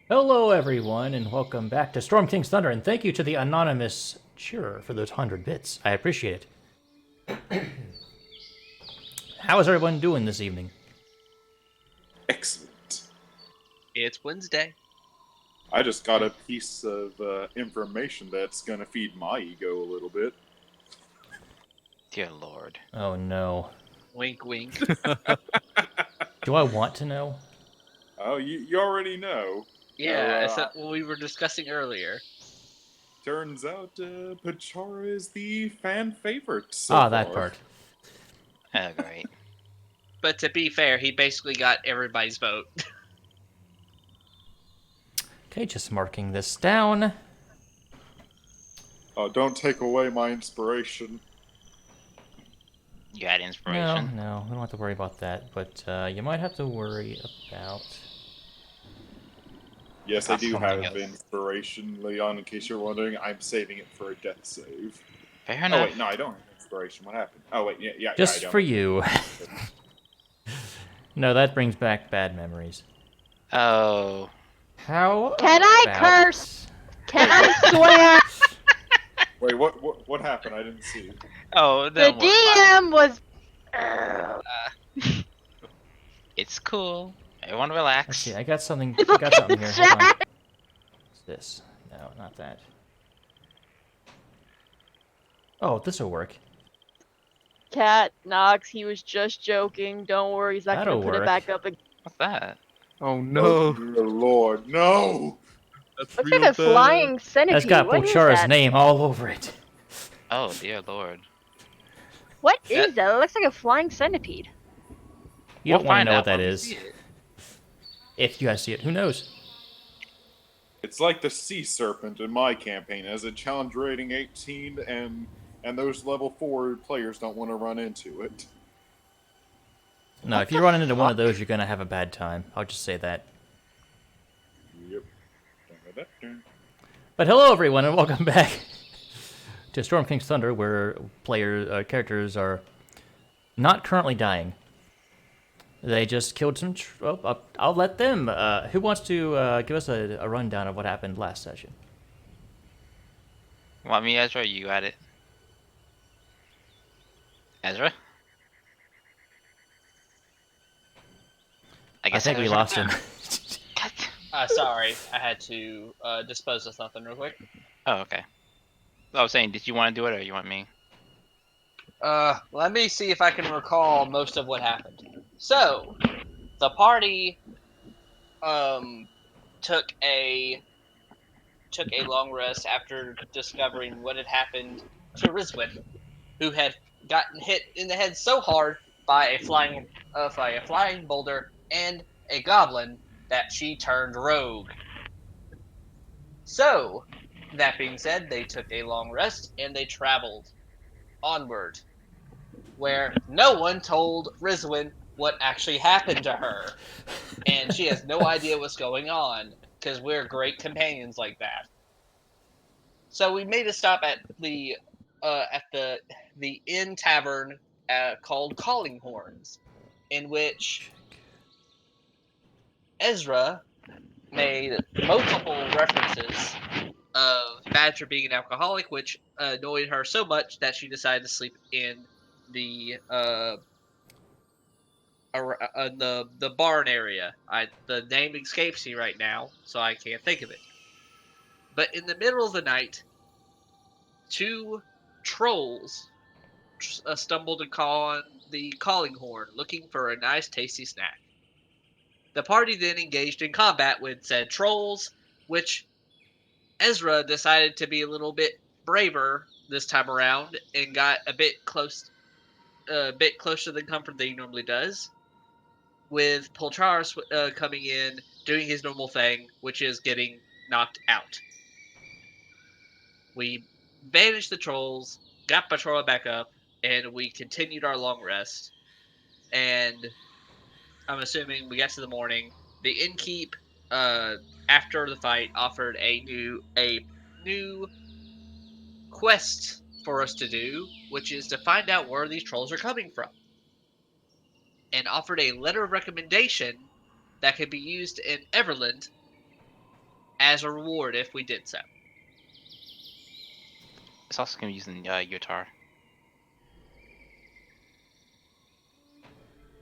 Hello, everyone, and welcome back to Storm King's Thunder, and thank you to the anonymous cheerer for those 100 bits. I appreciate it. How is everyone doing this evening? Excellent. It's Wednesday. I just got a piece of information that's going to feed my ego a little bit. Dear Lord. Oh no. Wink, wink. Do I want to know? Oh, you already know. Yeah, it's So, what we were discussing earlier. turns out Pachara is the fan favorite so Ah, far. that part. Oh, great. But to be fair, he basically got everybody's vote. Okay, just marking this down. Oh, don't take away my inspiration. You had No, inspiration. no, we don't have to worry about that, but you might have to worry about... Yes, I do something have else. inspiration, Leon, in case you're wondering. I'm saving it for a death save. Fair Oh, enough. wait, no, I don't have inspiration. What happened? Oh, wait, yeah, I Just don't. for you. No, that brings back bad memories. Oh. How Can I about- curse? Can I swear? Wait, what happened? I didn't see. Oh, The don't worry about DM was. it. It's cool. Everyone Let's relax. see, I got something, Look here. at Hold on. chat. What's this? No, not that. Oh, this'll work. Cat Knox, he was just joking. Don't worry, he's not That'll gonna put work. it back up again. What's that? Oh Oh, no! dear Lord, no! That's Looks real like a bad. flying centipede. That's got What is Polchara's that? name all over it. Oh, dear Lord. What is that? It looks like a flying centipede. You We'll don't want to find know out what that when we is. see it. If you guys see it, who knows? It's like the sea serpent in my campaign, as a challenge rating 18, and those level 4 players don't want to run into it. No, What if you the run into one of fuck? those, you're gonna have a bad time. I'll just say that. Yep. But hello, everyone, and welcome back to Storm King's Thunder, where characters are not currently dying. They just killed some. I'll let them. Who wants to give us a rundown of what happened last session? Want me, Ezra? You got it. Ezra? I I guess think we Ezra lost got him. Cut. Sorry, I had to dispose of something real quick. Oh, okay. I was saying, did you want to do it or you want me? Let me see if I can recall most of what happened. So, the party took a long rest after discovering what had happened to Rizwin, who had gotten hit in the head so hard by a flying boulder and a goblin that she turned rogue. So, that being said, they took a long rest and they traveled onward, where no one told Rizwin what actually happened to her, and she has no idea what's going on because we're great companions like that. So we made a stop at the inn tavern called Calling Horns, in which Ezra made multiple references of Badger being an alcoholic, which annoyed her so much that she decided to sleep in the the barn area. The name escapes me right now, so I can't think of it. But in the middle of the night, two trolls stumbled upon the calling horn, looking for a nice, tasty snack. The party then engaged in combat with said trolls, which Ezra decided to be a little bit braver this time around and got a bit closer than comfort than he normally does. With Polcharis coming in, doing his normal thing, which is getting knocked out. We banished the trolls, got Patrola back up, and we continued our long rest. And I'm assuming we got to the morning. The innkeep, after the fight, offered a new quest for us to do, which is to find out where these trolls are coming from, and offered a letter of recommendation that could be used in Everland as a reward if we did so. It's also gonna be using Yotar.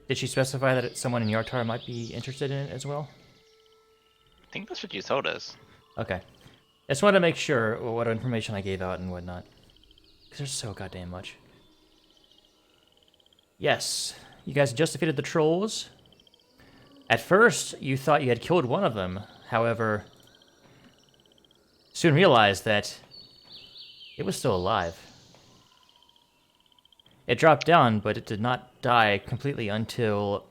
Did she specify that someone in Yartar might be interested in it as well? I think that's what you told us. Okay. I just wanted to make sure what information I gave out and whatnot. Because there's so goddamn much. Yes, you guys just defeated the trolls. At first, you thought you had killed one of them. However, soon realized that it was still alive. It dropped down, but it did not die completely until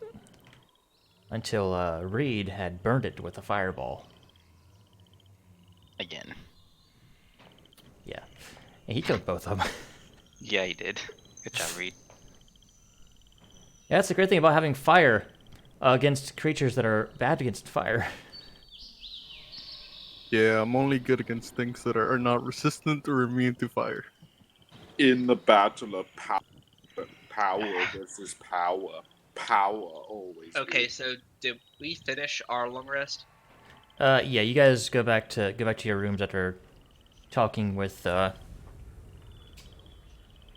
Reed had burned it with a fireball. Again. Yeah. And he killed both of them. Yeah, he did. Good job, Reed. Yeah, that's the great thing about having fire against creatures that are bad against fire. Yeah, I'm only good against things that are not resistant or immune to fire. In the battle of power versus power, power always. Okay, wins. so did we finish our long rest? Yeah, you guys go back to your rooms after talking with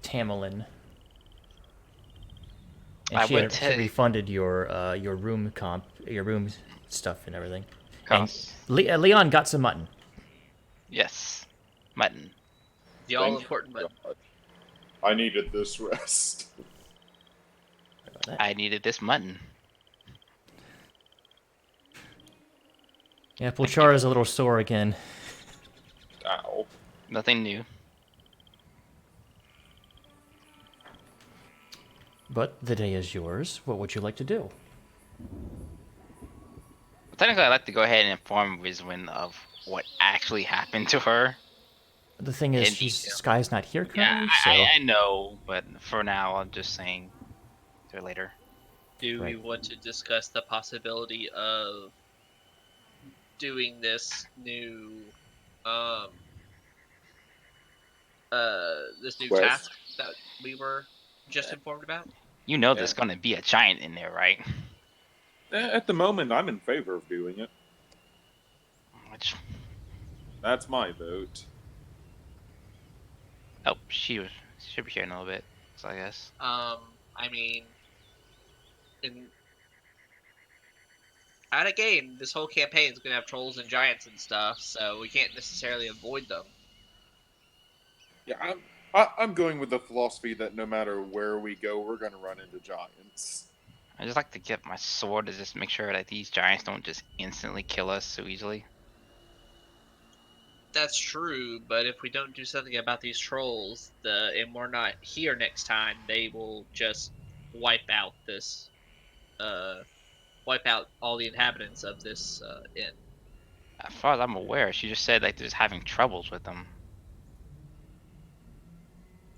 Tamerlane. And I she would had refunded your room stuff and everything. Costs. And Leon got some mutton. Yes. Mutton. The Thank all-important you, mutton. God. I needed this rest. I needed this mutton. Yeah, Pulchar is a little sore again. Ow. Nothing new. But the day is yours. What would you like to do? Technically, I'd like to go ahead and inform Rizwin of what actually happened to her. The thing is, In detail. Sky's not here currently, Yeah, so... I know, but for now, I'm just saying to her later. Do we Right. want to discuss the possibility of doing this new Quest. task that we were just informed about? You know Yeah. there's gonna be a giant in there, right? At the moment, I'm in favor of doing it. Which, That's my vote. oh, should be here in a little bit, so I guess. I mean, at a game, this whole campaign is gonna have trolls and giants and stuff, so we can't necessarily avoid them. Yeah, I'm going with the philosophy that no matter where we go, we're going to run into giants. I just like to get my sword to just make sure that these giants don't just instantly kill us so easily. That's true, but if we don't do something about these trolls, and we're not here next time, they will just wipe out this, wipe out all the inhabitants of this inn. As far as I'm aware, she just said like they're just having troubles with them.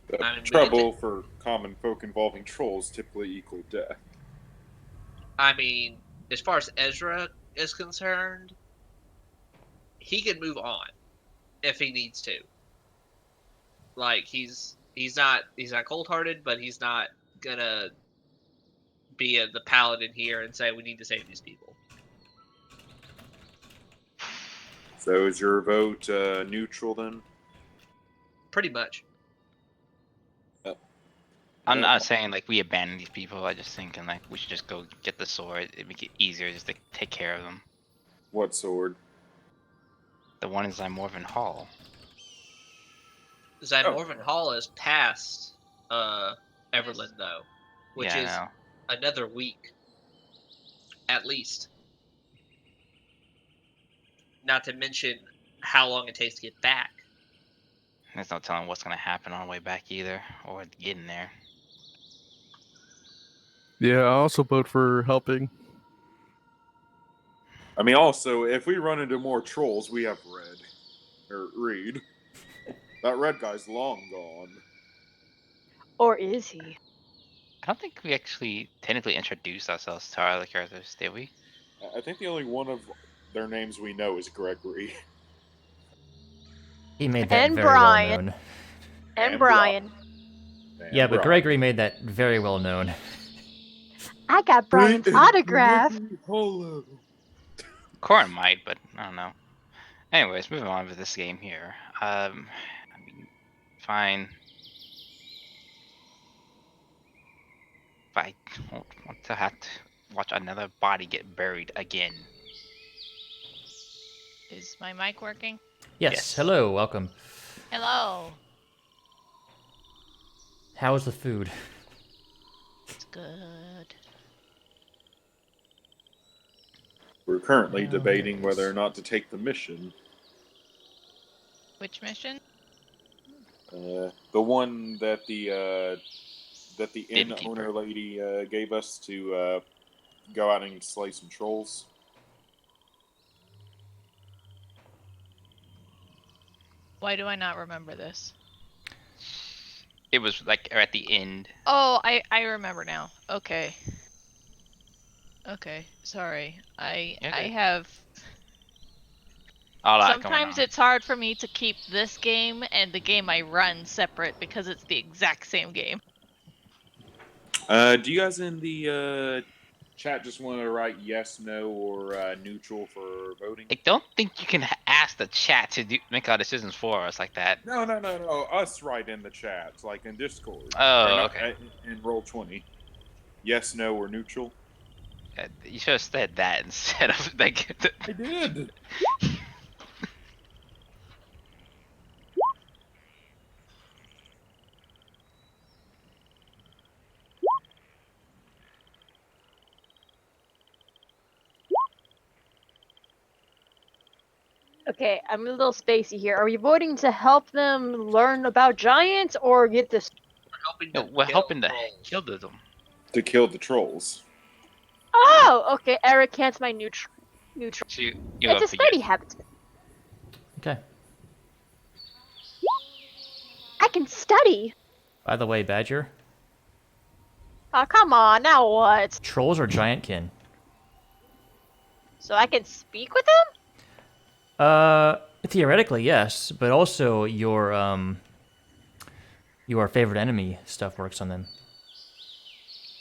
The I mean, we trouble for common folk involving trolls typically equal death. I mean, as far as Ezra is concerned, he can move on if he needs to. Like he's not cold-hearted, but he's not gonna be the paladin here and say we need to save these people. So is your vote neutral then? Pretty much. I'm not saying like we abandon these people. I just thinking like we should just go get the sword. It'd make it easier just to take care of them. What sword? The one in Zymorvan Hall. Zymorvan Hall is past Everland though, which Yeah, I is know. another week at least. Not to mention how long it takes to get back. There's no telling what's gonna happen on the way back either, or getting there. Yeah, I also vote for helping. I mean, also, if we run into more trolls, we have Reed. That red guy's long gone. Or is he? I don't think we actually technically introduced ourselves to our other characters, did we? I think the only one of their names we know is Gregory. He made that And very Brian. well known. And And Brian. And Yeah, but Brian. Gregory made that very well known. I got Brian's autograph. Hello. Corin might, but I don't know. Anyways, moving on with this game here. I mean, fine. If I don't want to have to watch another body get buried again. Is my mic working? Yes. Yes. Hello. Welcome. Hello. How is the food? It's good. We're currently Oh, debating yes. whether or not to take the mission. Which mission? The one that the inn Innkeeper. owner lady gave us to go out and slay some trolls. Why do I not remember this? It was like at the end. Oh, I remember now. Okay. Okay, sorry. I Okay. have A lot going sometimes on. it's hard for me to keep this game and the game I run separate because it's the exact same game. Do you guys in the chat just want to write yes, no, or neutral for voting? I don't think you can ask the chat to make our decisions for us like that. No. Us write in the chat, like in Discord. Oh, Or not, okay. In Roll20. Yes, no, or neutral. You should have said that instead of like. I did. Okay, I'm a little spacey here. Are we voting to help them learn about giants or get this? No, we're helping to kill them. To kill the trolls. Oh, okay. Eric can't my neutral. So you It's a up for steady yes. habit. Okay. I can study. By the way, Badger, Oh, come on. Now what? trolls are giantkin. So I can speak with them? Theoretically, yes, but also your favorite enemy stuff works on them.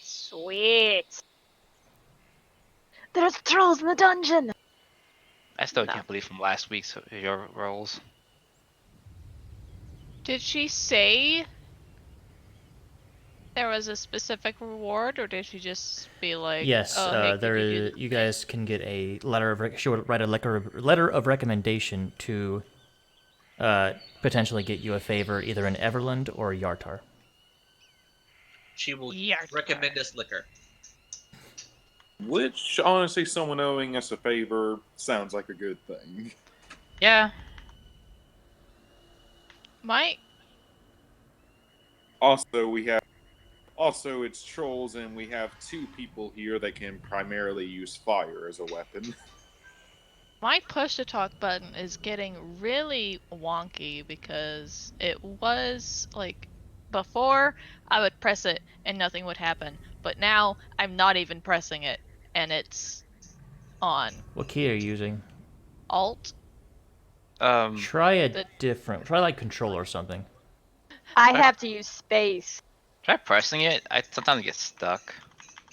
Sweet. There's trolls in the dungeon. I still No. can't believe from last week's your rolls. Did she say there was a specific reward, or did she just be like, Yes, "Oh, hey, there could you do is. this You thing?" guys can get a letter of. She will write a letter of recommendation to potentially get you a favor, either in Everland or Yartar. She will Yartar. recommend us liquor. Which, honestly, someone owing us a favor sounds like a good thing. Yeah. My Also, it's trolls, and we have 2 people here that can primarily use fire as a weapon. my push to talk button is getting really wonky because it was like before I would press it and nothing would happen, but now I'm not even pressing it and it's on. What key are you using? Alt. Try a The- different. Try like control or something. I have to use space. Try pressing it. I sometimes get stuck.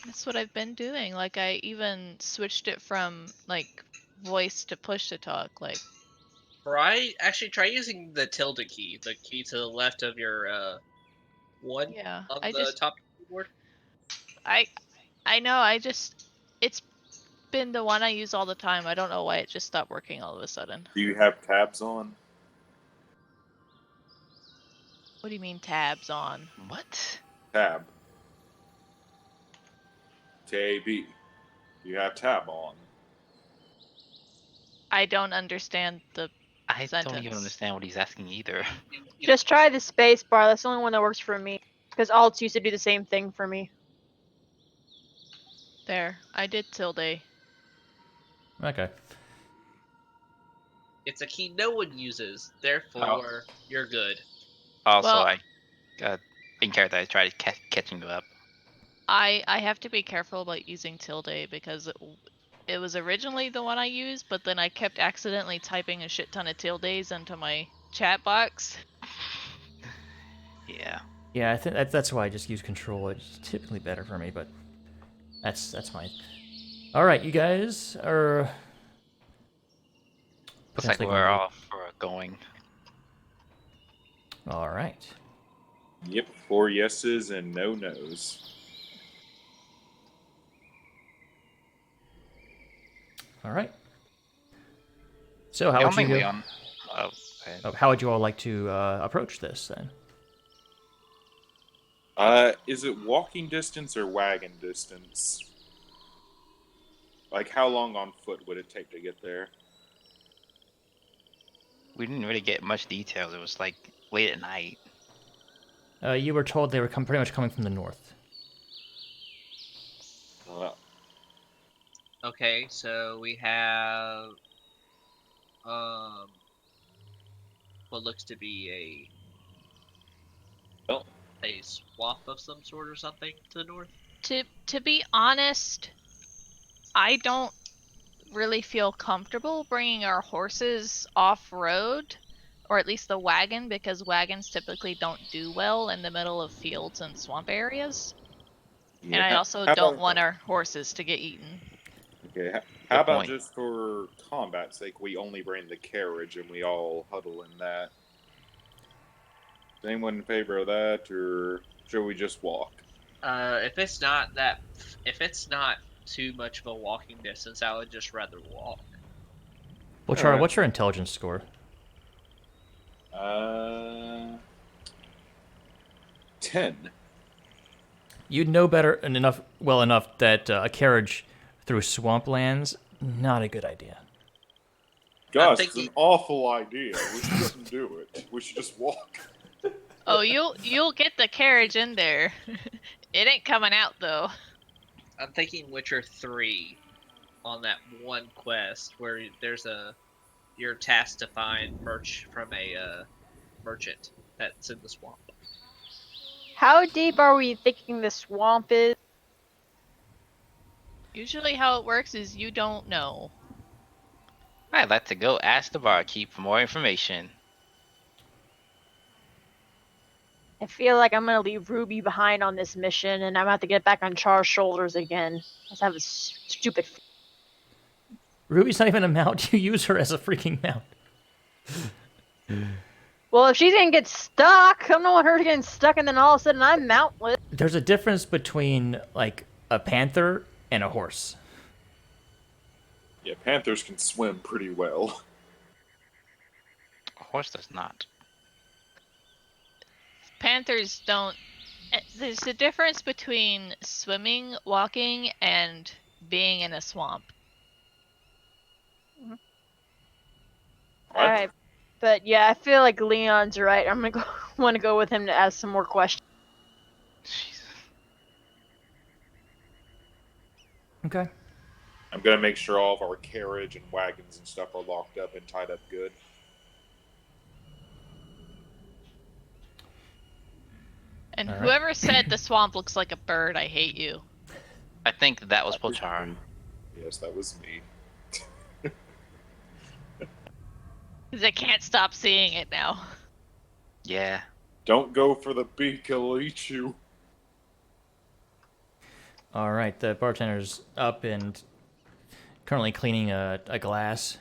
That's what I've been doing. Like I even switched it from like voice to push to talk. Like Try using the tilde key, the key to the left of your one yeah, on I the just top keyboard. I know. I just it's been the one I use all the time. I don't know why it just stopped working all of a sudden. Do you have tabs on? What do you mean tabs on? What? Tab. T-A-B. You have tab on. I don't understand the I don't sentence. even understand what he's asking either. Just try the space bar. That's the only one that works for me. Because alts used to do the same thing for me. There, I did tilde. Okay. It's a key no one uses, therefore you're good. Also, Well- in character, I tried catching you up. I have to be careful about using tilde because it was originally the one I used, but then I kept accidentally typing a shit ton of tildes into my chat box. Yeah. Yeah, I think that's why I just use control. It's typically better for me, but that's fine. All right, you guys are Looks like potentially we're going off for going. All right. Yep, 4 yeses and no nos. All right. So how The would only you thing go? Leon. Oh, okay. How would you all like to approach this then? Is it walking distance or wagon distance? Like, how long on foot would it take to get there? We didn't really get much details. It was like late at night. You were told they were pretty much coming from the north. Okay, so we have what looks to be Well, a swamp of some sort or something to the north. To be honest, I don't really feel comfortable bringing our horses off-road, or at least the wagon, because wagons typically don't do well in the middle of fields and swamp areas. yeah, And I also how don't about- want our horses to get eaten. Okay, how Good about point. just for combat's sake, we only bring the carriage and we all huddle in that? Is anyone in favor of that, or should we just walk? If it's not too much of a walking distance, I would just rather walk. What's All right. what's your intelligence score? 10. You'd know well enough that a carriage through swamplands, not a good idea. Gosh, thinking- it's an awful idea. We shouldn't do it. We should just walk. Oh, you'll get the carriage in there. It ain't coming out though. I'm thinking Witcher 3 on that one quest where you're tasked to find merch from a merchant that's in the swamp. How deep are we thinking the swamp is? Usually how it works is you don't know. I'd like to go ask the barkeep for more information. I feel like I'm gonna leave Ruby behind on this mission, and I'm gonna have to get back on Char's shoulders again. Let's have a stupid. Ruby's not even a mount. You use her as a freaking mount. Well, if she's gonna get stuck, I don't want her getting stuck, and then all of a sudden I'm mountless. There's a difference between like a panther and a horse. Yeah, panthers can swim pretty well. A horse does not. Panthers don't. There's a difference between swimming, walking, and being in a swamp. All right, but yeah, I feel like Leon's right. I'm gonna want to go with him to ask some more questions. Jesus. Okay. I'm gonna make sure all of our carriage and wagons and stuff are locked up and tied up good. And All right. whoever said the swamp looks like a bird, I hate you. I think that was Pochar. Yes, that was me. Because I can't stop seeing it now. Yeah. Don't go for the beak, it'll eat you. All right. The bartender's up and currently cleaning a glass.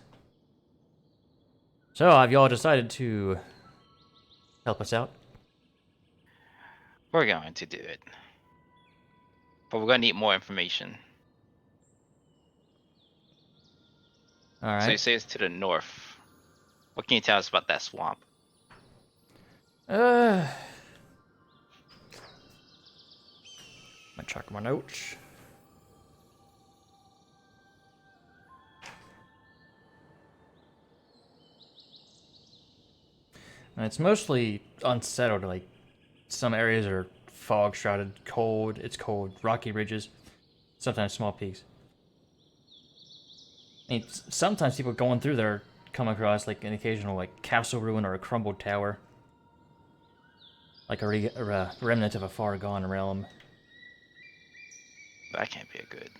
So have you all decided to help us out? We're going to do it. But we're going to need more information. All So you right. say it's to the north. What can you tell us about that swamp? I'm check my notes. And it's mostly unsettled. Like some areas are fog shrouded, cold. It's cold, rocky ridges, sometimes small peaks. I mean, sometimes people going through there come across like an occasional like castle ruin or a crumbled tower, like a remnant of a far gone realm. That can't be a good.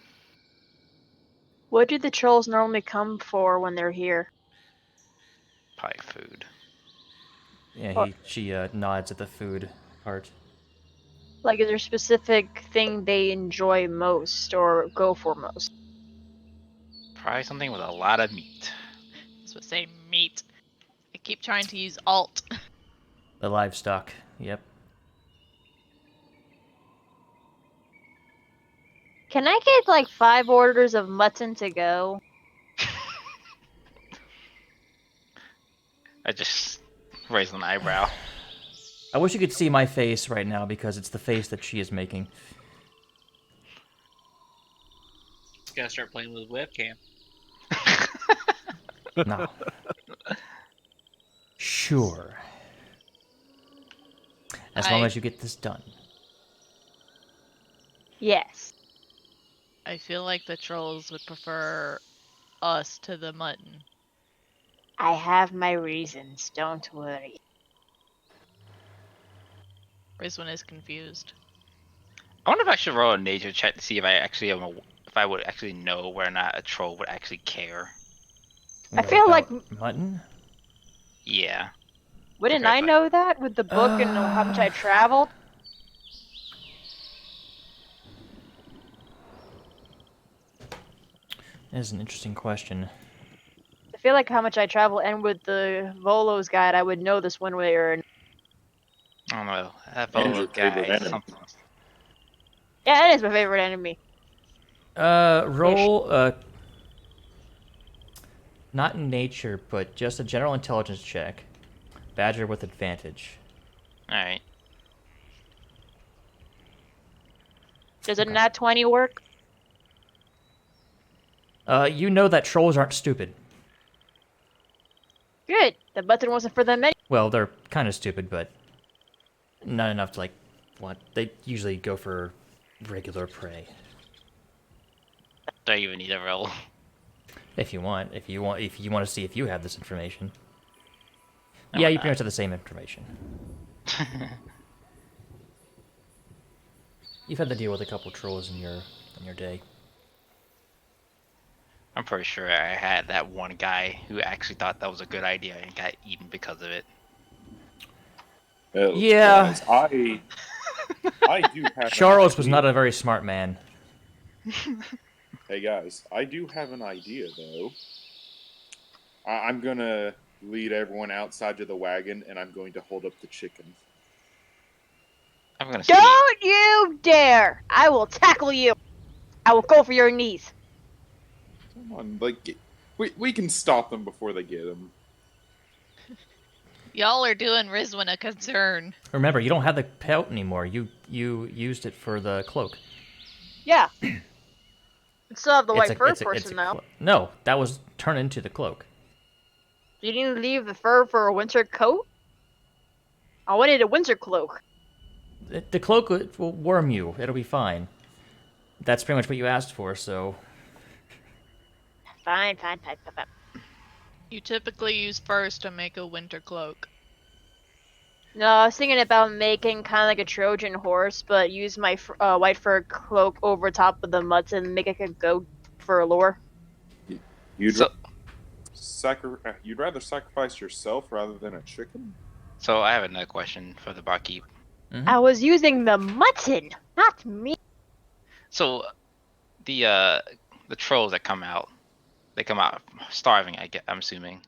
What do the trolls normally come for when they're here? Probably food. Yeah, she nods at the food part. Like, is there a specific thing they enjoy most or go for most? Probably something with a lot of meat. This would say Meat. I keep trying to use Alt. The livestock. Yep. Can I get like 5 orders of mutton to go? I just raised an eyebrow. I wish you could see my face right now because it's the face that she is making. Gotta start playing with webcam. No. Sure. As long as you get this done. Yes. I feel like the trolls would prefer us to the mutton. I have my reasons, don't worry. Rizwan is confused. I wonder if I should roll a nature check to see if if I would actually know whether or not a troll would actually care. I feel like Mutton? Yeah. wouldn't Okay, I but- know that with the book and how much I traveled? That is an interesting question. I feel like how much I travel, and with the Volo's guide, I would know this one way or another. I don't know. That And Volo your guy. favorite enemy. Something. Yeah, it is my favorite enemy. Roll, not in nature, but just a general intelligence check. Badger with advantage. Alright. Does a nat 20 work? You know that trolls aren't stupid. Good. The button wasn't for them anyway. Well, they're kind of stupid, but not enough to, like, what? They usually go for regular prey. Don't even need a roll. If you want to see if you have this information. No, Yeah, we're you not. pretty much have the same information. You've had to deal with a couple trolls in your day. I'm pretty sure I had that one guy who actually thought that was a good idea and got eaten because of it. Hell, Yeah. guys, I do have an Charles was idea. not a very smart man. Hey guys, I do have an idea though. I'm gonna lead everyone outside to the wagon, and I'm going to hold up the chicken. I'm gonna see. Don't you dare! I will tackle you! I will go for your knees. Come on, like we can stop them before they get them. Y'all are doing Rizwan a concern. Remember, you don't have the pelt anymore. You used it for the cloak. Yeah. Still have the It's white fur it's portion though. No, that was turned into the cloak. You didn't leave the fur for a winter coat? I wanted a winter cloak. The cloak will warm you. It'll be fine. That's pretty much what you asked for, so... Fine. You typically use furs to make a winter cloak. No, I was thinking about making kind of like a Trojan horse, but use my white fur cloak over top of the mutton and make it a goat for lore. You'd So- you'd rather sacrifice yourself rather than a chicken? So I have another question for the barkeep. I was using the mutton, not me. So the trolls that come out, they come out starving. I'm assuming.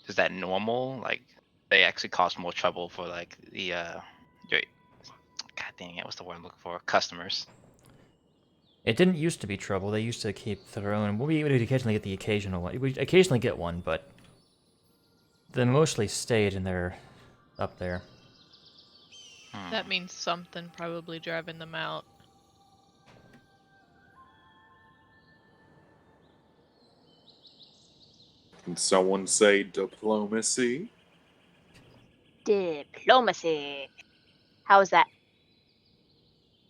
Is that normal? Like they actually cause more trouble for like the your, God dang it, what's the word I'm looking for? Customers. It didn't used to be trouble. They used to keep their own. We would occasionally get the occasional one. We occasionally get one, but they mostly stayed in their up there. That means something probably driving them out. Can someone say diplomacy? Diplomacy. How's that?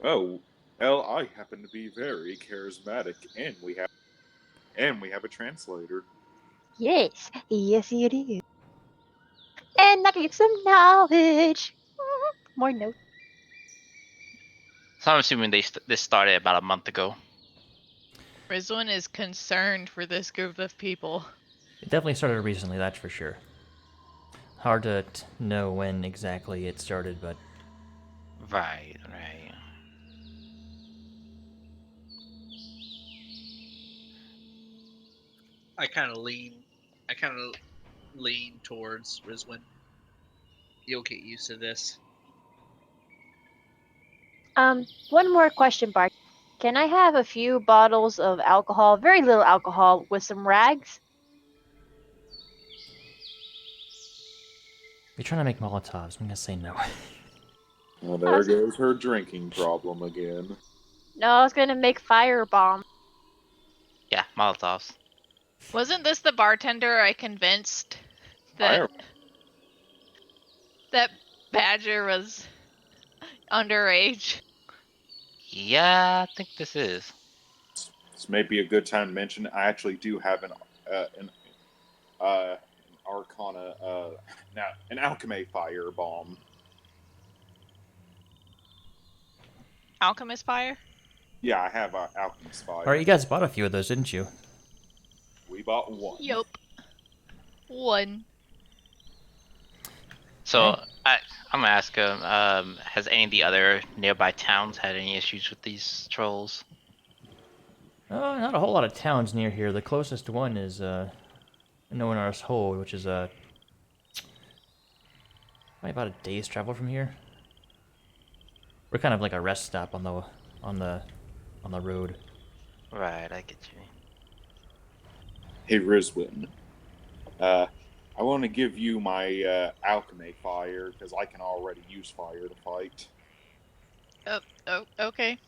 Oh, well, I happen to be very charismatic, and we have a translator. Yes it is. And I can get some knowledge. More notes. So I'm assuming this started about a month ago. Rizwan is concerned for this group of people. It definitely started recently, that's for sure. Hard to know when exactly it started, but Right. I kind of lean towards Rizwin. You'll get used to this. One more question, Bart. Can I have a few bottles of alcohol, very little alcohol, with some rags? You're trying to make Molotovs. I'm gonna say no. Well, there goes her drinking problem again. No, I was gonna make firebomb. Yeah, Molotovs. Wasn't this the bartender I convinced that that Badger was underage? Yeah, I think this is. This may be a good time to mention. I actually do have an Arcana, an alchemy firebomb. Alchemist fire? Yeah, I have alchemist fire. Alright, you guys bought a few of those, didn't you? We bought one. Yup. One. So I'm gonna ask him. Has any of the other nearby towns had any issues with these trolls? Not a whole lot of towns near here. The closest one is Noinar's Hole, which is probably about a day's travel from here. We're kind of like a rest stop on the road. Right, I get you. Hey, Rizwin. I want to give you my alchemy fire because I can already use fire to fight. Oh, okay.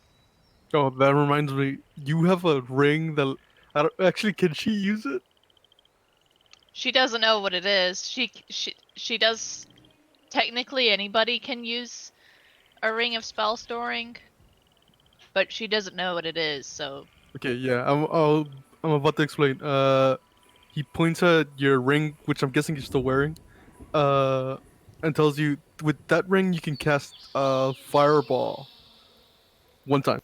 Oh, that reminds me. You have a ring that. Actually, can she use it? She doesn't know what it is. She does. Technically, anybody can use a ring of spell storing, but she doesn't know what it is. So Okay, yeah. I'm about to explain. He points at your ring, which I'm guessing you're still wearing. And tells you with that ring you can cast fireball. One time.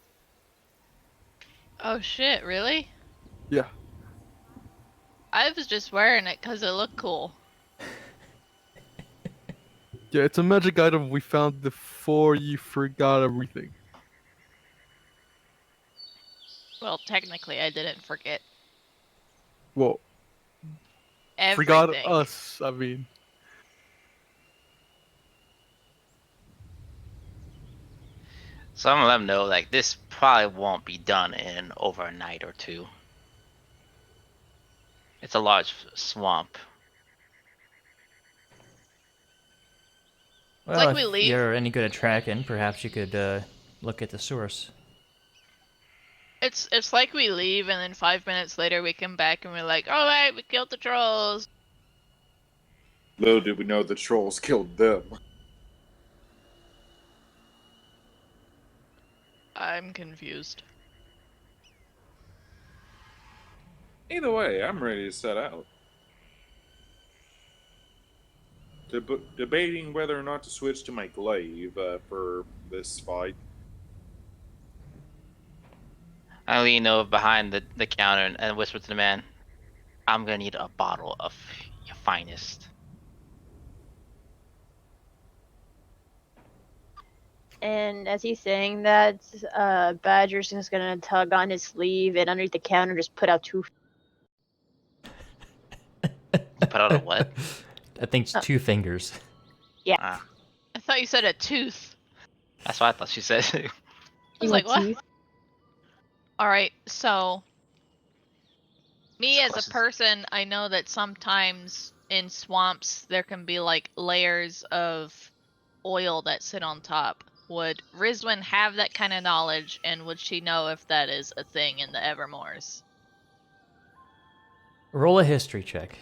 oh shit, really? Yeah. I was just wearing it because it looked cool. Yeah, it's a magic item we found before you forgot everything. Well, technically, I didn't forget Well, forgot everything. us, I mean. So I'm gonna let them know like this probably won't be done in over a night or two. It's a large swamp. Well, like if we leave- you're any good at tracking, perhaps you could look at the source. It's like we leave and then 5 minutes later we come back and we're like, all right, we killed the trolls. Little did we know the trolls killed them. I'm confused. Either way, I'm ready to set out. Debating whether or not to switch to my glaive for this fight. I lean over behind the counter and whisper to the man, I'm gonna need a bottle of your finest. And as he's saying that, Badger's just gonna tug on his sleeve and underneath the counter just put out two. Put out a what? I think it's 2 fingers. Yeah. Ah, I thought you said a tooth. that's what I thought she said. I was like, what? Alright, so me as a person, I know that sometimes in swamps there can be like layers of oil that sit on top. Would Rizwin have that kind of knowledge, and would she know if that is a thing in the Evermoors? Roll a history check.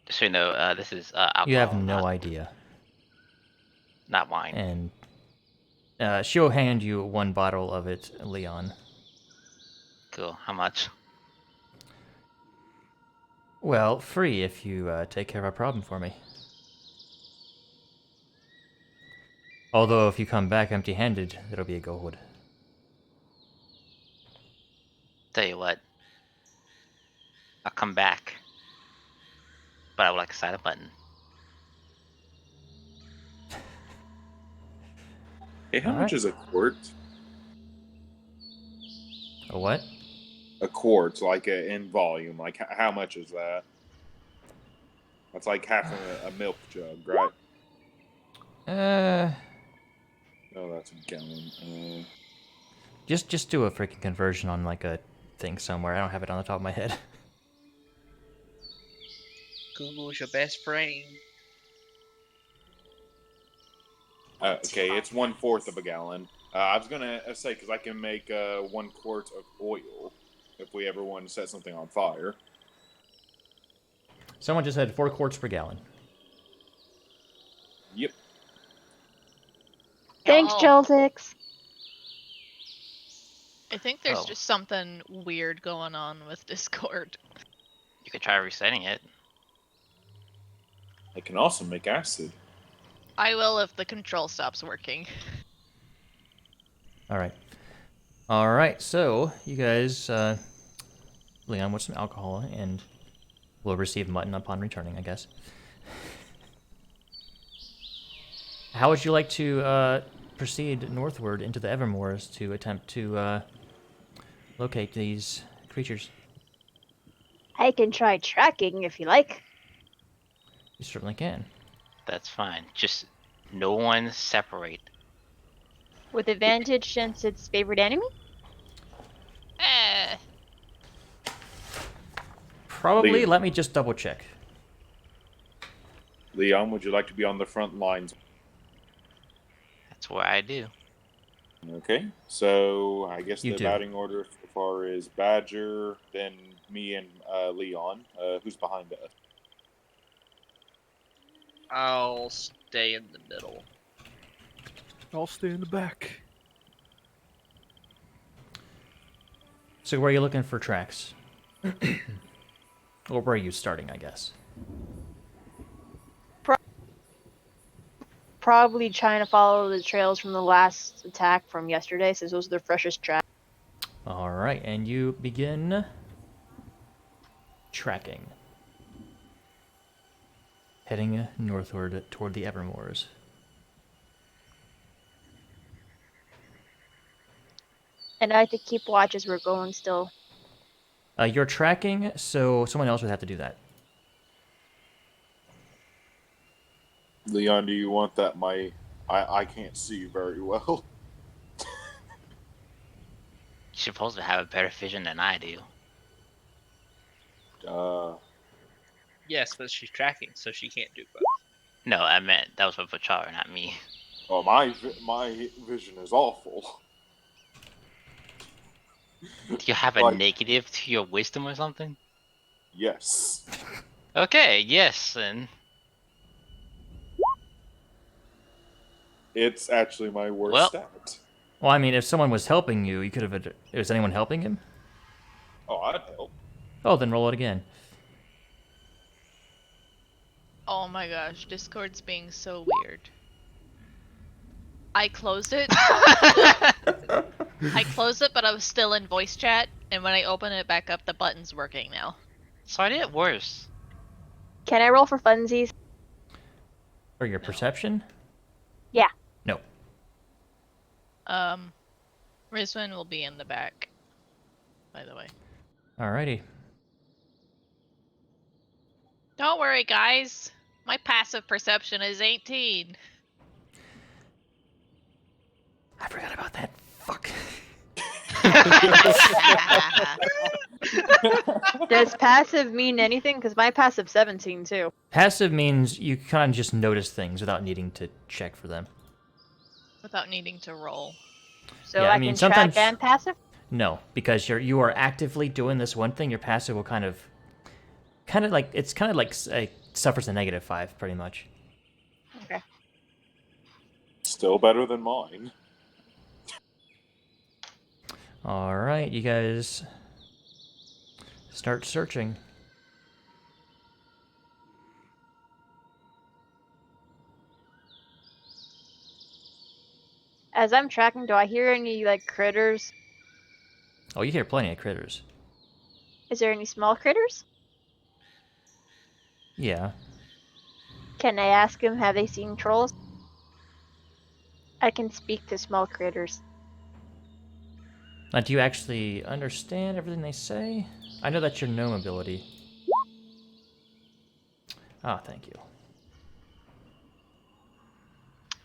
Just so you know, this is alcohol. You have no idea. Not wine. And she'll hand you 1 bottle of it, Leon. Cool. How much? Well, free if you take care of our problem for me. Although if you come back empty-handed, it'll be a gold. Tell you what. I'll come back. But I would like a side button. Hey, how much Alright. is a quart? A what? A quartz, like in volume. Like how much is that? That's like half a milk jug, right? Oh, that's a gallon. Just do a freaking conversion on like a thing somewhere. I don't have it on the top of my head. Google's your best friend. Okay, it's 1/4 of a gallon. I was gonna say because I can make 1 quart of oil if we ever want to set something on fire. Someone just said 4 quarts per gallon. Yep. Thanks, Y'all, Joltix. I think there's Oh. just something weird going on with Discord. You could try resetting it. I can also make acid. I will if the control stops working. All right. All right. So you guys, Leon, with some alcohol, and will receive mutton upon returning, I guess. How would you like to proceed northward into the Evermoors to attempt to locate these creatures? I can try tracking if you like. You certainly can. That's fine. Just no one separate. With advantage since it's favorite enemy? Eh. Probably. Leon. Let me just double check. Leon, would you like to be on the front lines? That's what I do. Okay, so I guess You the do. batting order so far is Badger, then me and Leon. Who's behind us? I'll stay in the middle. I'll stay in the back. So where are you looking for tracks? Or where are you starting, I guess? Probably trying to follow the trails from the last attack from yesterday, since those are the freshest tracks. All right, and you begin tracking. Heading northward toward the Evermoors. And I have to keep watch as we're going still. You're tracking, so someone else would have to do that. Leon, do you want that? I can't see very well. You're supposed to have a better vision than I do. Yes, but she's tracking, so she can't do both. No, I meant that was for Pachara, not me. Oh, my vision is awful. Do you have a Like- negative to your wisdom or something? Yes. Okay, yes, and It's actually my worst Well- stat. Well, I mean, if someone was helping you, you could have. Is anyone helping him? Oh, I'd help. Oh, then roll it again. Oh my gosh, Discord's being so weird. I closed it. I closed it, but I was still in voice chat, and when I open it back up, the button's working now. so I did it worse. Can I roll for funsies? Or your perception? Yeah. No. Rizwin will be in the back, by the way. Alrighty. Don't worry, guys. My passive perception is 18. I forgot about that. Fuck. Does passive mean anything? Because my passive 17 too. Passive means you kind of just notice things without needing to check for them. Without needing to roll. So Yeah, I I mean, can sometimes- track and passive? No, because you are actively doing this one thing. Your passive will kind of like suffers a -5 pretty much. Okay. Still better than mine. All right, you guys start searching. As I'm tracking, do I hear any like critters? Oh, you hear plenty of critters. Is there any small critters? Yeah. Can I ask them, have they seen trolls? I can speak to small critters. Now, do you actually understand everything they say? I know that's your gnome ability. Ah, thank you.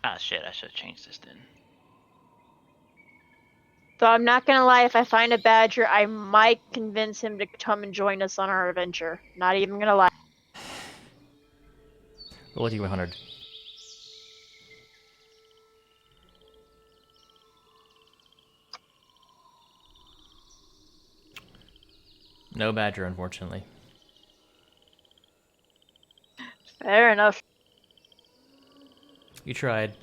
Ah, shit, I should have changed this then. So I'm not gonna lie, if I find a badger, I might convince him to come and join us on our adventure. Not even gonna lie. Roll a D100. No badger, unfortunately. Fair enough. You tried.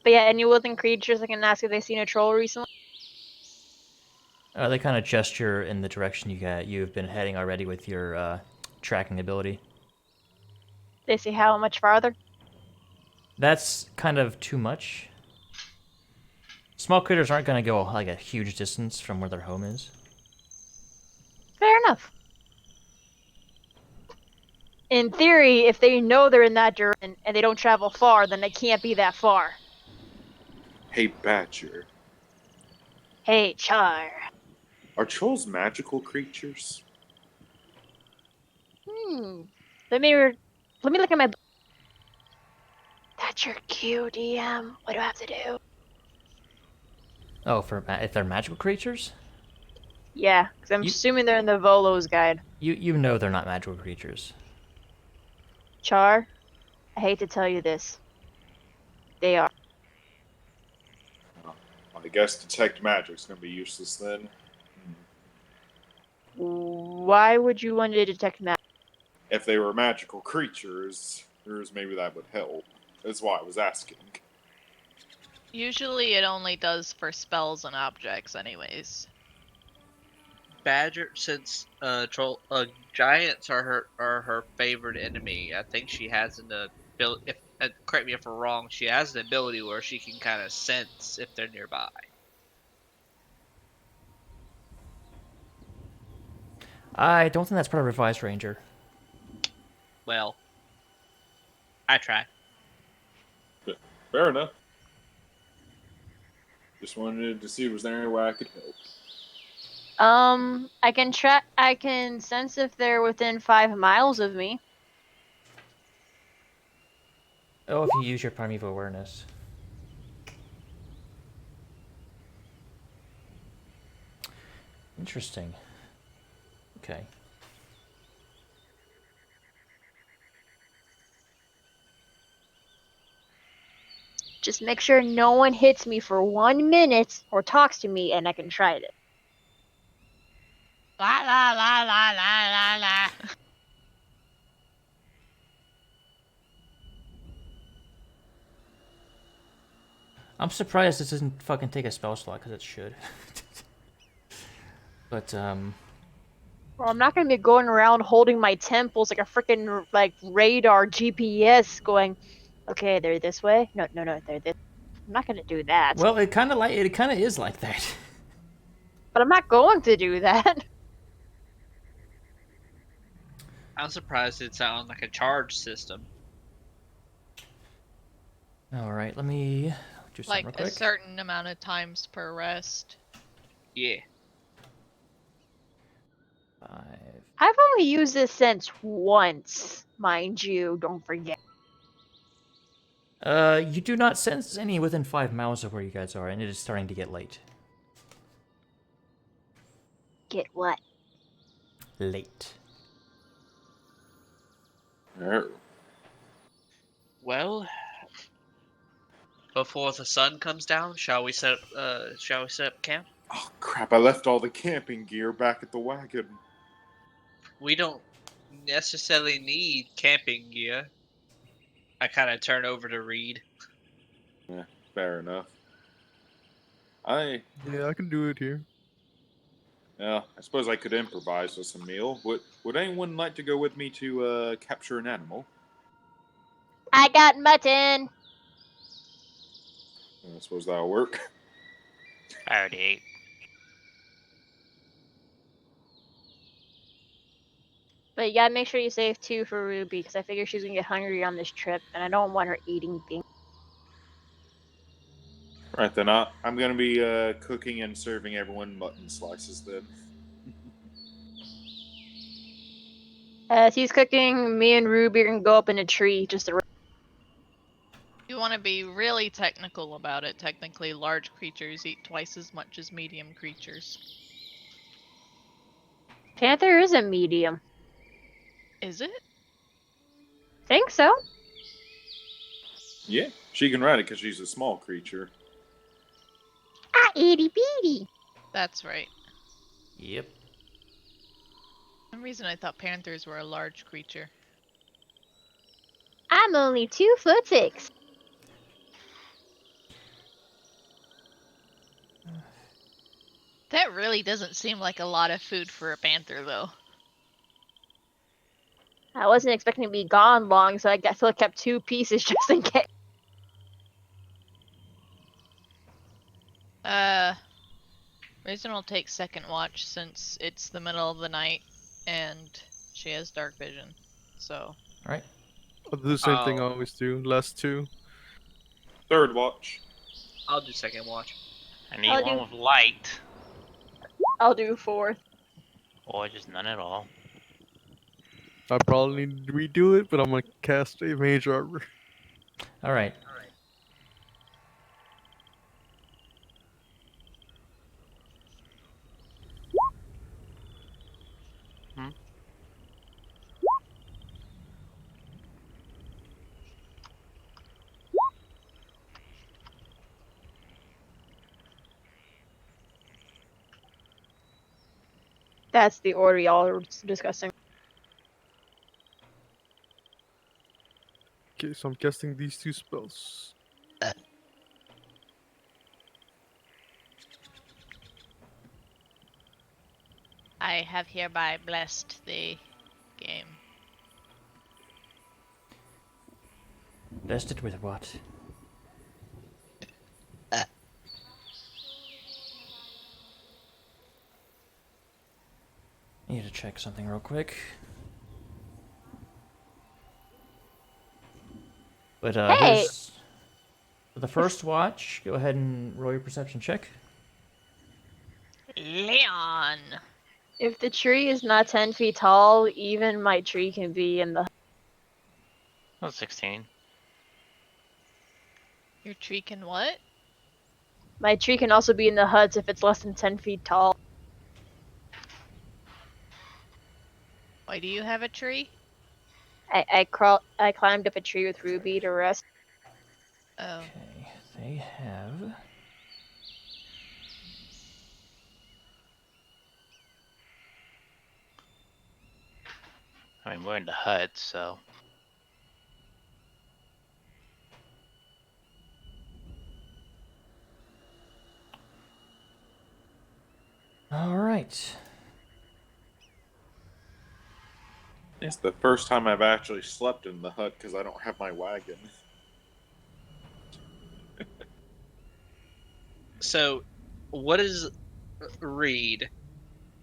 But yeah, any within creatures, I can ask if they've seen a troll recently. They kind of gesture in the direction you've been heading already with your tracking ability. They see how much farther? That's kind of too much. Small critters aren't going to go like a huge distance from where their home is. Fair enough. In theory, if they know they're in that direction and they don't travel far, then they can't be that far. Hey, Badger. Hey, Char. Are trolls magical creatures? Let me look at my. That's your cue, DM. What do I have to do? Oh, if they're magical creatures? Yeah, because I'm You- assuming they're in the Volo's guide. You know they're not magical creatures. Char, I hate to tell you this. They are. I guess detect magic's gonna be useless then. Why would you want to detect magic? If they were magical creatures, maybe that would help. That's why I was asking. Usually it only does for spells and objects anyways. Badger, since giants are her favorite enemy, I think she has an ability. If correct me if I'm wrong, she has an ability where she can kind of sense if they're nearby. I don't think that's part of Revised Ranger. Well, I try. Fair enough. Just wanted to see if was there any way I could help. I can track. I can sense if they're within 5 miles of me. Oh, if you use your primeval awareness. Interesting. Okay. Just make sure no one hits me for 1 minute or talks to me, and I can try it. La la la la la la la. I'm surprised this doesn't fucking take a spell slot, because it should. But, Or I'm not gonna be going around holding my temples like a freaking radar GPS, going, okay, they're this way. No, they're this. I'm not gonna do that. well, it kind of is like that. But I'm not going to do that. I'm surprised it's on like a charge system. All right, let me do something Like real a quick. certain amount of times per rest. Yeah. 5. I've only used this sense once, mind you. Don't forget. You do not sense any within 5 miles of where you guys are, and it is starting to get late. Get what? Late. Oh. Well, before the sun comes down, shall we set up camp? Oh crap! I left all the camping gear back at the wagon. We don't necessarily need camping gear. I kind of turn over to Reed. Yeah, fair enough. Yeah, I can do it here. I suppose I could improvise with some meal. Would anyone like to go with me to capture an animal? I got mutton. I suppose that'll work. I already ate. But you gotta make sure you save 2 for Ruby, because I figure she's gonna get hungry on this trip, and I don't want her eating things. Right then, I'm gonna be cooking and serving everyone mutton slices then. As he's cooking, me and Ruby are gonna go up in a tree just to. You want to be really technical about it. Technically, large creatures eat twice as much as medium creatures. Panther is a medium. Is it? Think so. Yeah, she can ride it because she's a small creature. Ah, itty bitty. That's right. Yep. For some reason I thought panthers were a large creature. I'm only 2'6". That really doesn't seem like a lot of food for a panther, though. I wasn't expecting to be gone long, so I guess I kept 2 pieces just in case. Raisin will take second watch since it's the middle of the night and she has dark vision. So, All right. I'll do the same thing I Oh. always do. Last 2. Third watch. I'll do second watch. I need I'll one do- with light, I'll do 4th. or just none at all. I probably need to redo it, but I'm gonna cast a Mage Armor. All right. That's the order y'all are discussing. Okay, so I'm casting these 2 spells. I have hereby blessed the game. Vested with what? Need to check something real quick. But Hey! here's the first watch. Go ahead and roll your perception check. Leon! If the tree is not 10 feet tall, even my tree can be in the. Oh, 16. Your tree can what? My tree can also be in the huts if it's less than 10 feet tall. Why do you have a tree? I climbed up a tree with Ruby to rest. Oh. Okay, they have. I mean, we're in the hut, so. All right. It's the first time I've actually slept in the hut because I don't have my wagon. So, what is Reed?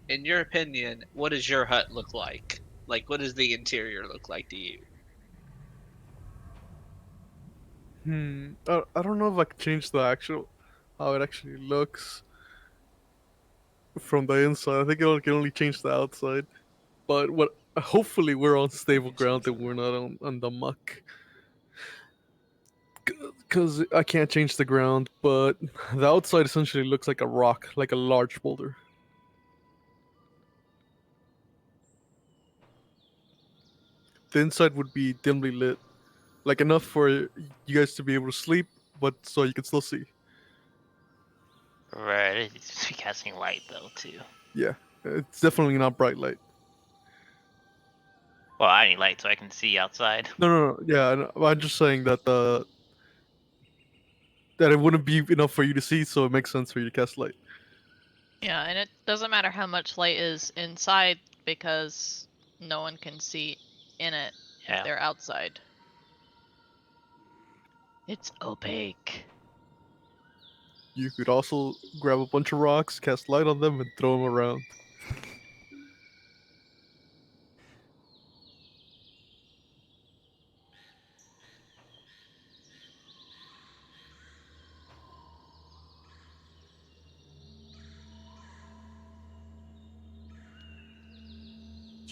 In your opinion, what does your hut look like? Like, what does the interior look like to you? I don't know if I can change the actual how it actually looks from the inside. I think it can only change the outside. But what? Hopefully, we're on stable ground and we're not on the muck. Because I can't change the ground, but the outside essentially looks like a rock, like a large boulder. The inside would be dimly lit, like enough for you guys to be able to sleep, but so you can still see. Right, it's casting light, though, too. Yeah, it's definitely not bright light. Well, I need light so I can see outside. No. Yeah, I'm just saying that that it wouldn't be enough for you to see, so it makes sense for you to cast light. Yeah, and it doesn't matter how much light is inside because no one can see in it if Yeah. they're outside. It's opaque. You could also grab a bunch of rocks, cast light on them, and throw them around.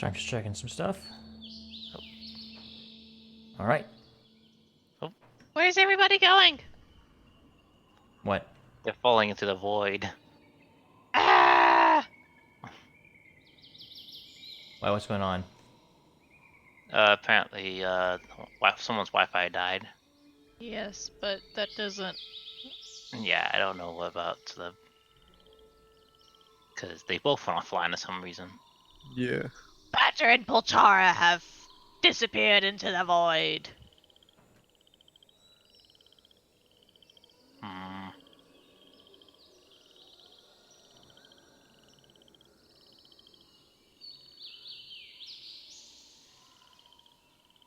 Sorry, I'm just checking some stuff. All right. Where's everybody going? What? They're falling into the void. Ah! Why? What's going on? Apparently, someone's Wi-Fi died. Yes, but that doesn't. Yeah, I don't know about the... Because they both went offline for some reason. Yeah. Badger and Polchara have disappeared into the void. Hmm.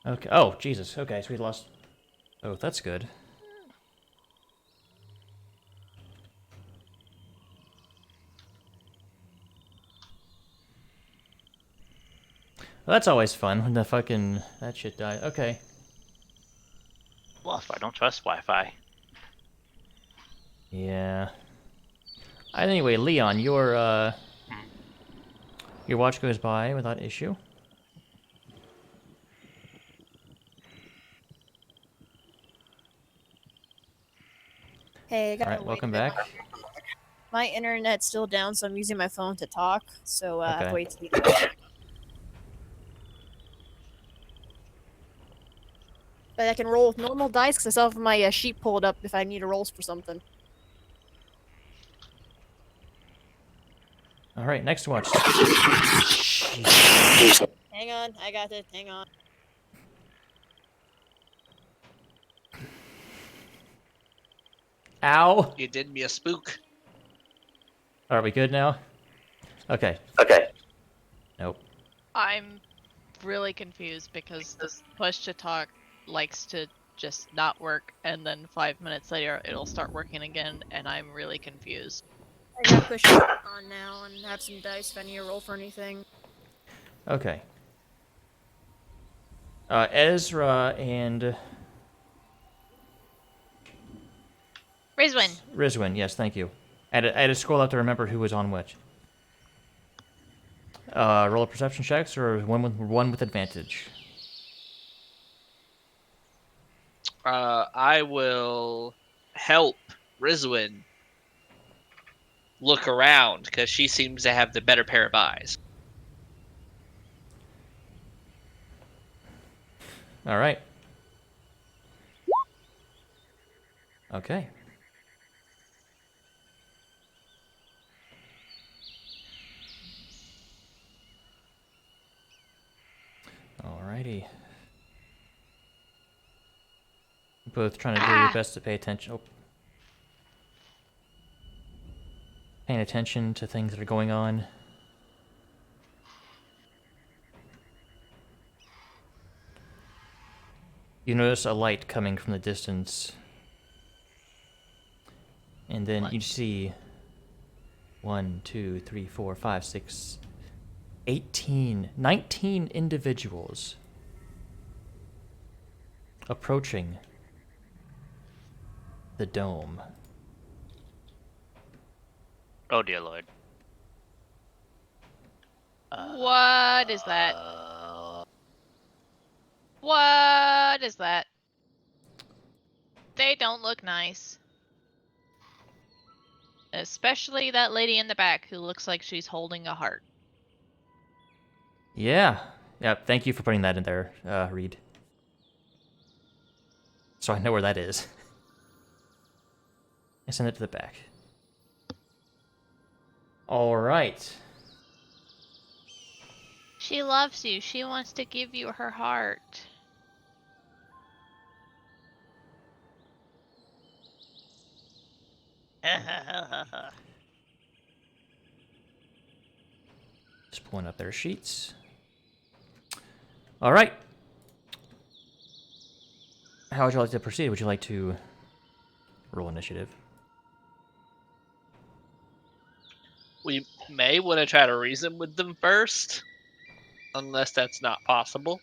Okay. Oh, Jesus. Okay, so we lost. Oh, that's good. Well, that's always fun when the fucking that shit died. Okay. Bluff, I don't trust Wi-Fi. Yeah. Anyway, Leon, your watch goes by without issue. Hey, I got All right, a welcome wait a back. bit. My internet's still down, so I'm using my phone to talk. So I have Okay. to wait till you guys. But I can roll with normal dice because I still have my sheet pulled up if I need to roll for something. All right, next watch. Hang on, I got it. Hang on. Ow! You did me a spook. Are we good now? Okay. Nope. I'm really confused because the push to talk likes to just not work, and then 5 minutes later it'll start working again, and I'm really confused. I got push on now and have some dice if I need to roll for anything. Okay. Ezra and Rizwin, Rizwin, yes, thank you. I had to scroll up to remember who was on which. Roll a perception checks or one with advantage. I will help Rizwin look around because she seems to have the better pair of eyes. All right. Okay. Alrighty. Both trying to do your best to pay attention. Oh. Paying attention to things that are going on. You notice a light coming from the distance. And then you see 1, 2, 3, 4, 5, 6, 18, 19 individuals approaching the dome. Oh dear lord. what is that? What is that? They don't look nice. Especially that lady in the back who looks like she's holding a heart. Yeah. Yeah, thank you for putting that in there, Reed. So I know where that is. I send it to the back. Alright. She loves you. She wants to give you her heart. Just pulling up their sheets. Alright. How would you like to proceed? Would you like to roll initiative? We may want to try to reason with them first, unless that's not possible.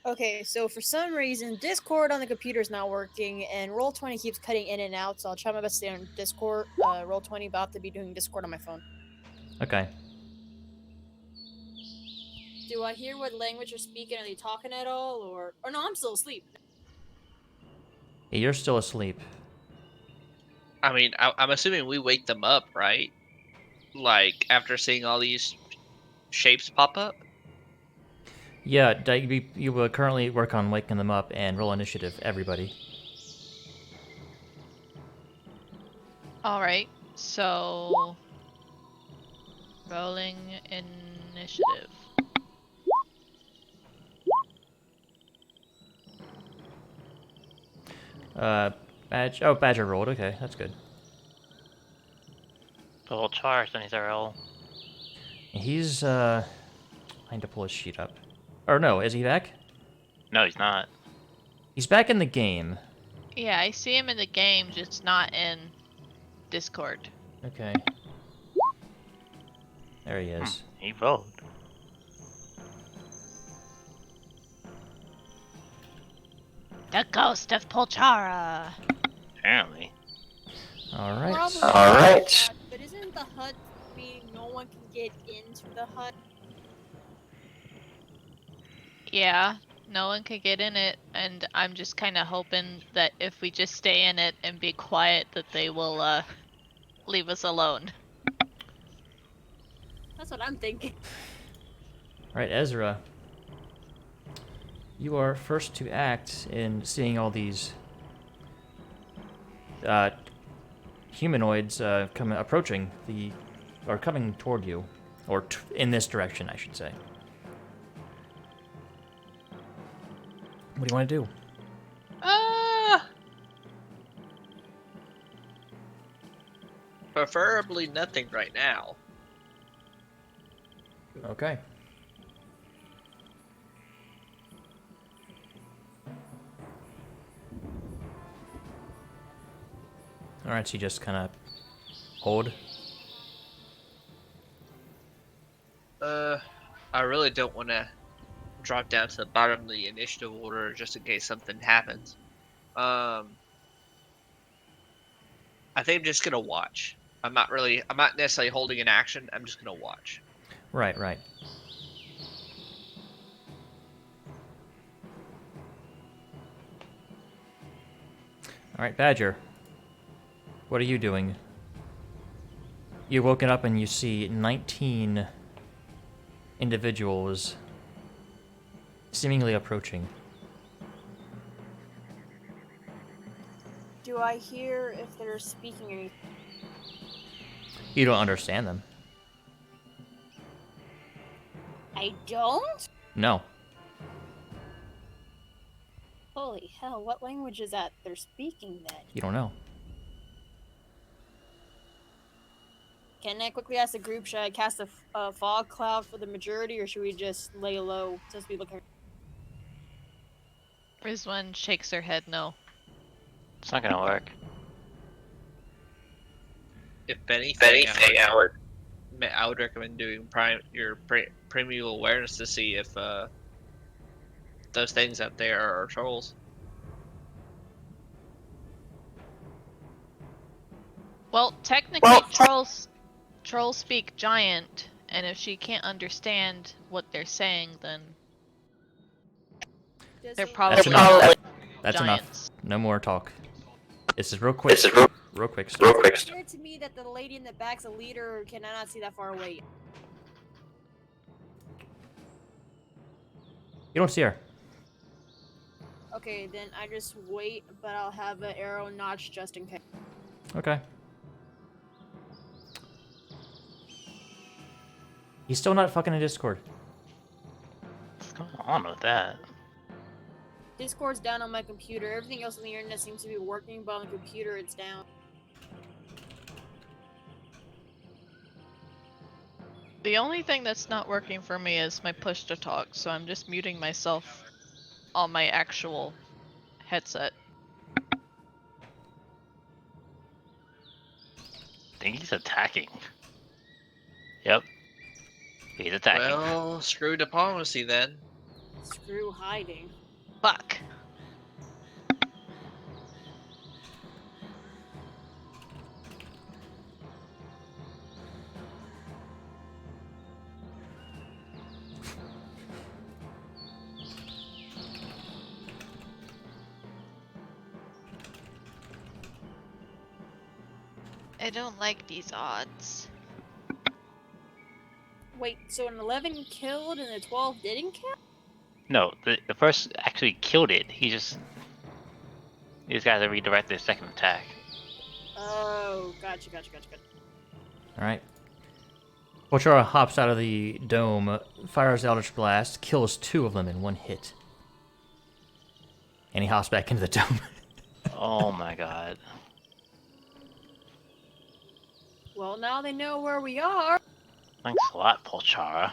Okay, so for some reason, Discord on the computer is not working, and Roll20 keeps cutting in and out. So I'll try my best to stay on Discord. Roll20 about to be doing Discord on my phone. Okay. Do I hear what language you're speaking? Are they talking at all, or no? I'm still asleep. Yeah, you're still asleep. I mean, I'm assuming we wake them up, right? Like after seeing all these shapes pop up. Yeah, you will currently work on waking them up and roll initiative, everybody. All right. So rolling initiative. Badger rolled. Okay, that's good. Full charge, then he's roll. He's I need to pull his sheet up. Or no, is he back? No, he's not. He's back in the game. Yeah, I see him in the game, just not in Discord. Okay. There he is. He rolled. The ghost of Polchara. Apparently. All right. Probably All right. not, but isn't the hut meaning no one can get into the hut? Yeah, no one could get in it, and I'm just kind of hoping that if we just stay in it and be quiet, that they will leave us alone. That's what I'm thinking. All right, Ezra. You are first to act in seeing all these humanoids coming toward you, or in this direction, I should say. What do you want to do? Preferably nothing right now. Okay. All right, so you just kind of hold. I really don't want to drop down to the bottom of the initiative order just in case something happens. I think I'm just gonna watch. I'm not necessarily holding an action. I'm just gonna watch. Right, right. All right, Badger. What are you doing? You're woken up and you see 19 individuals seemingly approaching. Do I hear if they're speaking anything? You don't understand them. I don't? No. Holy hell, what language is that they're speaking then? You don't know. Can I quickly ask the group, should I cast a fog cloud for the majority, or should we just lay low since we look at... Rizwan shakes her head no. It's not gonna work. If anything, I would recommend doing your premium awareness to see if those things out there are trolls. Well, technically, trolls speak giant, and if she can't understand what they're saying, then they're probably not That's giants. enough. No more talk. This is real quick. Real quick stuff. It's clear to me that the lady in the back's a leader, or can I not see that far away? You don't see her. Okay, then I just wait, but I'll have an arrow notch just in case. Okay. He's still not fucking in Discord. What's going on with that? Discord's down on my computer. Everything else on the internet seems to be working, but on the computer it's down. The only thing that's not working for me is my push to talk, so I'm just muting myself on my actual headset. I think he's attacking. Yep. He's attacking. Well, screw diplomacy then. Screw hiding. Fuck. I don't like these odds. Wait, so an 11 killed and a 12 didn't kill? No, the first actually killed it. He just got to redirect his second attack. Oh, gotcha. All right. Volchara hops out of the dome, fires Eldritch Blast, kills 2 of them in 1 hit. And he hops back into the dome. Oh my god. Well, now they know where we are. Thanks a lot, Polchara.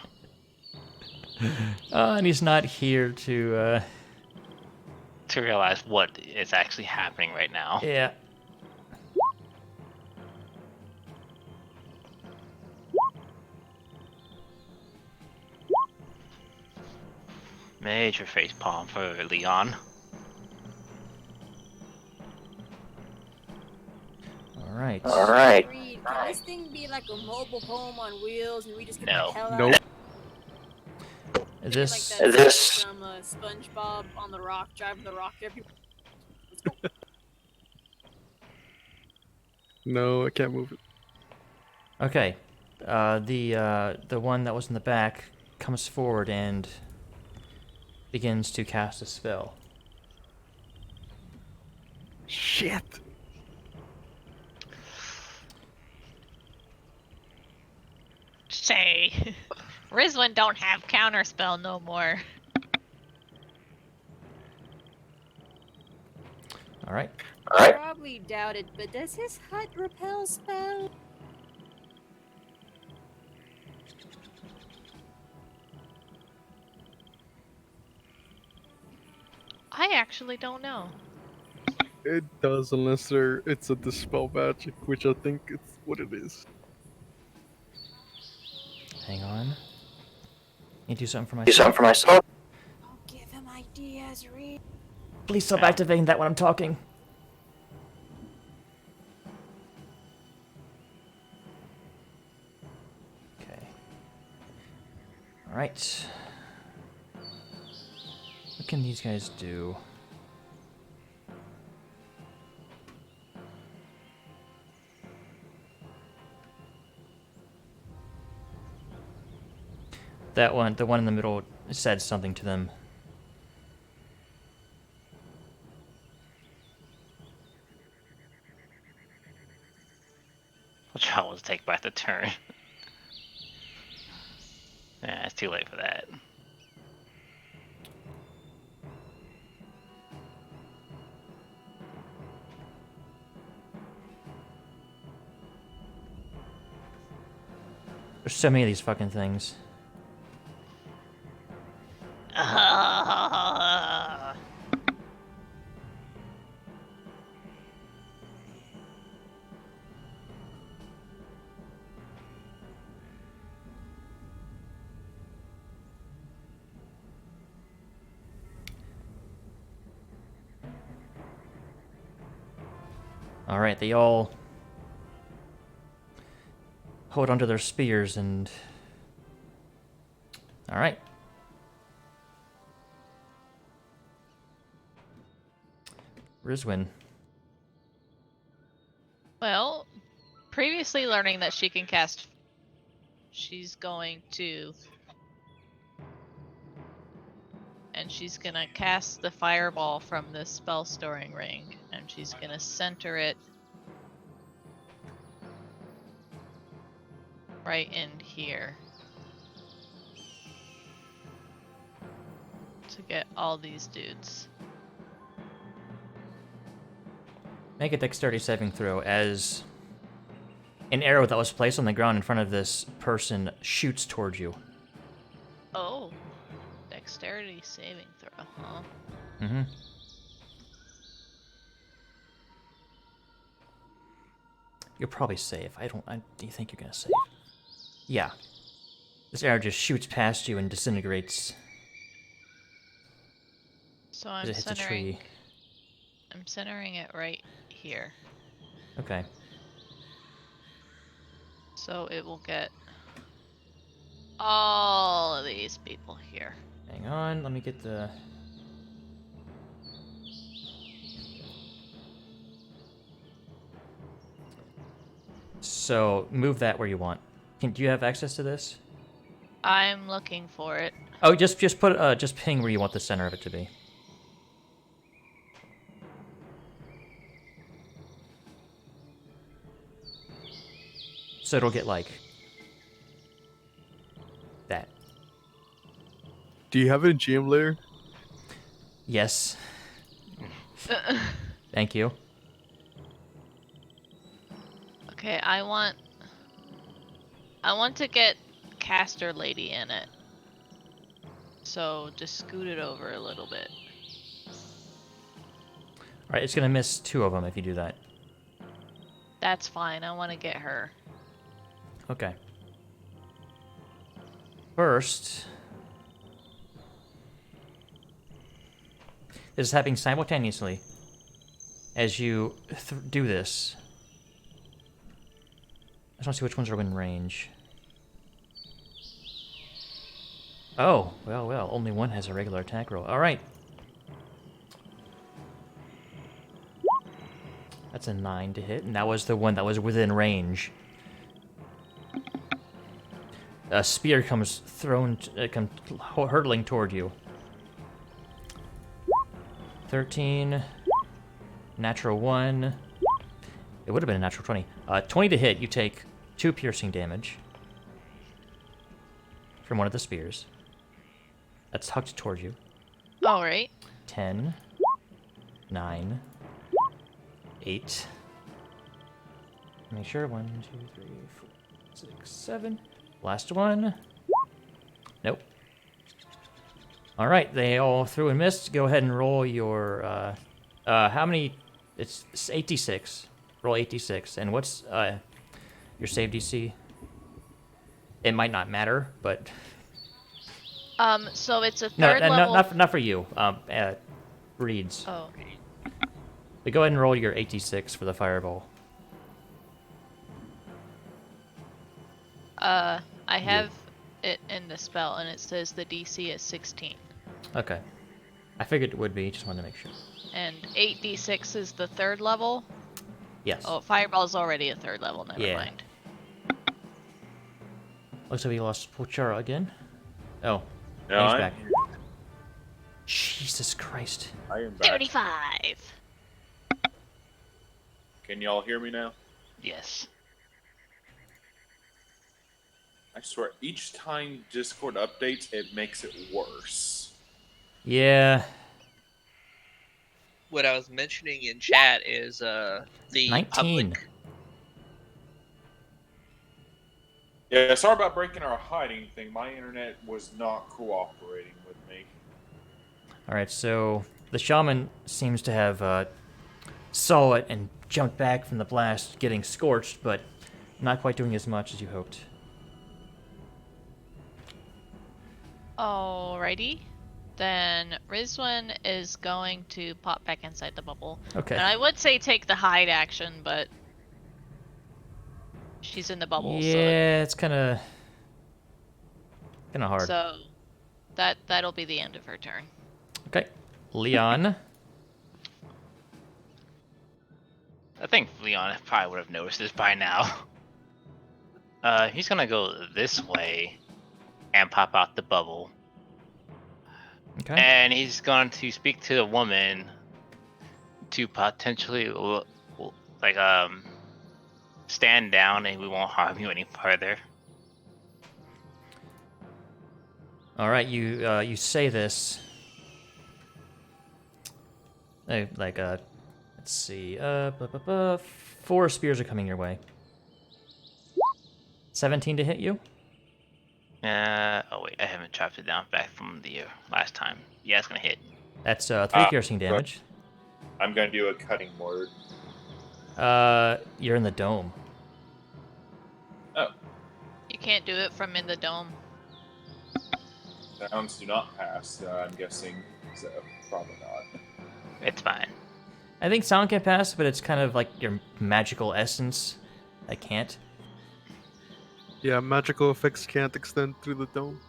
And he's not here to, To realize what is actually happening right now. yeah. Major facepalm for Leon. All right. Reed, can this thing be like a mobile home on wheels and we just get No. the hell out Nope. of This, like that scene from SpongeBob on the rock, driving the rock there? People... Let's go. No, I can't move it. okay. The one that was in the back comes forward and begins to cast a spell. Shit. Say, Rizwin don't have counterspell no more. All right. Probably doubt it, but does his hut repel spell? I actually don't know. It does, unless it's a dispel magic, which I think it's what it is. Hang on. Need to do something for myself. Oh, give him ideas, Reed. Please stop activating that when I'm talking. Okay. All right. What can these guys do? That one, the one in the middle, said something to them. Polchara was take back the turn. Yeah, it's too late for that. There's so many of these fucking things. All right, they all hold onto their spears and... All right. Rizwin. Well, previously learning that she can cast, she's going to, and she's gonna cast the fireball from the spell storing ring, and she's gonna center it right in here to get all these dudes. Make a dexterity saving throw as an arrow that was placed on the ground in front of this person shoots towards you. Oh, dexterity saving throw, huh? Mm-hmm. You're probably safe. Do you think you're gonna save? Yeah. This arrow just shoots past you and disintegrates. So As I'm it hits a centering. tree. I'm centering it right here, Okay. so it will get all of these people here. Hang on, let me get the... So, move that where you want. Do you have access to this? I'm looking for it. Oh, just put just ping where you want the center of it to be. So it'll get like that. Do you have it in GM layer? Yes. Thank you. Okay, I want to get Caster Lady in it. So just scoot it over a little bit. All right, it's gonna miss 2 of them if you do that. That's fine. I want to get her. Okay. First, this is happening simultaneously as you do this. I just want to see which ones are within range. Oh, well, only one has a regular attack roll. All right. That's a 9 to hit, and that was the one that was within range. A spear comes hurtling toward you. 13. Natural 1. It would have been a natural 20. 20 to hit, you take 2 piercing damage from one of the spears. That's hucked toward you. All right. 10. 9. 8. Make sure. 1, 2, 3, 4, 6, 7. Last one. Nope. All right, they all threw and missed. Go ahead and roll your. How many? It's 8d6. Roll 8d6. And what's your save DC? It might not matter, but So it's a no, third level. not for you. Reeds. Oh. But go ahead and roll your 8d6 for the fireball. I have it in the spell, and it says the DC is 16. Okay. I figured it would be. Just wanted to make sure. And 8d6 is the third level. Yes. Oh, fireball's already a third level. Never Yeah. mind. Looks like we lost Pochara again. Oh, No, he's I'm back. here. Jesus Christ. I am back. 75. Can y'all hear me now? Yes. I swear, each time Discord updates, it makes it worse. Yeah. What I was mentioning in chat is the 19. public. Yeah, sorry about breaking our hiding thing. My internet was not cooperating with me. All right, so the shaman seems to have saw it and jumped back from the blast, getting scorched, but not quite doing as much as you hoped. Alrighty. Then Rizwan is going to pop back inside the bubble. Okay. And I would say take the hide action, but she's in the bubble, Yeah, it's kind of hard. so that'll be the end of her turn. Okay, Leon. I think Leon probably would have noticed this by now. He's gonna go this way and pop out the bubble. Okay. And he's going to speak to the woman to potentially, stand down and we won't harm you any further. All right, you say this. Let's see. 4 spears are coming your way. 17 to hit you. Oh wait, I haven't chopped it down back from the last time. Yeah, it's gonna hit. That's 3 piercing damage. I'm going to do a cutting word. You're in the dome. Oh, You can't do it from in the dome. sounds do not pass, I'm guessing. so probably not. It's fine. I think sound can pass, but it's kind of like your magical essence. I can't. Yeah, magical effects can't extend through the dome.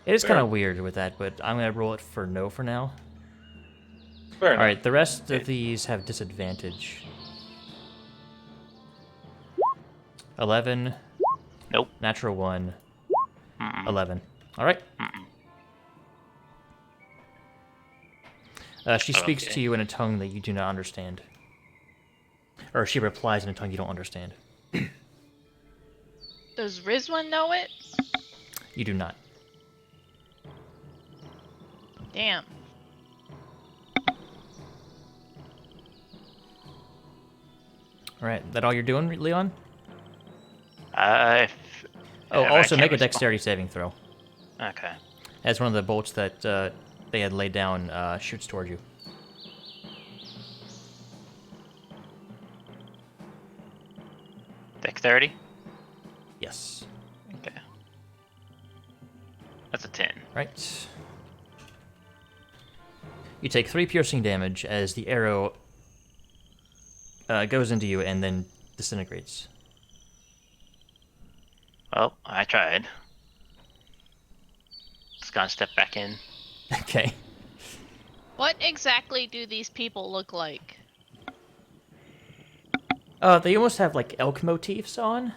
It is kind Fair. of weird with that, but I'm gonna roll it for no for now. Fair All enough. right, the rest of these have disadvantage. 11, Nope. natural 1, Mm-mm. 11. All right. Mm-mm. She speaks Okay. to you in a tongue that you do not understand. Or she replies in a tongue you don't understand. Does Rizwan know it? You do not. Damn. All right, that all you're doing, Leon? If, Oh, I also can't make a respond. dexterity saving throw. Okay. As one of the bolts that they had laid down shoots toward you. Dexterity? Yes. Okay. That's a 10. Right. You take 3 piercing damage as the arrow goes into you and then disintegrates. Well, I tried. Just gonna step back in. Okay. What exactly do these people look like? They almost have like elk motifs on.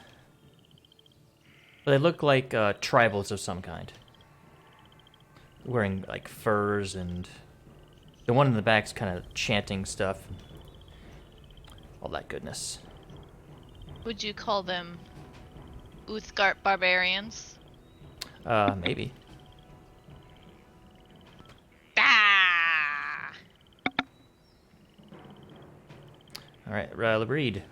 But they look like tribals of some kind. Wearing like furs, and the one in the back's kind of chanting stuff. All that goodness. Would you call them Uthgard barbarians? Maybe. Ah! All right, Reed.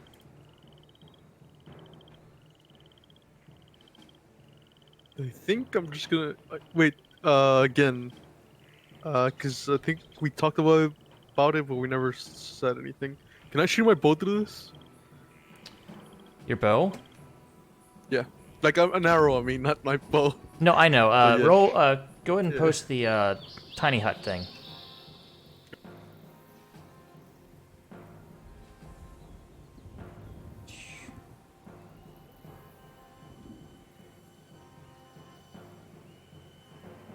I think I'm just gonna wait. Again, because I think we talked about it, but we never said anything. Can I shoot my bow through this? Your bow? Yeah, like an arrow. I mean, not my bow. No, I know. Yeah. Roll. Go ahead and Yeah. post the tiny hut thing.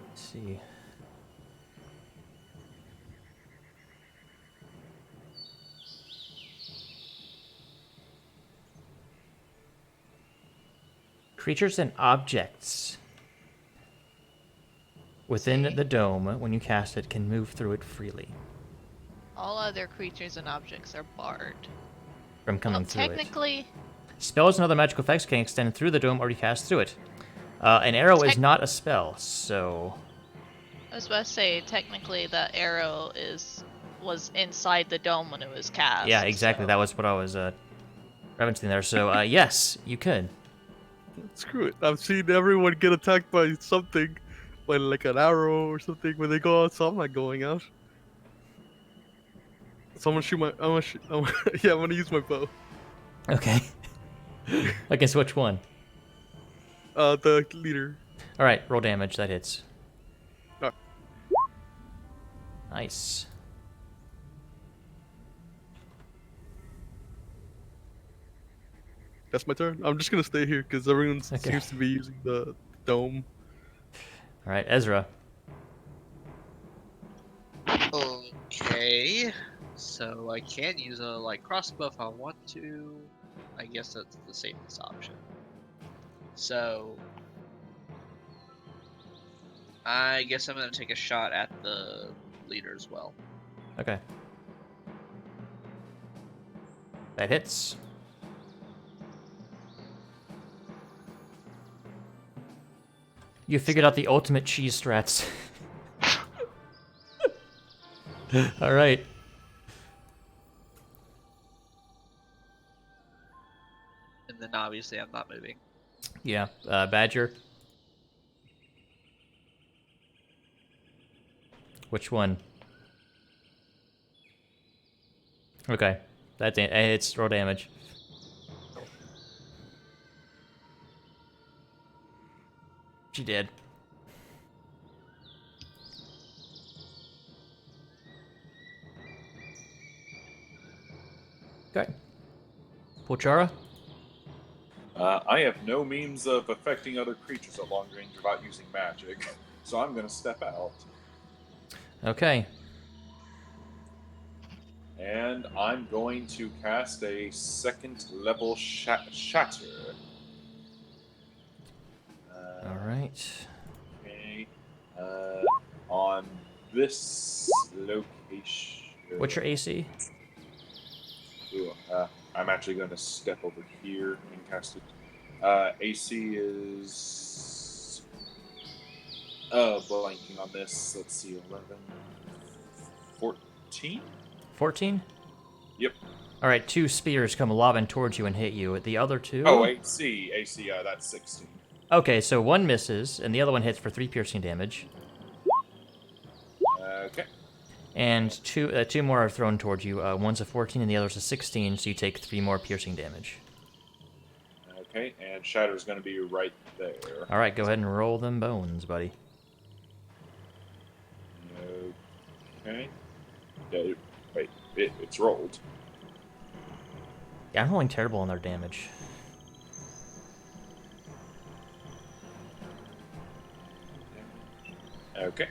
Let's see. Creatures and objects within See? the dome, when you cast it, can move through it freely All other creatures and objects are barred. from coming Well, through it. technically, Spells and other magical effects can extend through the dome or you cast through it. An arrow is Tec- not a spell, so I was about to say, technically the arrow was inside the dome when it was cast. yeah, exactly. so- That was what I was referencing there. So yes, you could. Screw it. I've seen everyone get attacked by something, by like an arrow or something when they go out. So I'm not going out. Someone shoot my. Yeah, I'm gonna use my bow. Okay. Against which one? The leader. All right, roll damage. That hits. Alright. Nice. That's my turn. I'm just gonna stay here because everyone Okay. seems to be using the dome. All right, Ezra. Okay. So I can use a crossbow if I want to. I guess that's the safest option. So I guess I'm gonna take a shot at the leader as well. Okay. That hits. You figured out the ultimate cheese strats. All right. And then obviously I'm not moving. Yeah, Badger. Which one? Okay, that hits. Roll damage. She did. Polchara? I have no means of affecting other creatures at long range without using magic, so I'm going to step out. Okay. And I'm going to cast a second level shatter. All right. Okay. On this location. What's your AC? Ooh, I'm actually going to step over here and cast it. AC is. Blanking on this. Let's see, 11. 14? 14? Yep. All right, 2 spears come lobbing towards you and hit you. The other 2? Oh, AC, that's 16. Okay, so 1 misses, and the other one hits for 3 piercing damage. Okay. And two more are thrown towards you. One's a 14 and the other's a 16, so you take 3 more piercing damage. Okay, and Shatter's going to be right there. All right, go ahead and roll them bones, buddy. Okay. Wait, it's rolled. Yeah, I'm rolling terrible on their damage. Okay.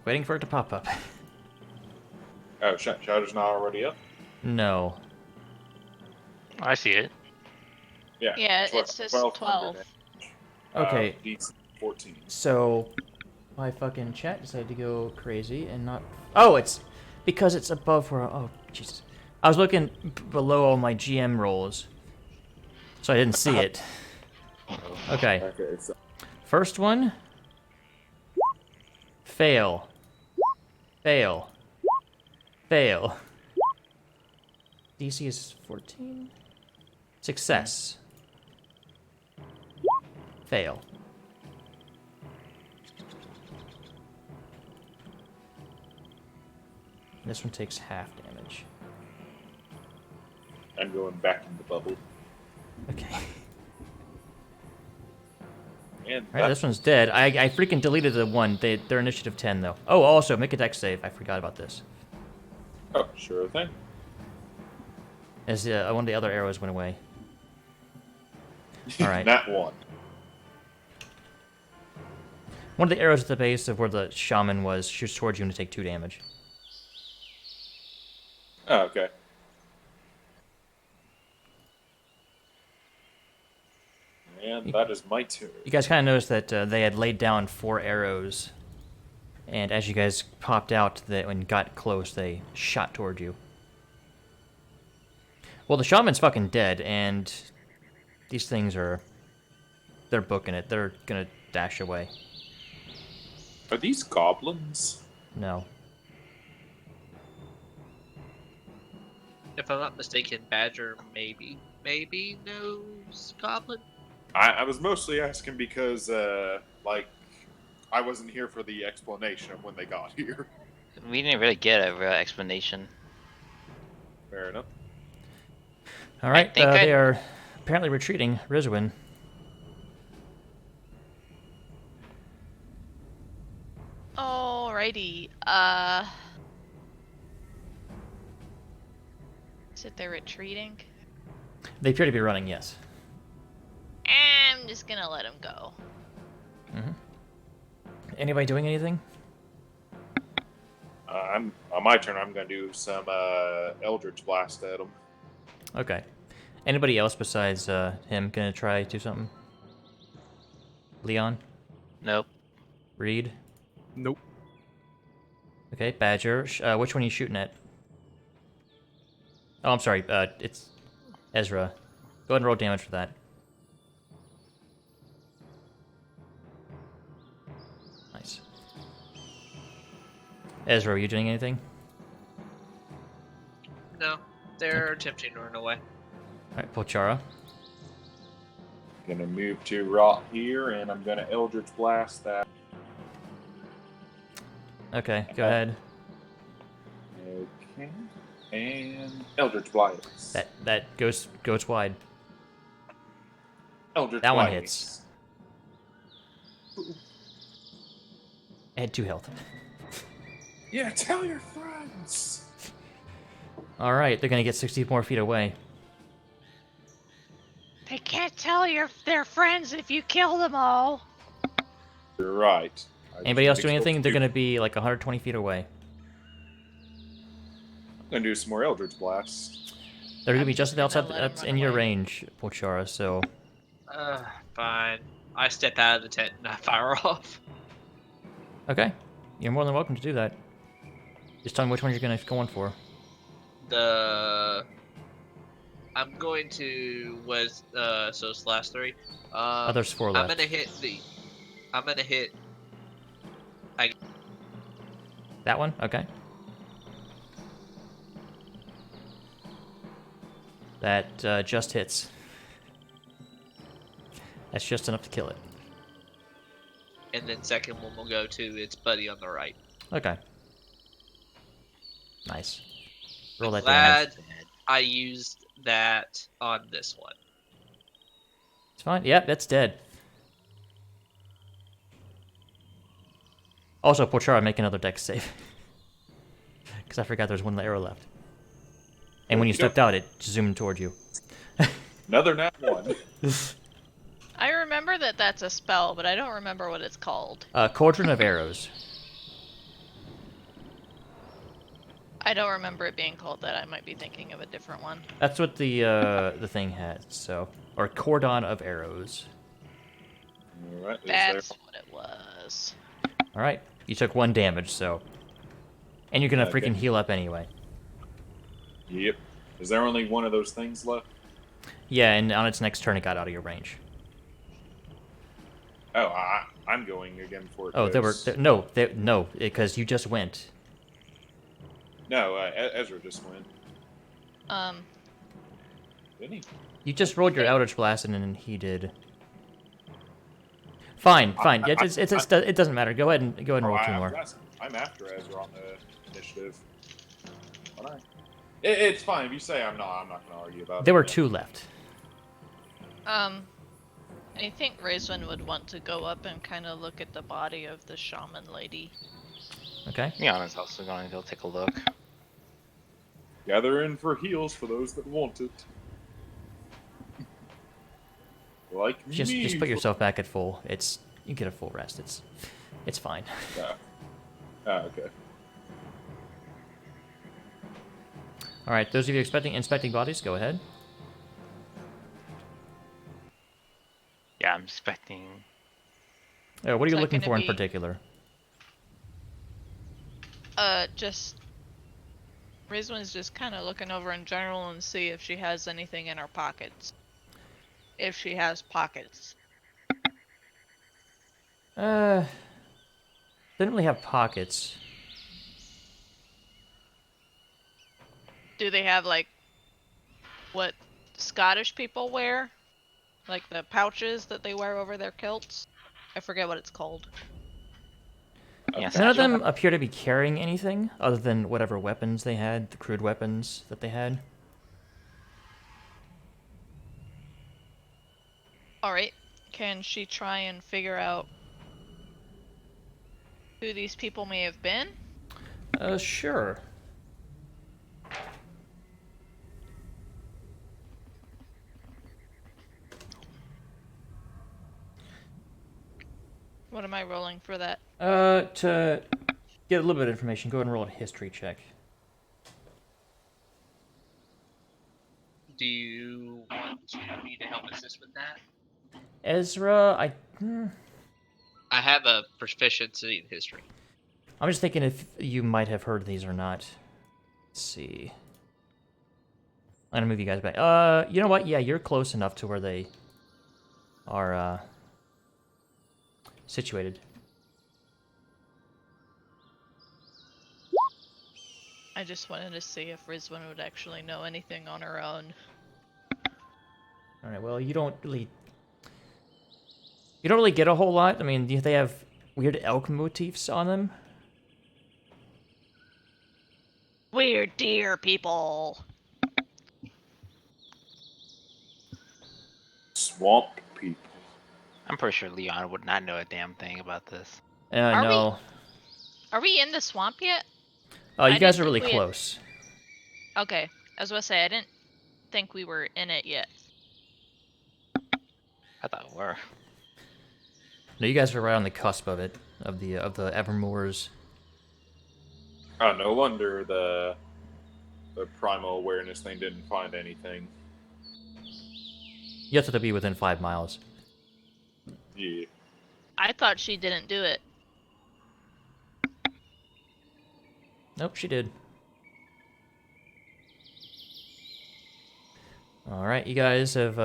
Waiting for it to pop up. Oh, Shatter's not already up? No. I see it. Yeah. Yeah, it says 12. Okay, DC 14. so my fucking chat decided to go crazy and not... Oh, it's because it's above where... Oh, Jesus. I was looking below all my GM rolls, so I didn't see it. Okay. Okay, so First one. Fail. Fail. Fail. DC is 14. Success. Fail. This one takes half damage. I'm going back in the bubble. Okay. And Alright, this one's dead. I freaking deleted the one. They're initiative 10, though. Oh, also, make a dex save. I forgot about this. Oh, sure thing. As one of the other arrows went away. Alright. That one. One of the arrows at the base of where the shaman was shoots towards you and to take 2 damage. Oh, okay. And that is my turn. You guys kind of noticed that they had laid down 4 arrows. And as you guys popped out, when you got close, they shot toward you. Well, the shaman's fucking dead, and these things are... They're booking it. They're gonna dash away. Are these goblins? No. If I'm not mistaken, Badger maybe knows Goblin. I was mostly asking because, I wasn't here for the explanation of when they got here. We didn't really get a real explanation. Fair enough. Alright, think they are apparently retreating. Rizwin. Alrighty. Is it they're retreating? They appear to be running, yes. I'm just gonna let him go. Mm-hmm. Anybody doing anything? On my turn, I'm going to do some Eldritch Blast at them. Okay. Anybody else besides him gonna try to do something? Leon? Nope. Reed? Nope. Okay, Badger. Which one are you shooting at? Oh, I'm sorry. It's Ezra. Go ahead and roll damage for that. Nice. Ezra, are you doing anything? No, they're attempting to run away. Alright, Polchara. Going to move to Rot here, and I'm going to Eldritch Blast that. Okay, go ahead. Okay. And Eldritch Blast. That goes wide. Eldritch That one Blast. hits. It had 2 health. Yeah, tell your friends. friends. All right, they're gonna get 60 more feet away. They can't tell they're friends if you kill them all. You're right. I just Anybody need else to do kill anything? They're two. gonna be like 120 feet away. I'm gonna do some more Eldritch Blasts. They're gonna I'm be just just gonna outside. let 'em That's run in your away. range, Pochara. So Fine. I step out of the tent and I fire off. okay, you're more than welcome to do that. Just tell me which one you're gonna go in for. I'm going to so it's the last three. There's 4 left. I'm gonna hit That one? Okay. That just hits. That's just enough to kill it. and then second one will go to its buddy on the right. Okay. Nice. Roll I'm that damage. glad I used that on this one. It's fine. Yep, that's dead. Also, Pochara, make another dex save. Because I forgot there's one arrow left. And when you stepped out, it zoomed toward you. Another nat 1. I remember that that's a spell, but I don't remember what it's called. Cauldron of Arrows. I don't remember it being called that. I might be thinking of a different one. That's what the thing has. So, or Cordon of Arrows. All right. That's what it was. All right, you took 1 damage, so, and you're gonna Okay. freaking heal up anyway. Yep. Is there only one of those things left? Yeah, and on its next turn, it got out of your range. Oh, I'm going again for it. Oh, no, because you just went. No, Ezra just went. Didn't he? You just rolled your Eldritch Blast, and then he did. Fine. It doesn't matter. Go ahead and roll 2 more. I'm after Ezra on the initiative. All right. It's fine if you say I'm not. I'm not going to argue about it. There were 2 left. I think Raisman would want to go up and kind of look at the body of the shaman lady. Okay. Liana's also going to go take a look. Gather in for heals for those that want it. Like me. Just put yourself back at full. You get a full rest. It's fine. Yeah. Okay. All right, those of you inspecting bodies, go ahead. Yeah, I'm expecting. What are you that looking gonna for in be- particular? Just Raisman's just kind of looking over in general and see if she has anything in her pockets. If she has pockets. Didn't really have pockets. Do they have like what Scottish people wear? Like the pouches that they wear over their kilts? I forget what it's called. Yes, None of them appear to be carrying anything other than whatever weapons they had, the crude weapons that they had. Alright. Can she try and figure out who these people may have been? Sure. What am I rolling for that? To get a little bit of information, go ahead and roll a history check. Do you want me to help assist with that? Ezra, I have a proficiency in history. I'm just thinking if you might have heard these or not. Let's see. I'm gonna move you guys back. You know what? Yeah, you're close enough to where they are situated. I just wanted to see if Rizwan would actually know anything on her own. All right. Well, you don't really get a whole lot. I mean, they have weird elk motifs on them. Weird deer people. Swamp people. I'm pretty sure Leon would not know a damn thing about this. Are No. Are we in the swamp yet? Oh, I you guys didn't are really think we had- close. Okay, I was gonna say I didn't think we were in it yet. I thought we were. No, you guys are right on the cusp of it, of the Evermoors. Oh, no wonder the primal awareness thing didn't find anything. You have to be within 5 miles. Yeah. I thought she didn't do it. Nope, she did. All right, you guys have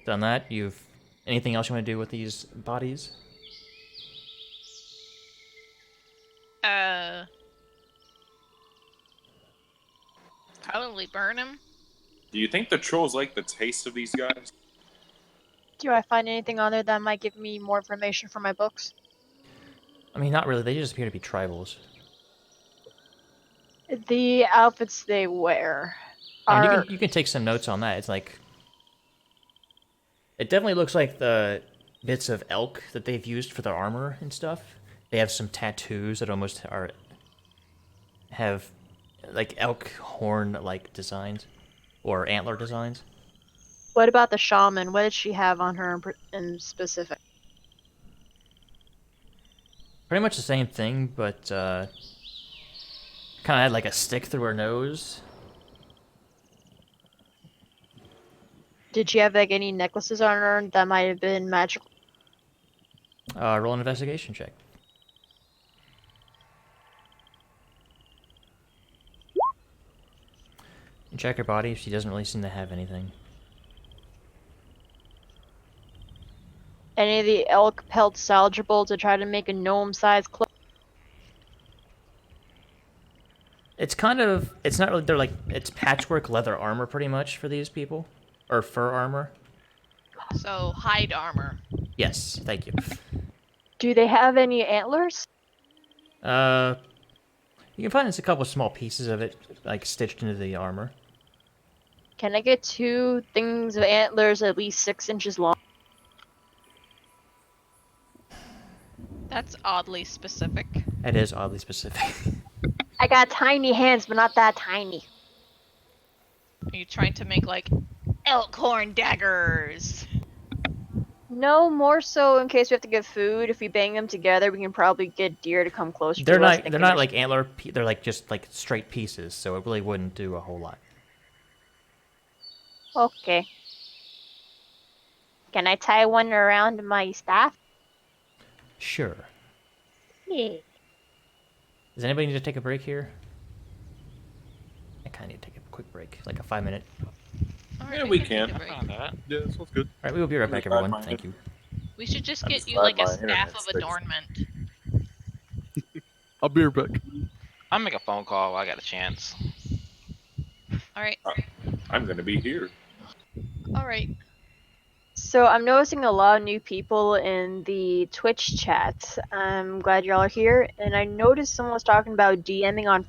done that. You've anything else you want to do with these bodies? Probably burn him. Do you think the trolls like the taste of these guys? Do I find anything on there that might give me more information for my books? I mean, not really. They just appear to be tribals. The outfits they wear I mean, are. you can take some notes on that. It's like it definitely looks like the bits of elk that they've used for their armor and stuff. They have some tattoos that almost have like elk horn like designs or antler designs. What about the shaman? What did she have on her in specific? Pretty much the same thing, but kind of had like a stick through her nose. Did she have like any necklaces on her that might have been magical? Roll an investigation check. And check her body. She doesn't really seem to have anything. Any of the elk pelts salvageable to try to make a gnome-sized cloak? It's kind of, it's not really, they're like, it's patchwork leather armor pretty much for these people. Or fur armor. So hide armor. Yes, thank you. Do they have any antlers? You can find a couple small pieces of it, like stitched into the armor. Can I get 2 things of antlers at least 6 inches long? That's oddly specific. It is oddly specific. I got tiny hands, but not that tiny. Are you trying to make like elk horn daggers? No, more so in case we have to get food. If we bang them together, we can probably get deer to come closer They're to us. not, they're not like antler. They're like just like straight pieces, so it really wouldn't do a whole lot. Okay. Can I tie one around my staff? Sure. Yeah. Does anybody need to take a break here? I kind of need to take a quick break, like a 5-minute. All Yeah, right, we take can. a break. That. Yeah, sounds good. All right, we will be right back, Glad everyone. my Thank you. We should just I'm get just you glad like a my staff internet's of fixed. adornment. I'll be right back. I'll make a phone call while I got a chance. All right. I'm gonna be here. All right. So I'm noticing a lot of new people in the Twitch chat. I'm glad y'all are here. And I noticed someone was talking about DMing on.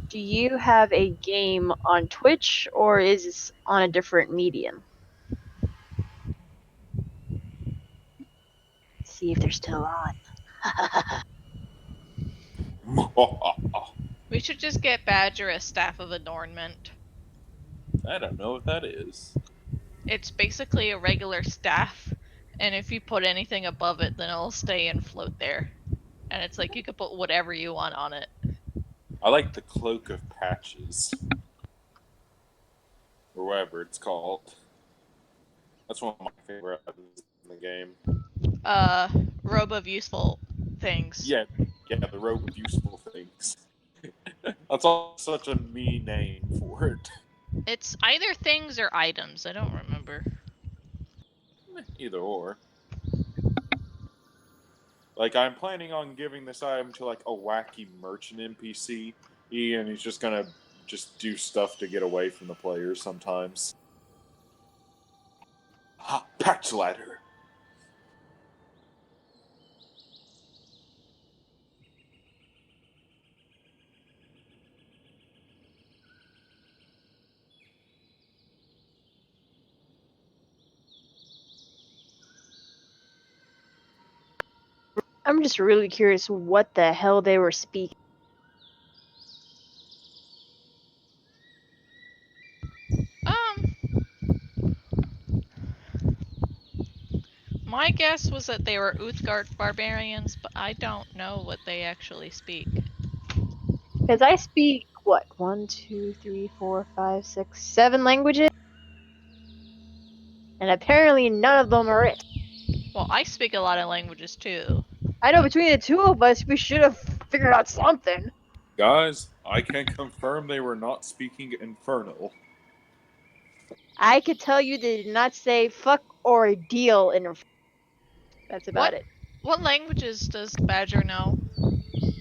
Do you have a game on Twitch or is this on a different medium? See if they're still on. We should just get Badger a staff of adornment. I don't know what that is. It's basically a regular staff, and if you put anything above it, then it'll stay and float there. And it's like you could put whatever you want on it. I like the Cloak of Patches. Or whatever it's called. That's one of my favorite items in the game. Robe of useful things. Yeah, the robe with useful things. That's all such a me name for it. It's either things or items. I don't remember. Either or. Like, I'm planning on giving this item to, like, a wacky merchant NPC, and he's just gonna just do stuff to get away from the players sometimes. Ha! Patch ladder! I'm just really curious what the hell they were speaking. My guess was that they were Uthgard barbarians, but I don't know what they actually speak. Because I speak, what, 1, 2, 3, 4, 5, 6, 7 languages? And apparently none of them are it. Well, I speak a lot of languages too. I know between the two of us, we should have figured out something. Guys, I can confirm they were not speaking Infernal. I could tell you they did not say fuck or a deal in. That's about it. What languages does Badger know?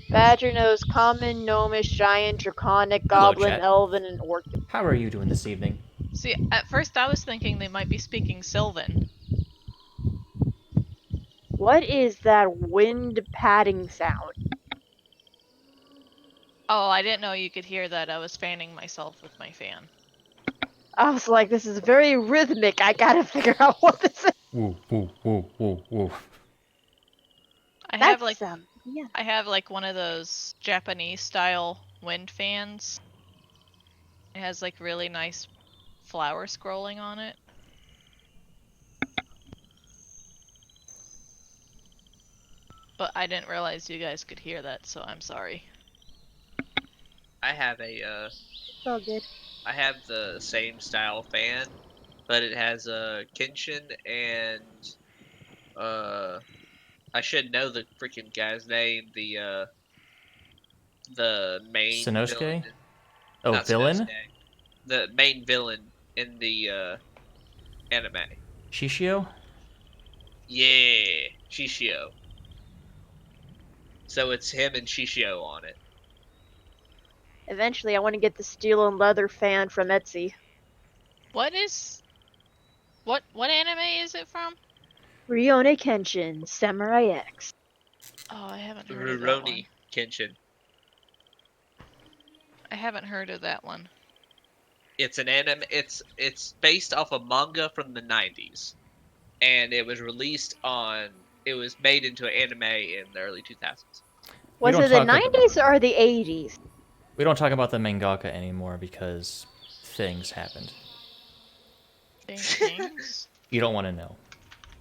Badger knows Common, Gnomish, Giant, Draconic, Hello, Goblin, chat. Elven, and Orc. How are you doing this evening? See, at first I was thinking they might be speaking Sylvan. What is that wind padding sound? Oh, I didn't know you could hear that. I was fanning myself with my fan. I was like, this is very rhythmic. I gotta figure out what this is. Woo, woo, woo, woo, woo. I That's have like yeah. I have like one of those Japanese style wind fans. It has like really nice flower scrolling on it. But I didn't realize you guys could hear that, so I'm sorry. I have It's all good. I have the same style fan, but it has a Kenshin and I should know the freaking guy's name. The main villain. Sanosuke? Oh, Not villain? Sanosuke. The main villain in the anime. Shishio? Yeah, Shishio. So it's him and Shishio on it. Eventually, I want to get the steel and leather fan from Etsy. What anime is it from? Rione Kenshin, Samurai X. Oh, I haven't heard of that one. Rurouni Kenshin. I haven't heard of that one. It's an anime. It's based off a manga from the 90s, and it was released on. It was made into an anime in the early 2000s. Was don't it the talk about- 90s or the 80s? We don't talk about the mangaka anymore because things happened. Things? You don't want to know.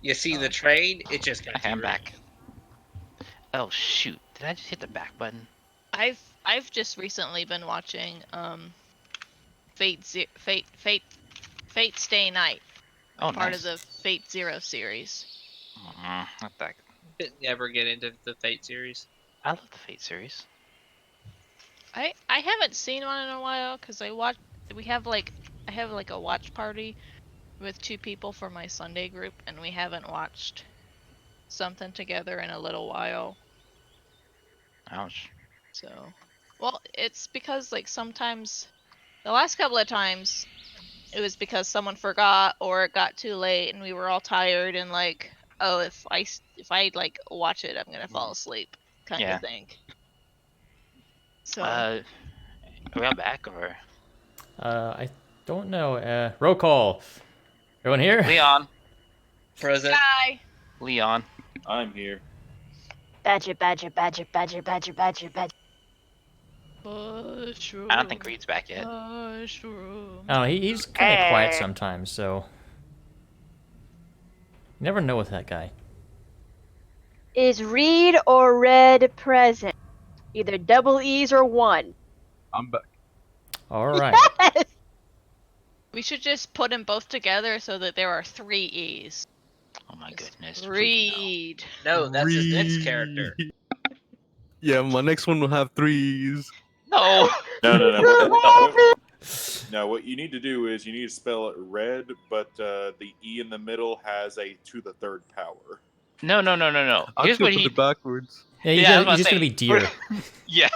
You see the train? It just got Okay, I'm derailed. back. Oh shoot! Did I just hit the back button? I've just recently been watching Fate Stay Night, Oh, part nice. of the Fate Zero series. Not that. Didn't ever get into the Fate series. I love the Fate series. I haven't seen one in a while because I have like a watch party with 2 people for my Sunday group, and we haven't watched something together in a little while. Ouch. So, well, it's because like sometimes the last couple of times it was because someone forgot or it got too late and we were all tired and like, oh, if I like watch it, I'm gonna fall asleep, kind Yeah. of thing. So Are we all back or? I don't know. Roll call. Everyone here? Leon. Present. Guy. Leon. I'm here. Badger, badger, badger, badger, badger, badger, badger. Mushroom. I don't think Reed's back yet. Mushroom. Oh, he's kind of quiet sometimes, so you never know with that guy. Is Reed or Red present? Either double E's or one. I'm back. All right. Yes! We should just put them both together so that there are 3 E's. Oh my goodness. please no. Reed. No, that's his next character. Yeah, my next one will have 3's. No. No. No, what you need to do is you need to spell it red, but the E in the middle has a to the 3rd power. No. I'll Here's just what put he. it backwards. Yeah, Yeah, I was he's just about gonna to be say, deer. Yeah.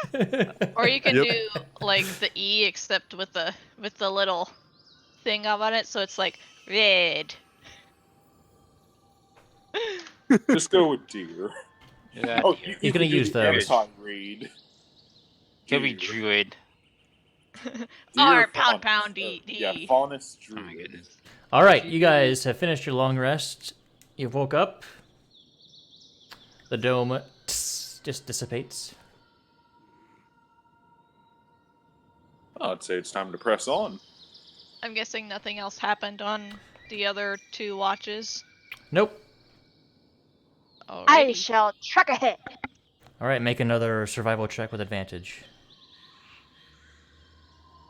Or you can Yep. do like the E except with the little thing up on it, so it's like red. Just go with deer. Yeah. Oh, deer. He's gonna use those. Anti-read. He'll be Deer. druid. R Deer pound faunus. pound D. Yeah, faunus Oh my druid. goodness. All right, you guys have finished your long rest. You woke up. The dome just dissipates. I'd say it's time to press on. I'm guessing nothing else happened on the other 2 watches. Nope. I Alrighty. shall truck ahead. All right, make another survival check with advantage.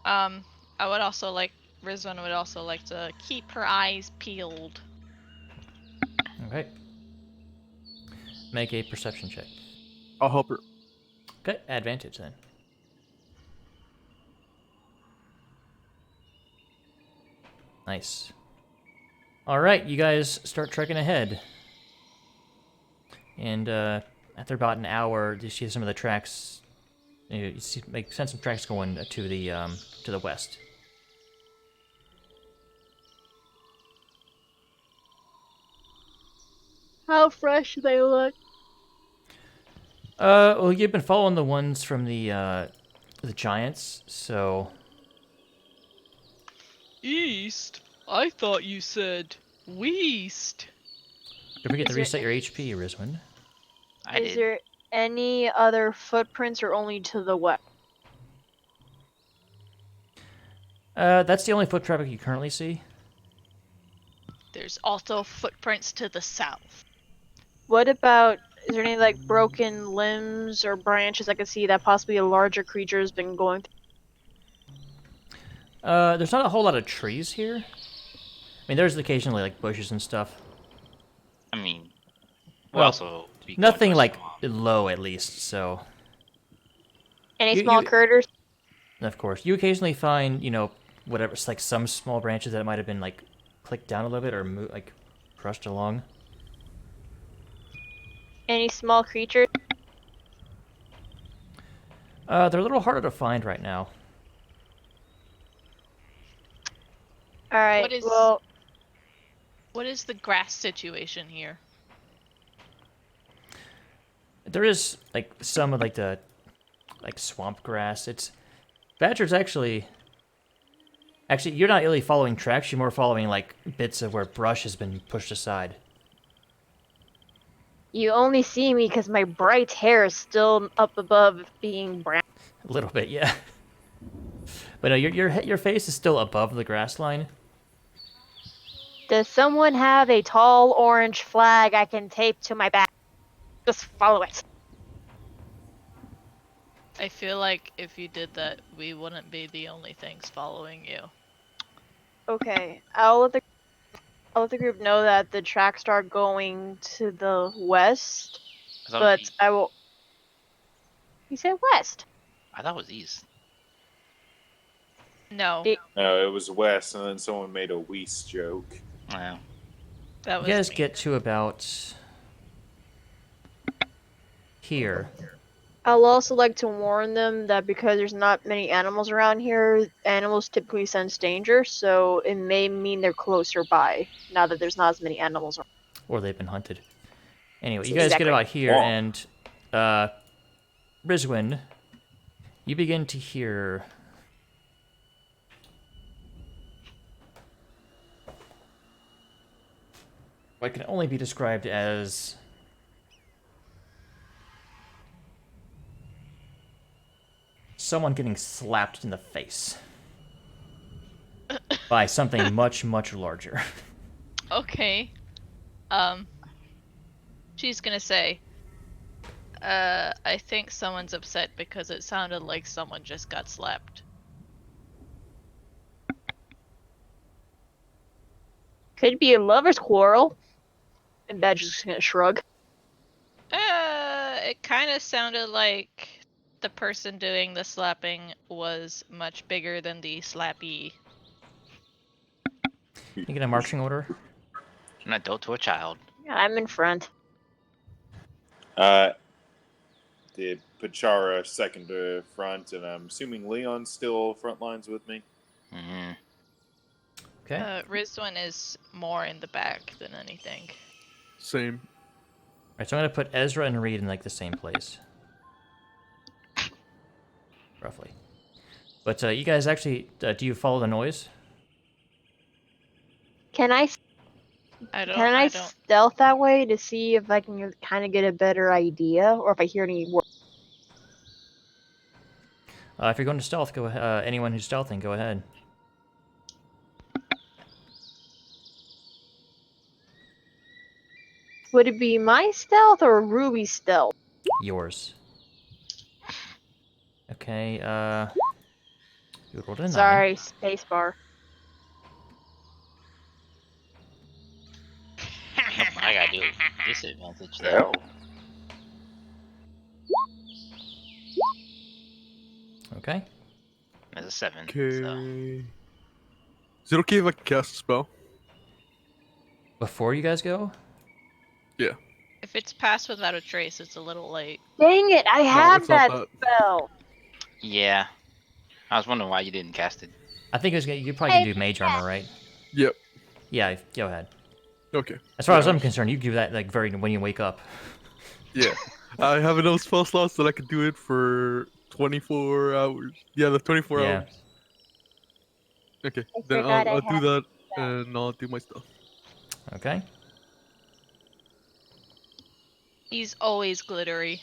I would also like Rizwan would also like to keep her eyes peeled. Okay. Make a perception check. I'll help her. Okay, advantage then. Nice. All right, you guys start trekking ahead. And after about an hour, you see some of the tracks. You see, sense some tracks going to the west. How fresh they look. Well, you've been following the ones from the giants, so East? I thought you said west. don't forget to Is there- reset your HP, Rizwin. I Is did. there any other footprints or only to the west? That's the only foot traffic you currently see. There's also footprints to the south. What about, is there any like broken limbs or branches I could see that possibly a larger creature has been going through? There's not a whole lot of trees here. I mean, there's occasionally like bushes and stuff. I mean, Well, also be going Nothing towards like the low, at least. So, Any You- small you- critters? of course, you occasionally find whatever, it's like some small branches that might have been like clicked down a little bit or like crushed along. Any small creatures? They're a little harder to find right now. Alright, What is- well, What is the grass situation here? There is like some of like the swamp grass. It's Badger's actually you're not really following tracks. You're more following like bits of where brush has been pushed aside. you only see me because my bright hair is still up above being brown. A little bit, yeah. But no, your face is still above the grass line. Does someone have a tall orange flag I can tape to my back? Just follow it. I feel like if you did that, we wouldn't be the only things following you. Okay, I'll let the group know that the tracks start going to the west, I thought it was but east. I will. You said west. I thought it was east. No, No, it was west, and then someone made a Weiss joke. Yeah. that was You guys me. get to about here. I'll also like to warn them that because there's not many animals around here, animals typically sense danger, so it may mean they're closer by now that there's not as many animals around. Or they've been hunted. Anyway, you guys Exactly. get about here, Wrong. and Rizwin, you begin to hear what can only be described as someone getting slapped in the face by something much, much larger. Okay. She's gonna say, I think someone's upset because it sounded like someone just got slapped. Could be a lover's quarrel. And Badger's just gonna shrug. It kind of sounded like the person doing the slapping was much bigger than the slappy. You get a marching order. An adult to a child. Yeah, I'm in front. Did Pachara second to front, and I'm assuming Leon's still front lines with me. Mm-hmm. Okay. Rizwan is more in the back than anything. Same. Alright, so I'm gonna put Ezra and Reed in like the same place. Roughly. But you guys actually, do you follow the noise? Can I I don't. can I stealth that way to see if I can kind of get a better idea, or if I hear any words? If you're going to stealth, go ahead. Anyone who's stealthing, go ahead. Would it be my stealth or Ruby's stealth? Yours. Okay, you rolled a 9. Sorry, spacebar. Nope, I gotta do disadvantage though. Hell. Okay. That's a 7. Okay. So. Is it okay if I can cast a spell? Before you guys go? Yeah. If it's passed without a trace, it's a little late. Dang it, I have it's not that spell. Yeah. I was wondering why you didn't cast it. I think you probably can do mage armor, right? Yep. Yeah, go ahead. Okay. As far as Yeah. I'm concerned, you can do that like when you wake up. Yeah. I have enough spell slots that I can do it for 24 hours. Yeah, the 24 Yeah. hours. Okay. I Then forgot I I'll do had that and I'll do my stuff. Okay. He's always glittery.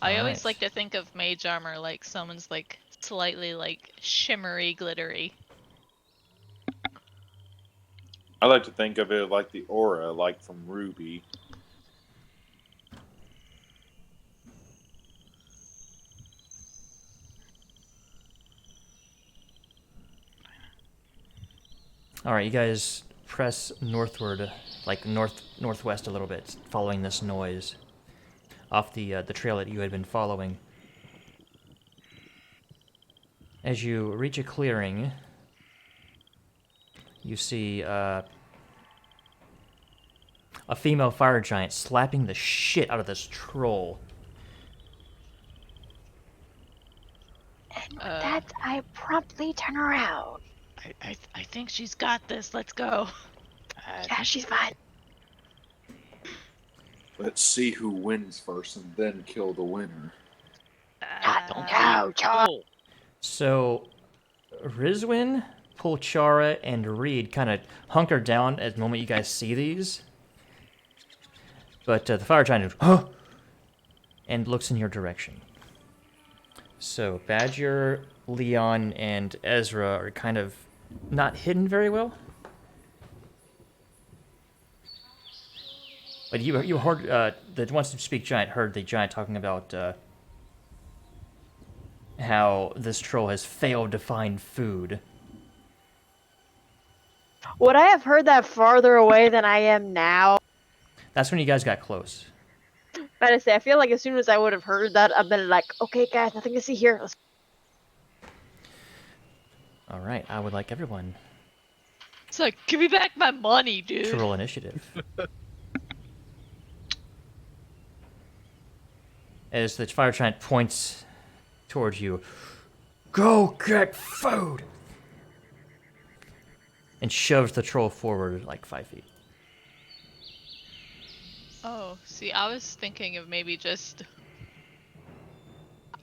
I always Alright. like to think of mage armor like someone's like slightly like shimmery glittery. I like to think of it like the aura, like from Ruby. Alright, you guys press northward, like northwest a little bit, following this noise off the trail that you had been following. As you reach a clearing, you see a female fire giant slapping the shit out of this troll. And with that, I promptly turn around. I think she's got this. Let's go. Yeah, she's fine. Let's see who wins first and then kill the winner. Don't No, Char. Oh, So, Rizwin, Pulchara, and Reed kind of hunker down at the moment you guys see these. But the fire giant goes, huh? And looks in your direction. So, Badger, Leon, and Ezra are kind of not hidden very well. But you heard, the ones who speak giant heard the giant talking about how this troll has failed to find food. Would I have heard that farther away than I am now? That's when you guys got close. Better say, I feel like as soon as I would have heard that, I've been like, okay, guys, nothing to see here. Let's... All right, I would like everyone it's like, give me back my money, to dude. roll initiative. As the fire giant points towards you, go get food! And shoves the troll forward like 5 feet. Oh, see, I was thinking of maybe just.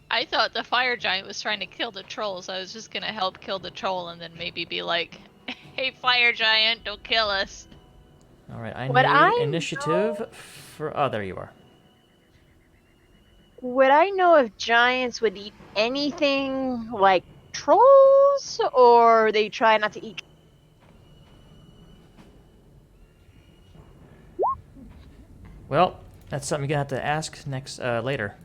I thought the fire giant was trying to kill the troll, so I was just gonna help kill the troll and then maybe be like, hey, fire giant, don't kill us. All right, I Would need I initiative for... Oh, there you are. Would I know if giants would eat anything like trolls, or they try not to eat? Well, that's something you're going to have to ask later.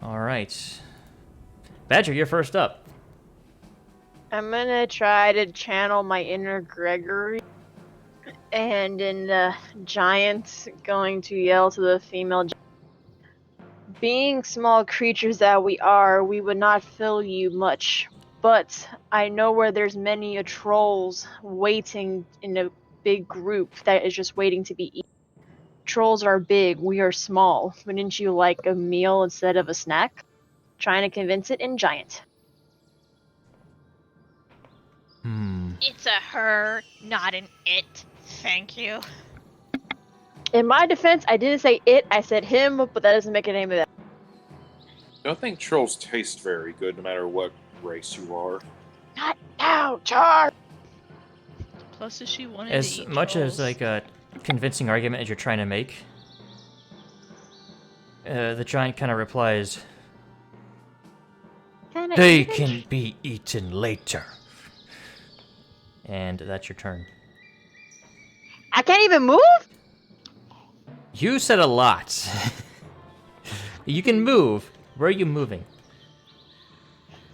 All right. Badger, you're first up. I'm gonna try to channel my inner Gregory, and in the giant, going to yell to the female. Being small creatures that we are, we would not fill you much, but I know where there's many a trolls waiting in a big group that is just waiting to be eaten. Trolls are big, we are small. Wouldn't you like a meal instead of a snack? Trying to convince it in giant. It's a her, not an it. Thank you. In my defense, I didn't say it, I said him, but that doesn't make a name of that. I don't think trolls taste very good no matter what race you are. Not now, Char! Plus, if she wanted As to eat much as trolls. like a convincing argument as you're trying to make, the giant kind of replies, Can I "They eat it? can be eaten later." And that's your turn. I can't even move? You said a lot. You can move. Where are you moving?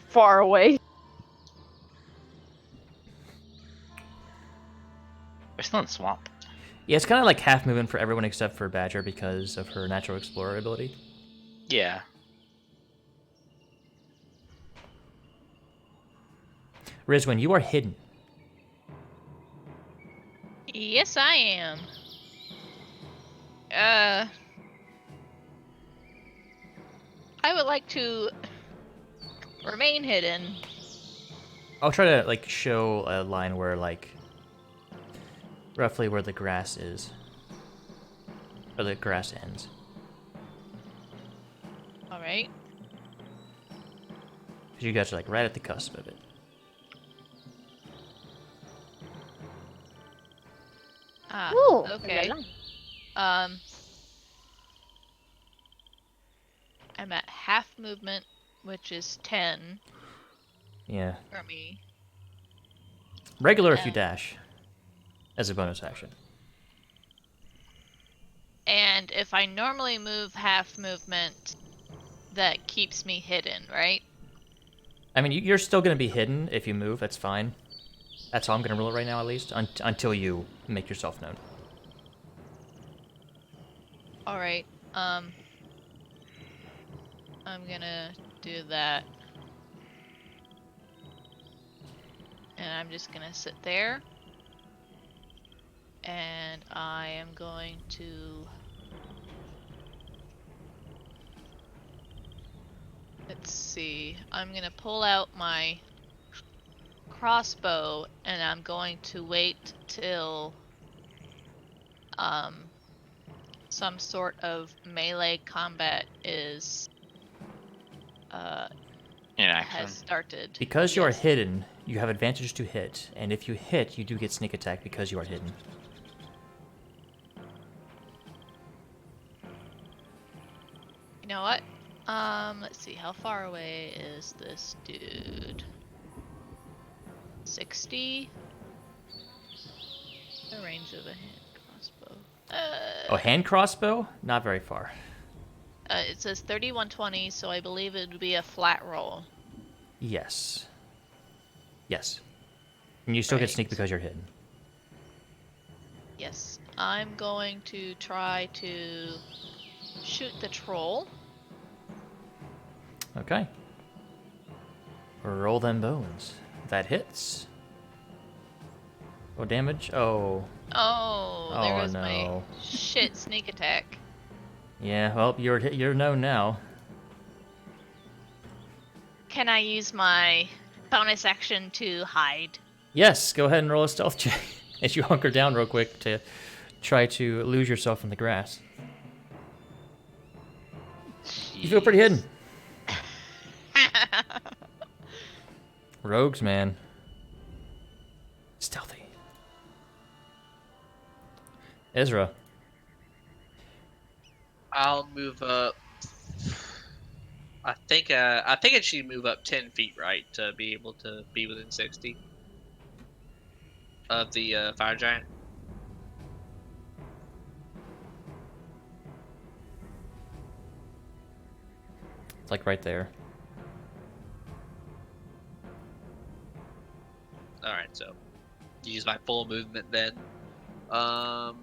Far away. We're still in the swamp. Yeah, it's kind of like half movement for everyone except for Badger because of her natural explorer ability. Yeah. Rizwin, you are hidden. Yes, I am. I would like to remain hidden. I'll try to like show a line where like roughly where the grass is, or the grass ends. All right. Because you guys are like right at the cusp of it. Ah, Ooh, okay. la la. I'm at half movement, which is 10 Yeah. for me. Regular if you dash, as a bonus action. And if I normally move half movement, that keeps me hidden, right? I mean, you're still going to be hidden if you move. That's fine. That's how I'm going to rule it right now, at least, until you make yourself known. All right. I'm gonna do that. And I'm just gonna sit there. And I am going to... Let's see. I'm gonna pull out my crossbow and I'm going to wait till some sort of melee combat is In action. has started. Because you are Yes. hidden, you have advantage to hit, and if you hit, you do get sneak attack because you are hidden. You know what? Let's see, how far away is this dude? 60? The range of a hand crossbow. Oh, hand crossbow? Not very far. It says 3120, so I believe it would be a flat roll. Yes. Yes. And you still get Right. sneak because you're hidden. Yes. I'm going to try to shoot the troll. Okay. Roll them bones. That hits. Oh, damage? Oh. Oh, there Oh, goes my no. shit sneak attack. Yeah, well, you're known now. Can I use my bonus action to hide? Yes, go ahead and roll a stealth check as you hunker down real quick to try to lose yourself in the grass. You feel pretty hidden. Rogues, man. Stealthy. Ezra. I'll move up. I think it should move up 10 feet, right, to be able to be within 60 of the fire giant. It's like right there. All right, so use my full movement then.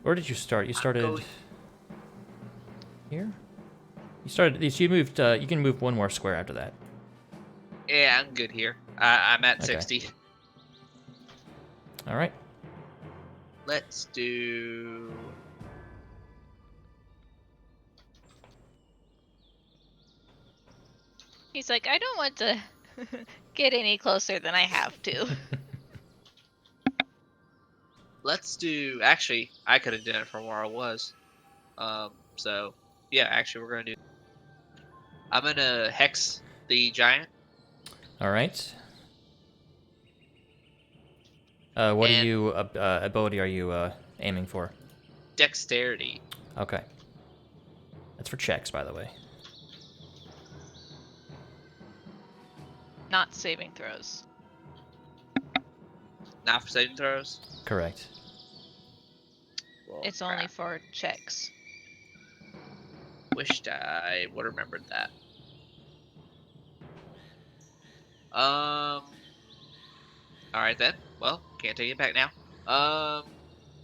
Where did you start? You started going- here? You started. So you moved. You can move one more square after that. Yeah, I'm good here. I'm at Okay. 60. All right. Let's do. He's like, I don't want to get any closer than I have to. Let's do. Actually, I could have done it from where I was. So yeah, actually, we're gonna do. I'm gonna hex the giant. All right. What And- ability are you aiming for? Dexterity. Okay. That's for checks, by the way. Not saving throws. Not for saving throws. Correct. Well, It's only for checks. wished I would have remembered that. All right then. Well, can't take it back now.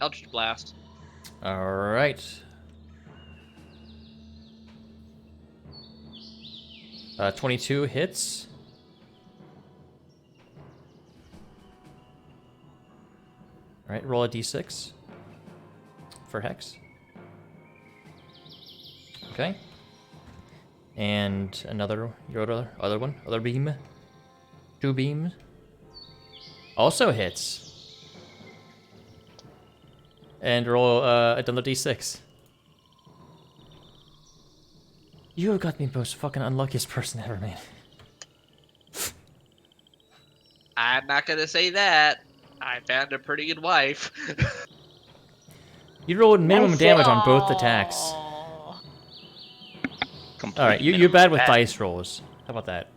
Eldritch Blast. All right. 22 hits. All right, roll a d6 for hex. Okay. And your other one, other beam. 2 beams. Also hits. And roll another d6. You have got me most fucking unluckiest person ever, man. I'm not gonna say that. I found a pretty good wife. You rolled minimum damage on both attacks. Aw. Alright, you're bad with dice rolls. How about that?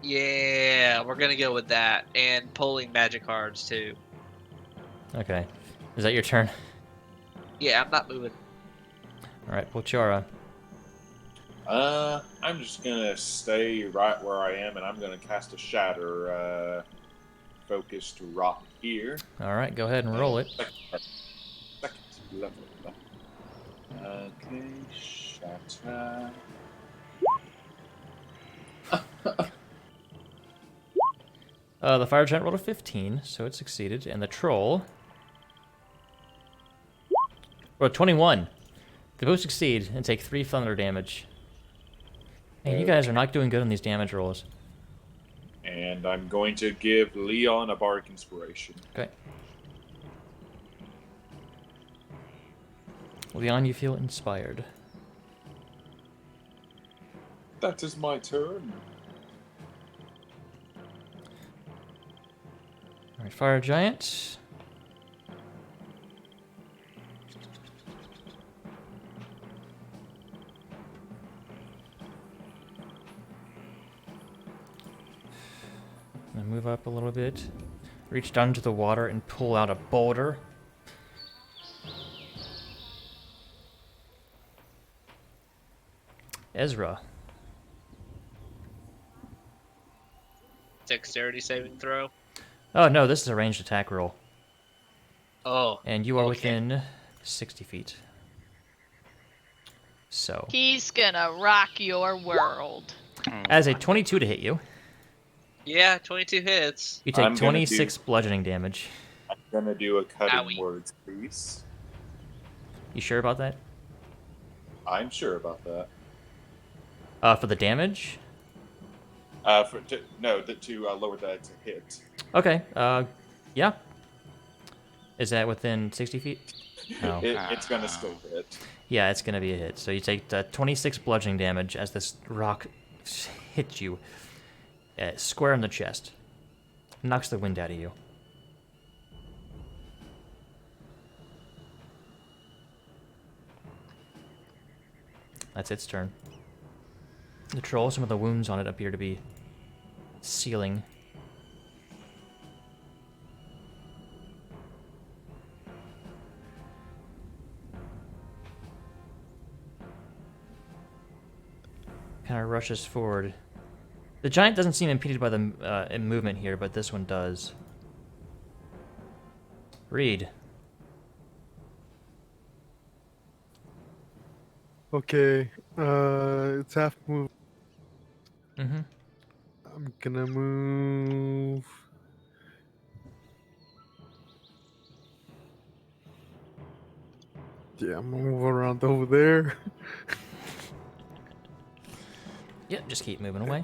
Yeah, we're gonna go with that, and pulling magic cards too. Okay. Is that your turn? Yeah, I'm not moving. Alright, Pochara. I'm just gonna stay right where I am, and I'm gonna cast a shatter focused rock here. Alright, go ahead and roll it. Second level. Okay, shatter. The fire giant rolled a 15, so it succeeded, and the troll rolled a 21. They both succeed and take 3 thunder damage. Man, you guys are not doing good on these damage rolls. And I'm going to give Leon a bardic inspiration. Okay. Leon, you feel inspired. That is my turn. Alright, fire giant. Move up a little bit. Reach down to the water and pull out a boulder. Ezra. Dexterity saving throw. Oh no, this is a ranged attack roll. Oh. And you are Okay. within 60 feet. So, He's gonna rock your world. as a 22 to hit you, Yeah, 22 hits. you take I'm gonna 26 bludgeoning damage. I'm gonna do a cutting Owie. words piece. You sure about that? I'm sure about that. For the damage? To lower that to hit. Okay, yeah. Is that within 60 feet? No. It's gonna still hit. Yeah, it's gonna be a hit. So you take 26 bludgeoning damage as this rock hits you square in the chest. Knocks the wind out of you. That's its turn. The troll, some of the wounds on it appear to be sealing. Kind of rushes forward. The giant doesn't seem impeded by the movement here, but this one does. Reed. Okay. It's half move. Mm-hmm. I'm gonna move. Yeah, I'm gonna move around over there. Yep, just keep moving away.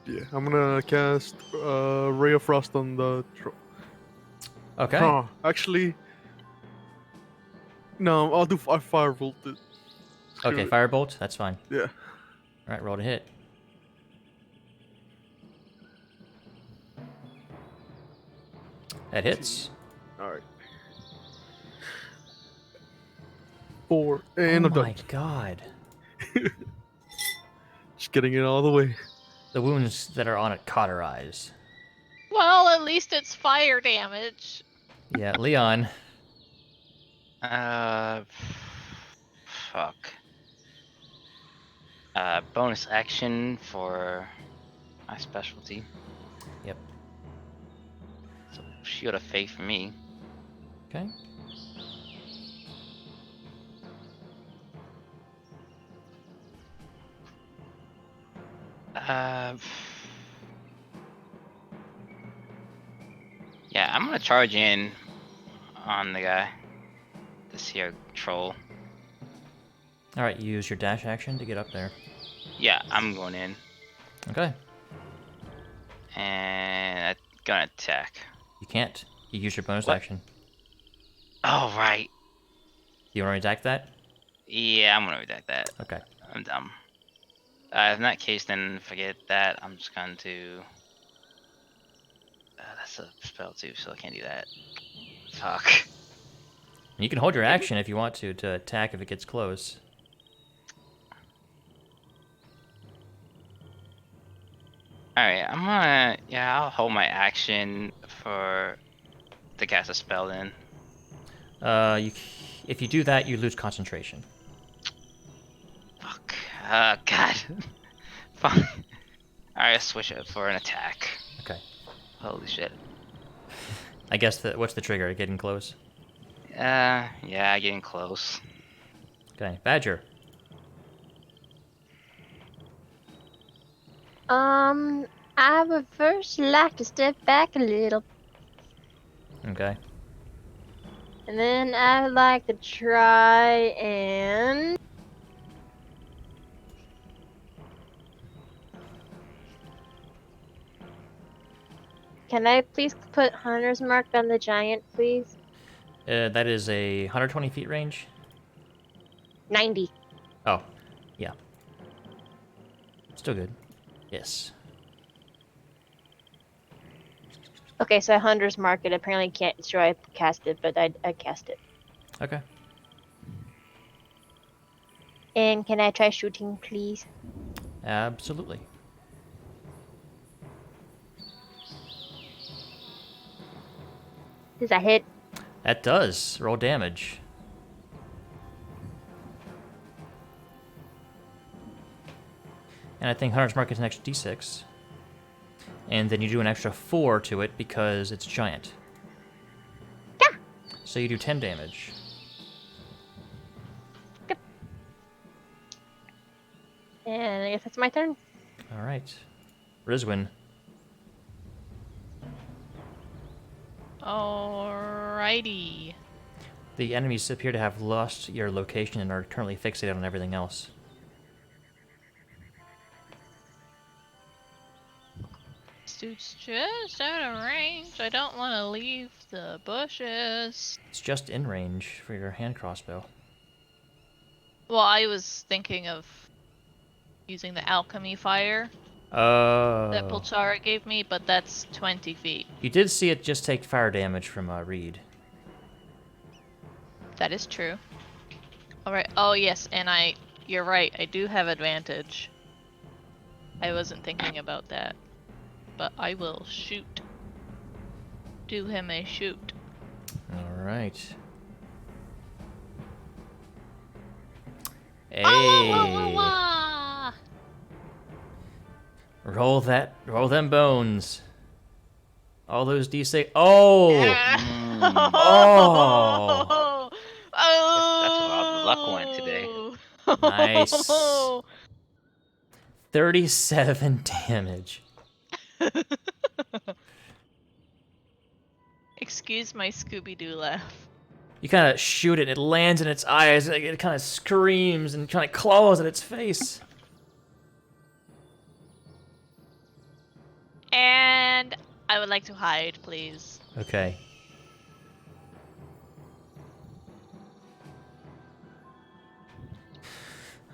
Yeah, I'm gonna cast Ray of Frost on the. Okay. Huh, actually, no, I'll do. I firebolt it. Screw Okay, it. firebolt. That's fine. Yeah. All right, roll to hit. That hits. All right. 4, and Oh I'm done. my god. Just getting it all the way. The wounds that are on it cauterize. Well, at least it's fire damage. Yeah, Leon. Fuck. Bonus action for my specialty. Yep. So Shield of Faith for me. Okay. Yeah, I'm gonna charge in on the guy. This here troll. Alright, you use your dash action to get up there. Yeah, I'm going in. Okay. And I'm gonna attack. You can't. You use your bonus What? action. Oh, right. You want to attack that? Yeah, I'm gonna attack that. Okay. I'm dumb. In that case, then forget that. I'm just going to... that's a spell too, so I can't do that. Fuck. You can hold your action if you want to attack if it gets close. Alright, I'm gonna... Yeah, I'll hold my action to cast a spell then. If you do that, you lose concentration. Fuck. God. Fuck. Alright, I'll switch it for an attack. Okay. Holy shit. I guess what's the trigger? Getting close? Yeah, getting close. Okay. Badger. I would first like to step back a little, Okay. and then I would like to try and. Can I please put Hunter's Mark on the giant, please? That is a 120 feet range. 90. Oh, yeah. Still good. Yes. Okay, so I Hunter's Mark it. Apparently can't sure I cast it, but I cast it. Okay. And can I try shooting, please? Absolutely. Does that hit? That does. Roll damage. And I think Hunter's Mark is an extra d6. And then you do an extra 4 to it because it's giant. Yeah. So you do 10 damage. And I guess that's my turn. Alright. Rizwin. Alrighty. The enemies appear to have lost your location and are currently fixated on everything else. This dude's just out of range. I don't want to leave the bushes. It's just in range for your hand crossbow. Well, I was thinking of using the alchemy fire Oh. that Pulchara gave me, but that's 20 feet. You did see it just take fire damage from Reed. That is true. Alright, oh yes, and you're right, I do have advantage. I wasn't thinking about that. But I will shoot. Do him a shoot. Alright. Hey! Ah! Roll them bones. All those D6. Oh! Oh! That's where all the luck went today. Nice. 37 damage. Excuse my Scooby-Doo laugh. You kind of shoot it, and it lands in its eyes, and it kind of screams and kind of claws at its face. And I would like to hide, please. Okay.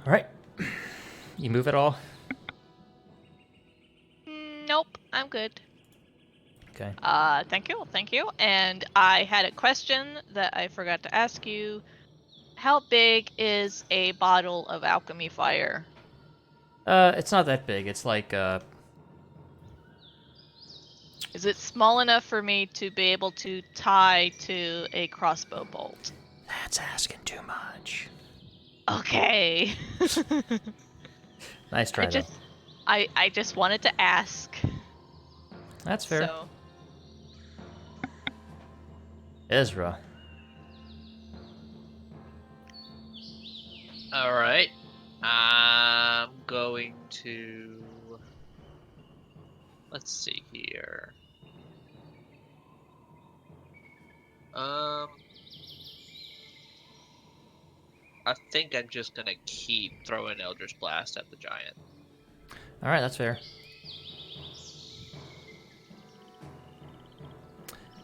All right. You move at all? Nope, I'm good. Okay. Thank you. And I had a question that I forgot to ask you. how big is a bottle of alchemy fire? It's not that big. It's like Is it small enough for me to be able to tie to a crossbow bolt? that's asking too much. Okay. Nice try though. I just wanted to ask. That's fair. So Ezra. All right. I'm going to. Let's see here. I think I'm just gonna keep throwing Eldritch Blast at the giant. All right, that's fair.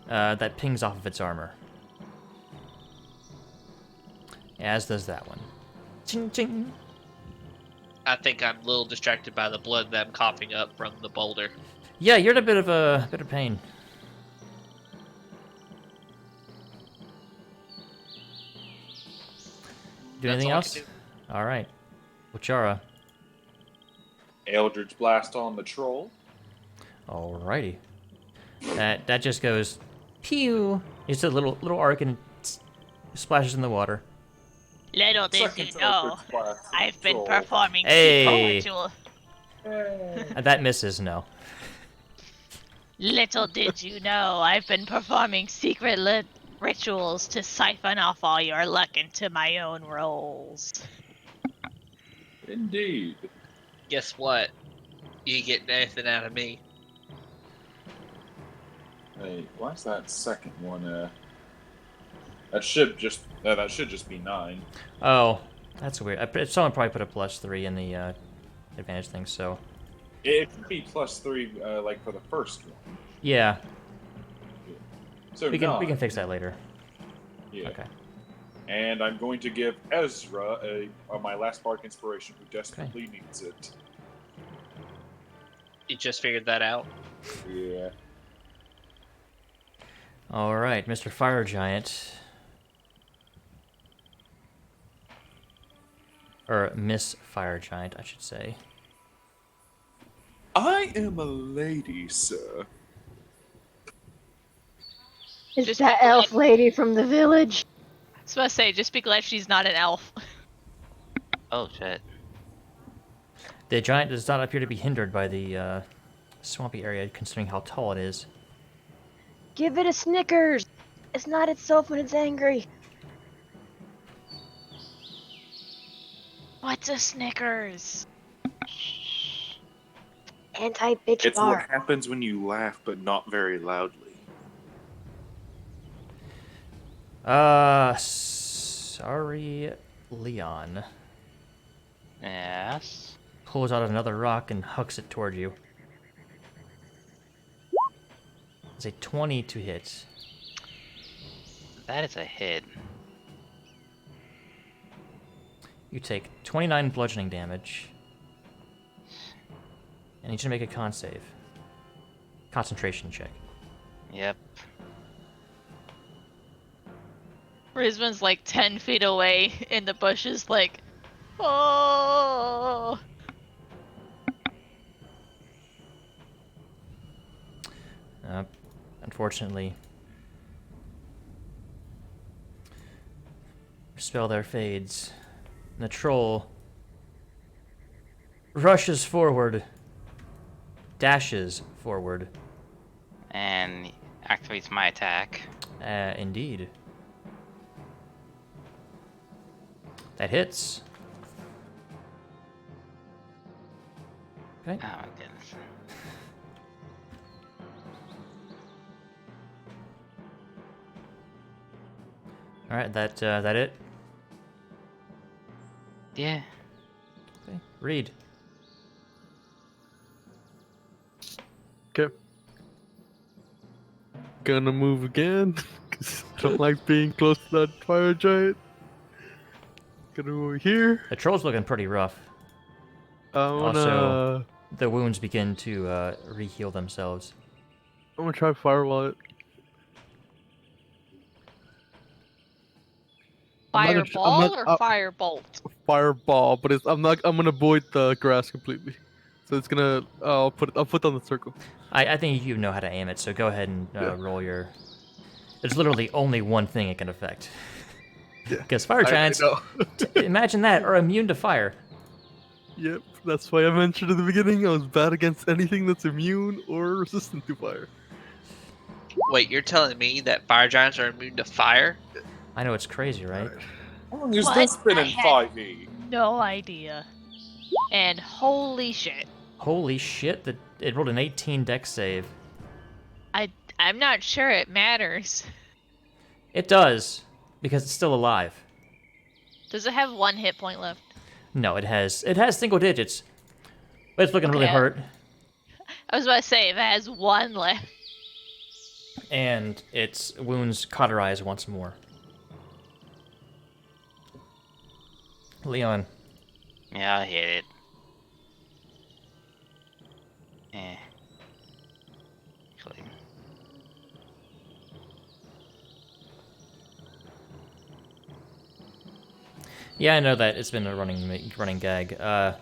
That pings off of its armor. As does that one. Ching ching. I think I'm a little distracted by the blood that I'm coughing up from the boulder. Yeah, you're in a bit of pain. Do That's anything all I else? can do. All right. Wachara. Eldritch Blast on the troll. Alrighty. That just goes pew. It's a little arc and splashes in the water. little did Second you know, Eldritch Blast on I've the been troll. performing Hey. ritual. That misses, no. Little did you know, I've been performing secret rituals to siphon off all your luck into my own rolls. Indeed. Guess what? You ain't getting anything out of me. Hey, why's that second one? That should just be 9. Oh, that's weird. Someone probably put a +3 in the advantage thing, so. It should be +3, like for the first one. Yeah, So we 9. can fix that later. Yeah. Okay. And I'm going to give Ezra my last bark inspiration, who desperately needs it. You just figured that out. Yeah. All right, Mr. Fire Giant. Or Miss Fire Giant, I should say. I am a lady, sir. Is that elf lady from the village? I was about to say, just be glad she's not an elf. Oh shit. The giant does not appear to be hindered by the swampy area, considering how tall it is. Give it a Snickers. It's not itself when it's angry. What's a Snickers? Anti-bitch It's what bar. happens when you laugh, but not very loudly. Sorry, Leon. Yes. Pulls out another rock and hucks it toward you. It's a 20 to hit. That is a hit. You take 29 bludgeoning damage. And you should make a con save. Concentration check. Yep. Rizman's like 10 feet away in the bushes, like, oh. Unfortunately, spell there fades. And the troll rushes forward, dashes forward. And activates my attack. Indeed. That hits. Okay. Oh my goodness. All right. That it. Yeah. Okay. Read. Okay. Gonna move again, 'cause I don't like being close to that fire giant. Gonna move over here. The troll's looking pretty rough. I wanna. Also- The wounds begin to re-heal themselves. I'm gonna try firewall it. I'm not gonna sh- I'm Fireball not- or firebolt? fireball, but I'm gonna avoid the grass completely. So it's gonna. I'll put down the circle. I think you know how to aim it, so go ahead and Yeah. roll your. There's literally only one thing it can affect. Yeah. Because fire I giants, know. imagine that, are immune to fire. Yep. That's why I mentioned in the beginning I was bad against anything that's immune or resistant to fire. Wait, you're telling me that fire giants are immune to fire? I know it's crazy, right? Alright. How long has What? this been I in had 5e? no idea. And holy shit. Holy shit! It rolled an 18 dex save. I'm not sure it matters. It does, because it's still alive. Does it have 1 hit point left? No, it has single digits, but it's looking really Okay. hurt, I was about to say if it has 1 left. and its wounds cauterize once more. Leon, Yeah, I'll hit it. Actually, yeah, I know that it's been a running gag. Do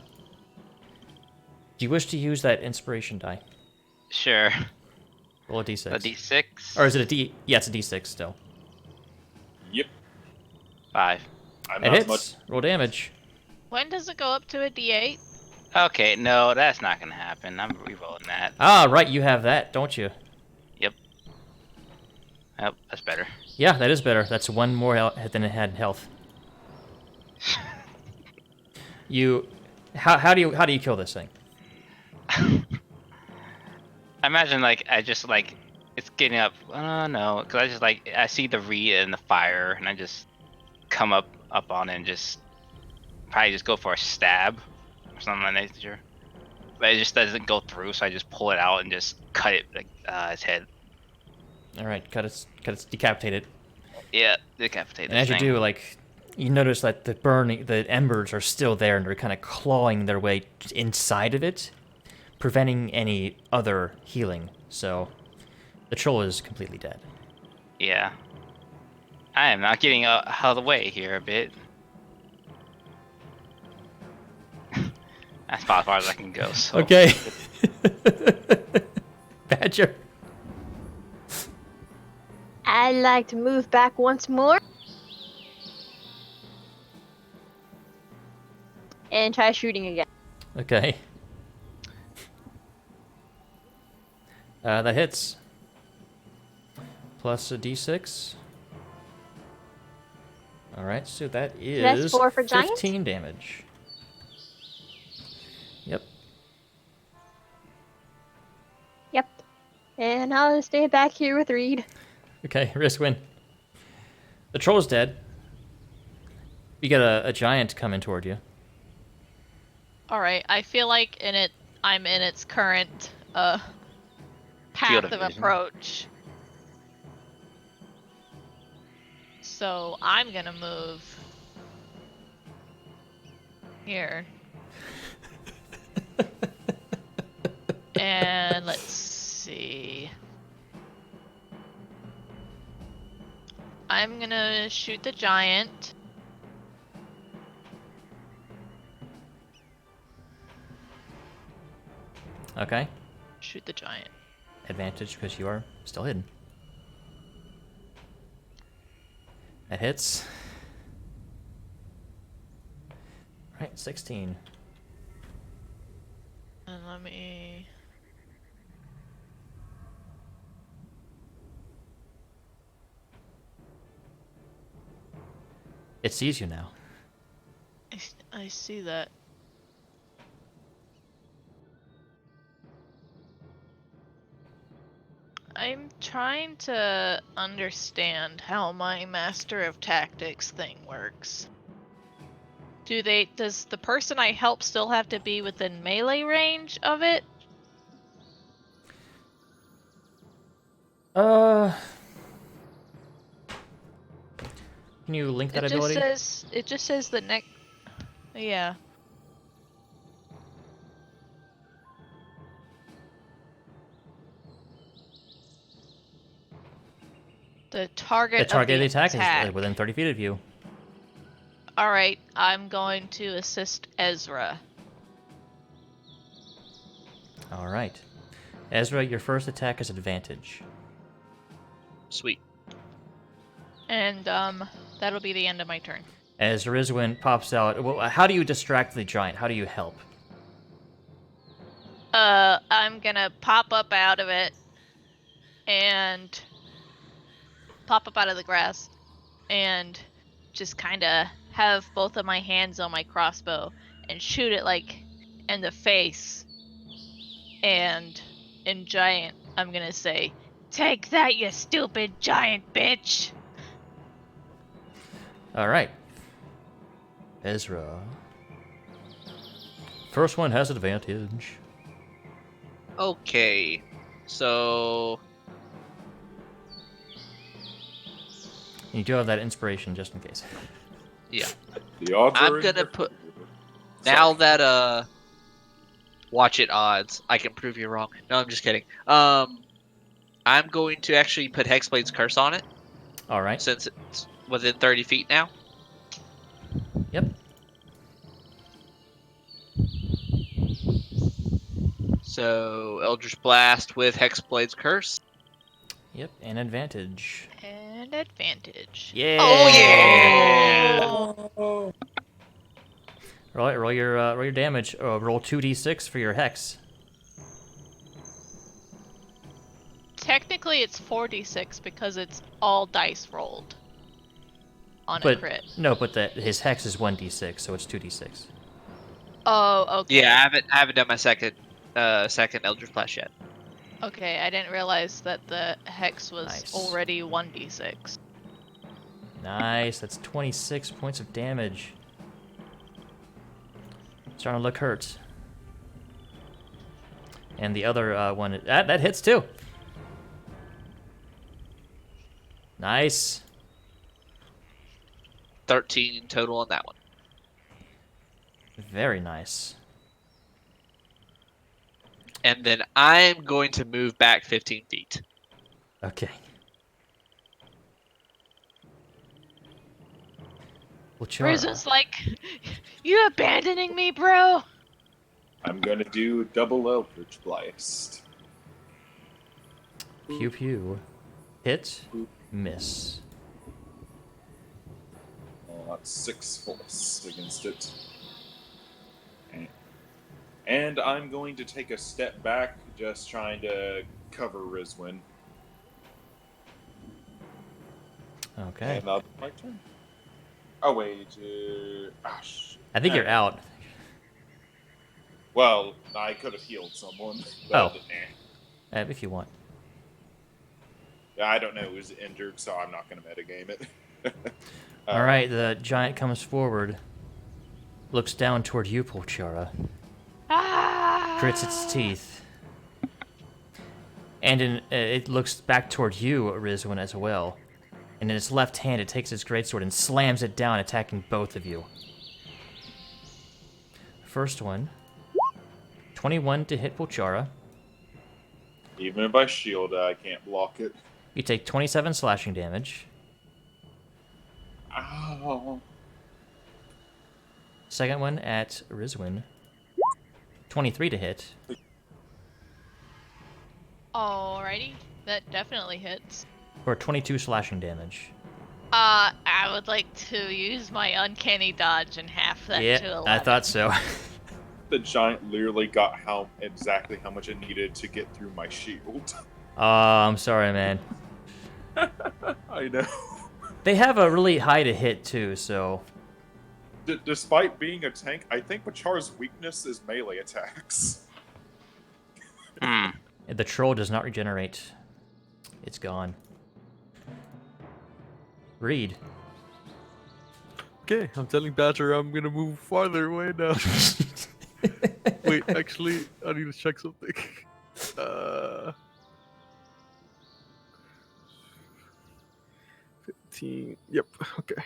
you wish to use that inspiration die? sure. Roll a d6. A D6. Or is it a d? Yeah, it's a d6 still. Yep. 5. I'm It not hits. much. Roll damage. When does it go up to a D8? Okay, no, that's not gonna happen. I'm rerolling that. Ah, right, you have that, don't you? Yep. Yep, that's better. Yeah, that is better. That's one more hit than it had health. How do you kill this thing? I imagine like I just like it's getting up. No, because I just like I see the reed and the fire, and I just come up on it and just probably just go for a stab or something like that nature. But it just doesn't go through, so I just pull it out and just cut it like its head. All right, decapitate it. Yeah, decapitate. And as you do, like, you notice that the embers are still there, and they're kind of clawing their way inside of it, preventing any other healing. So, the troll is completely dead. Yeah. I am not getting out of the way here a bit. That's about as far as I can go. So. Okay. Badger. I'd like to move back once more. And try shooting again. Okay. That hits. Plus a d6. Alright, so that is That's 4 for giant? 15 damage. Yep. Yep. And I'll stay back here with Reed. Okay, risk win. The troll's dead. You got a giant coming toward you. Alright, I feel like I'm in its current Field path of of vision. approach. So I'm gonna move here. And let's see. I'm gonna shoot the giant. Okay. Shoot the giant. Advantage because you are still hidden. That hits. Right, 16. And let me... It sees you now. I see that. I'm trying to understand how my Master of Tactics thing works. Does the person I help still have to be within melee range of it? Can you link that It ability? just says the next. Yeah. The target. The target of the of attack is within 30 feet of you. All right, I'm going to assist Ezra. All right. Ezra, your first attack is advantage. Sweet. And that'll be the end of my turn. As Rizwin pops out, well, how do you distract the giant? How do you help? I'm gonna pop up out of it and pop up out of the grass and just kind of have both of my hands on my crossbow and shoot it like in the face. And in giant, I'm gonna say, "Take that, you stupid giant bitch!" All right. Ezra. First one has advantage. Okay. So You do have that inspiration just in case. yeah. The odds I'm are in gonna your put- favor. Now Sorry. that watch it odds, I can prove you wrong. No, I'm just kidding. I'm going to actually put Hexblade's curse on it All right. since it's within 30 feet now. Yep. So Eldritch Blast with Hexblade's curse. Yep. And advantage. And advantage. Yeah. Oh yeah! Oh. Roll your damage. Roll 2d6 for your hex. Technically, it's 4d6 because it's all dice rolled on a But crit. no, but his hex is 1d6, so it's 2d6. Oh, okay. Yeah, I haven't done my second Eldritch Blast yet. Okay, I didn't realize that the hex was Nice. already 1d6. Nice. That's 26 points of damage. Starting to look hurt. And the other one, that hits too. Nice. 13 total on that one. Very nice. And then I'm going to move back 15 feet. Okay. Well, Rizzo's like, "You abandoning me, bro?" I'm gonna do double Eldritch Blast. Pew pew. Hit. Miss. Well, that's 6 force against it. And I'm going to take a step back, just trying to cover Rizwin. Okay. And that'll be my turn. Oh, wait. I think you're no. out. Well, I could have healed someone. Oh. But, If you want. I don't know who's injured, so I'm not going to metagame it. All right, the giant comes forward, looks down toward you, Polchara, grits its teeth, and it looks back toward you, Rizwin, as well. And in its left hand, it takes its greatsword and slams it down, attacking both of you. First one, 21 to hit Polchara. Even if I shield it, I can't block it. You take 27 slashing damage. Ow. Second one at Rizwin, 23 to hit. Alrighty, that definitely hits. For 22 slashing damage. I would like to use my uncanny dodge and half that to Yeah, 11. I thought so. The giant literally got exactly how much it needed to get through my shield. Oh, I'm sorry, man. I know. They have a really high to hit, too, so... Despite being a tank, I think Pachar's weakness is melee attacks. The troll does not regenerate. It's gone. Reed. Okay, I'm telling Badger I'm gonna move farther away now. Wait, actually, I need to check something. 15. Yep. Okay.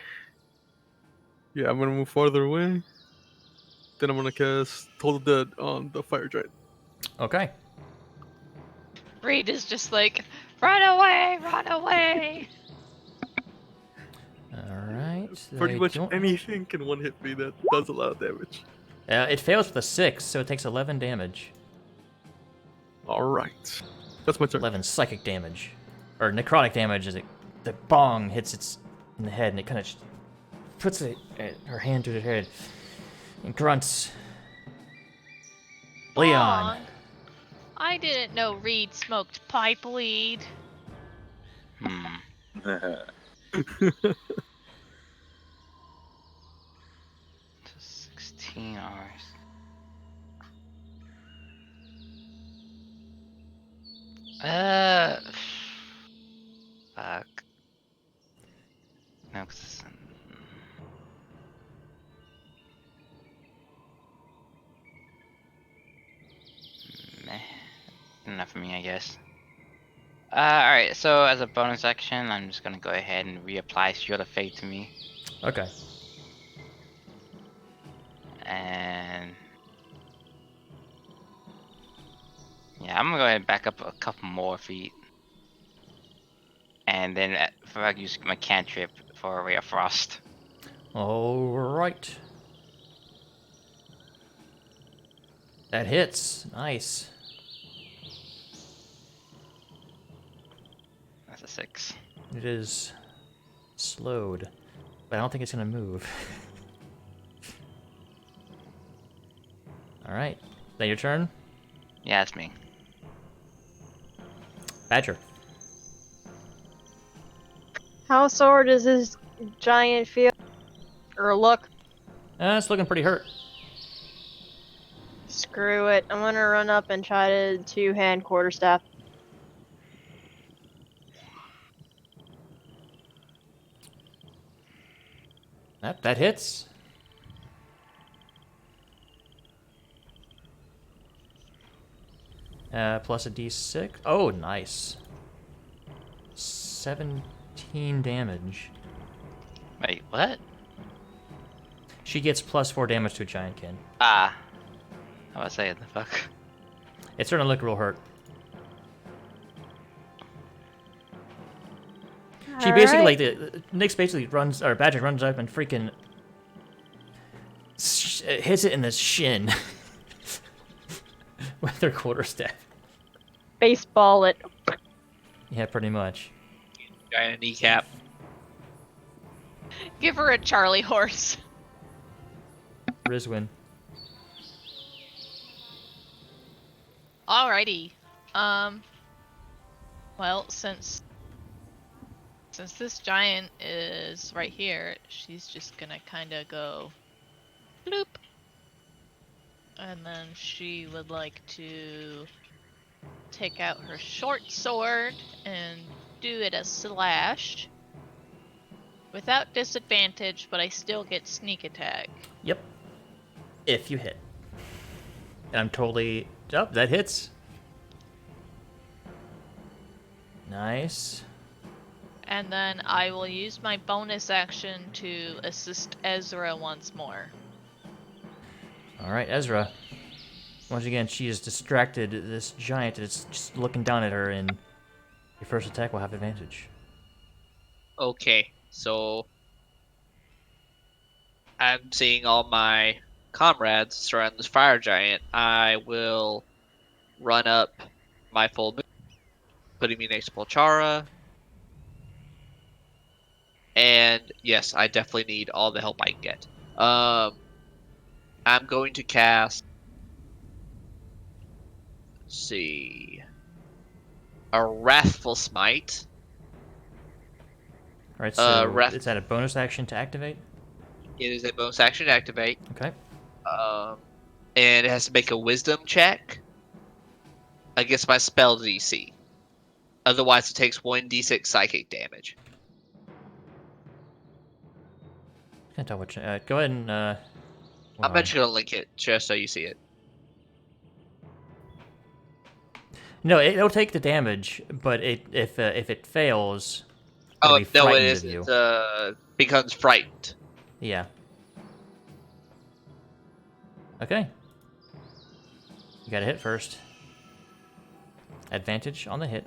Yeah, I'm gonna move farther away. Then I'm gonna cast Toll the Dead on the fire giant. Okay. Reed is just like, "Run away, run away!" Alright, Pretty I much don't- anything can one hit me that does a lot of damage. It fails with a 6, so it takes 11 damage. Alright. That's my turn. 11 psychic damage. Or necrotic damage as the bong hits its in the head, and it kind of puts her hand to her head and grunts. Leon. Aw, I didn't know Reed smoked pipe weed. Hmm. 16 hours. Uh, fuck. No, 'cause meh. Enough for me, I guess. Alright, so as a bonus action, I'm just gonna go ahead and reapply Shield of Fate to me. Okay. And yeah, I'm gonna go ahead and back up a couple more feet. And then I use my cantrip for a Ray of Frost. Alright. That hits. Nice. That's a 6. It is slowed, but I don't think it's gonna move. Alright. That your turn? Yeah, that's me. Badger. How sore does this giant feel? Or look? It's looking pretty hurt. Screw it. I'm gonna run up and try to two-hand quarterstaff. That hits. Plus a d6. Oh, nice. 17 damage. Wait, what? She gets plus 4 damage to a giant kin. Ah. I was saying the fuck. It's starting to look real hurt. She basically, like, Nyx basically runs, or Badger runs up and freaking hits it in the shin with her quarterstaff. Baseball it. Yeah, pretty much. Giant kneecap. Give her a Charlie horse. Rizwin. Alrighty. Well, since this giant is right here, she's just gonna kind of go bloop. And then she would like to take out her short sword and do it a slash. Without disadvantage, but I still get sneak attack. Yep. If you hit. And I'm totally... Oh, that hits. Nice. And then I will use my bonus action to assist Ezra once more. Alright, Ezra. Once again, she is distracted. This giant is just looking down at her, and your first attack will have advantage. Okay, so I'm seeing all my comrades surround this fire giant. I will run up my full move, putting me next to Polchara. And yes, I definitely need all the help I can get. I'm going to cast. Let's see. A Wrathful Smite. Alright, so Wrath- is that a bonus action to activate? It is a bonus action to activate. Okay. And it has to make a Wisdom check against my spell DC. Otherwise, it takes 1d6 psychic damage. Can't tell which. Go ahead and. I'm actually going to link it just so you see it. No, it'll take the damage, but if it fails, it'll Oh, be no, it frightened isn't. of you. Becomes frightened. Yeah. Okay. You gotta hit first. Advantage on the hit.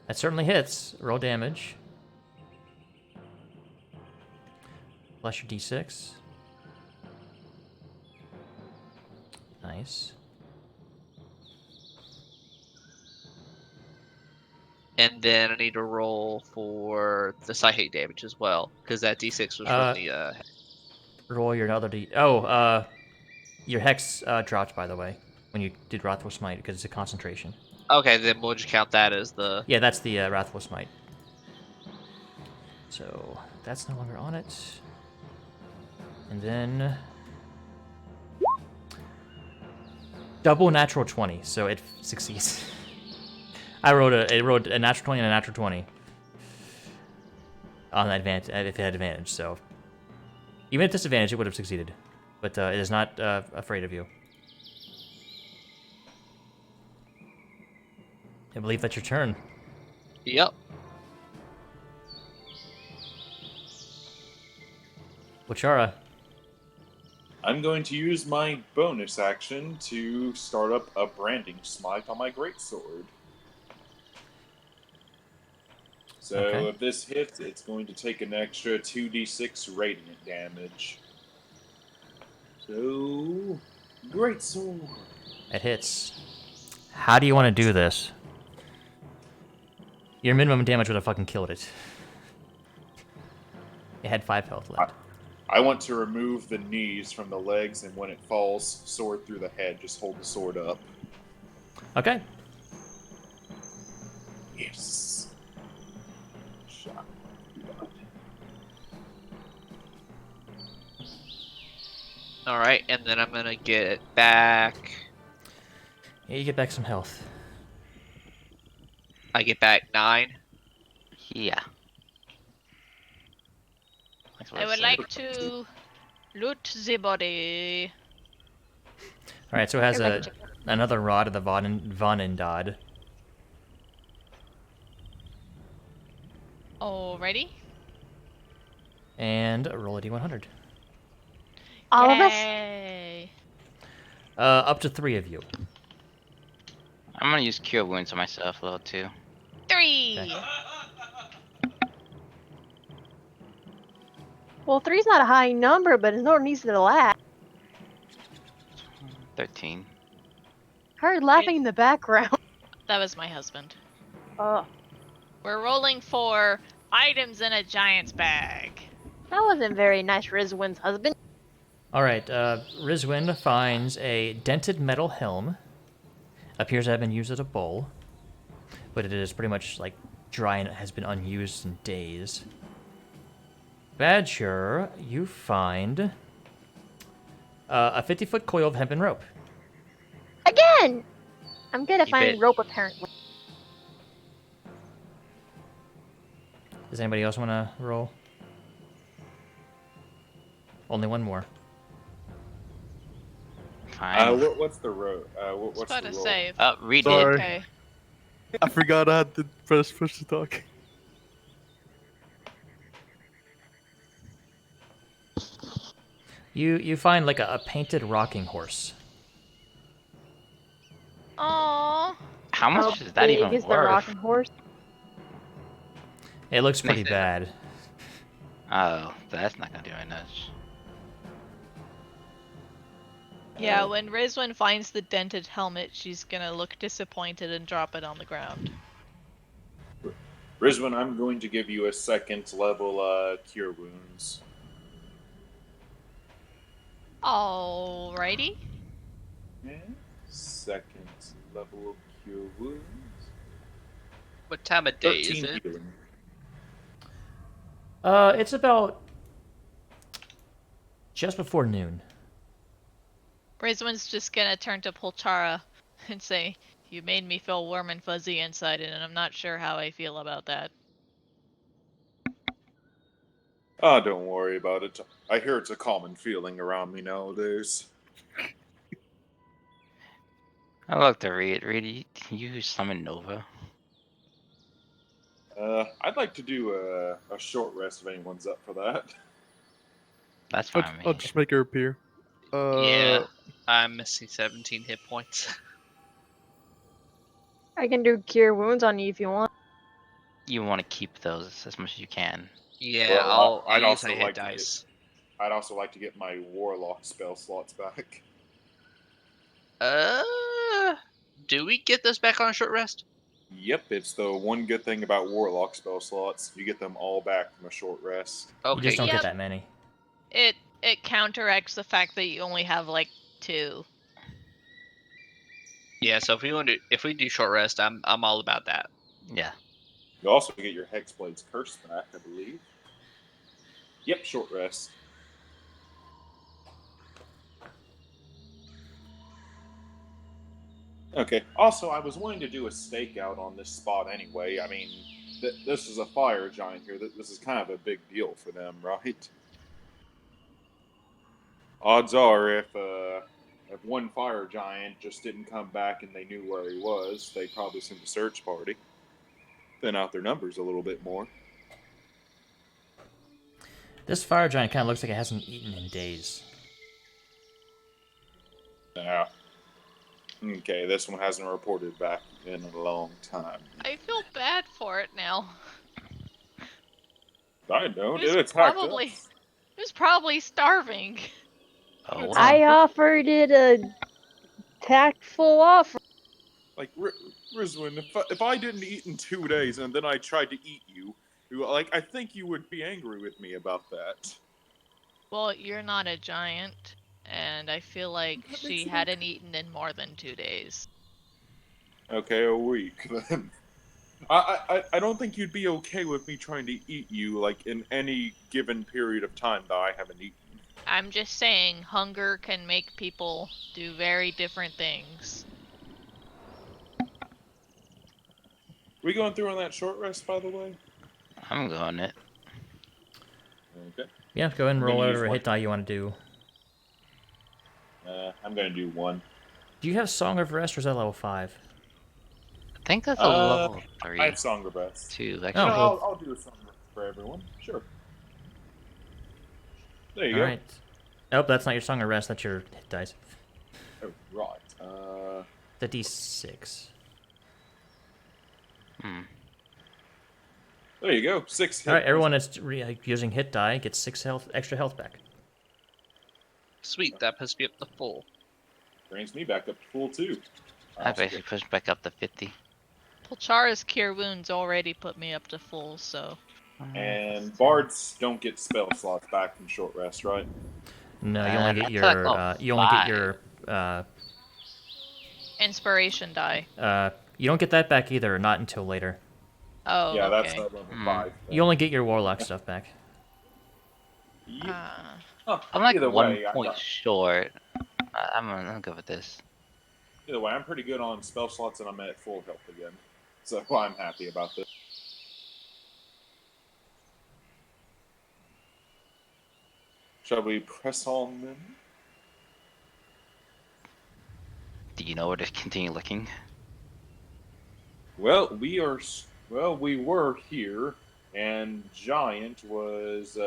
That certainly hits. Roll damage. Plus your d6. Nice. And then I need to roll for the psychic damage as well, because that d6 was from the. Roll your other d. Your hex dropped, by the way, when you did Wrathful Smite, because it's a concentration. Okay, then we'll just count that as the. Yeah, that's the Wrathful Smite. So that's no longer on it. And then double natural 20, so it succeeds. It rolled a natural 20 and a natural 20 on that advantage if it had advantage. So even at disadvantage, it would have succeeded, but it is not afraid of you. I believe that's your turn. Yep. Wachara. I'm going to use my bonus action to start up a branding smite on my greatsword. So Okay. if this hits, it's going to take an extra 2d6 radiant damage. So, greatsword. It hits. How do you want to do this? Your minimum damage would have fucking killed it. It had 5 health left. I want to remove the knees from the legs, and when it falls, sword through the head. Just hold the sword up. Okay. Yes. Shot. All right, and then I'm gonna get it back. Yeah, you get back some health. I get back 9. Yeah. That's what I would said. like to loot the body. All right, so it has Everybody check another rod of the Vonendad. Alrighty. And roll a d100. All of us? Yay. Up to 3 of you. I'm gonna use Cure Wounds on myself a little too. 3. Okay. Well, three's not a high number, but it's no reason to laugh. 13. Heard laughing in the background. That was my husband. Oh, We're rolling for items in a giant's bag. that wasn't very nice, Rizwin's husband. All right, Rizwin finds a dented metal helm. Appears to have been used as a bowl, but it is pretty much like dry and it has been unused in days. Badger, you find a 50-foot coil of hempen rope. Again! I'm good at You finding bet. rope, apparently. Does anybody else want to roll? Only one more. Fine. What's the road? I was What's about the to roll? say. Read Sorry. it. Okay. I forgot I had to press push to talk. You find like a painted rocking horse. Aww. How How much is that big even is the worth? rocking horse? It looks pretty Nathan. bad. Oh, that's not gonna do any much. Yeah, when Rizwin finds the dented helmet, she's gonna look disappointed and drop it on the ground. Rizwan, I'm going to give you a second level cure wounds. Alrighty. Yeah. Second level of cure wounds. What time of day is 13 it? healing. It's about just before noon. Rizwin's just gonna turn to Polchara and say, "You made me feel warm and fuzzy inside, and I'm not sure how I feel about that." Oh, don't worry about it. I hear it's a common feeling around me nowadays. I love to read. Read. Can you summon Nova? I'd like to do a short rest if anyone's up for that. That's I'll, fine with I'll me. just make her appear. Yeah, I'm missing 17 hit points. I can do cure wounds on you if you want. you want to keep those as much as you can. Yeah, Well, I'll use also my hit like to dice. I'd also like to get my warlock spell slots back. Do we get those back on a short rest? Yep, it's the one good thing about warlock spell slots. You get them all back from a short rest. You just Okay. don't Yep. get that many. It counteracts the fact that you only have like 2. Yeah. So if we do short rest, I'm all about that. Yeah. You also get your Hexblade's Curse back, I believe. Yep, short rest. Okay. Also, I was wanting to do a stakeout on this spot anyway. I mean, this is a fire giant here. This is kind of a big deal for them, right? Odds are, if one fire giant just didn't come back and they knew where he was, they'd probably send a search party. Thin out their numbers a little bit more. This fire giant kind of looks like it hasn't eaten in days. Yeah. Okay, this one hasn't reported back in a long time. I feel bad for it now. I don't. It was It attacked probably us. it was probably starving. Oh It's- wow. I offered it a tactful offer. Like, Rizwin, if I didn't eat in 2 days and then I tried to eat you, I think you would be angry with me about that. Well, you're not a giant, and I feel like That she makes it hadn't eaten in more than 2 days. Okay, a week then. I don't think you'd be okay with me trying to eat you, like, in any given period of time that I haven't eaten. I'm just saying, hunger can make people do very different things. We going through on that short rest, by the way? I'm going it. Okay. Yeah, go ahead and I'm roll gonna use whatever one. hit die you want to do. I'm gonna do 1. Do you have Song of Rest or is that level 5? I think that's a level 3. I have Song of Rest. 2, You actually. know, well- I'll do a Song of Rest for everyone. Sure. There you All go. right. Oh, that's not your Song of Rest. That's your hit dice. Oh, right. The D6. Hmm. There you go. 6 hit. All right, everyone that's using hit die gets 6 extra health back. Sweet. That puts me up to full. Brings me back up to full, too. I've actually pushed back up to 50. Pulchara's Cure Wounds already put me up to full, so... And bards don't get spell slots back from short rest, right? No, you only get that's your like level you only get 5. your Inspiration die. you don't get that back either. Not until later. Oh, Yeah, okay. that's at level 5. You only get your warlock stuff back. Yep. Uh, I'm like Either 1 way, point short. I'm good with this. Either way, I'm pretty good on spell slots, and I'm at full health again. So I'm happy about this. Shall we press on then? Do you know where to continue looking? Well, we were here, and Giant was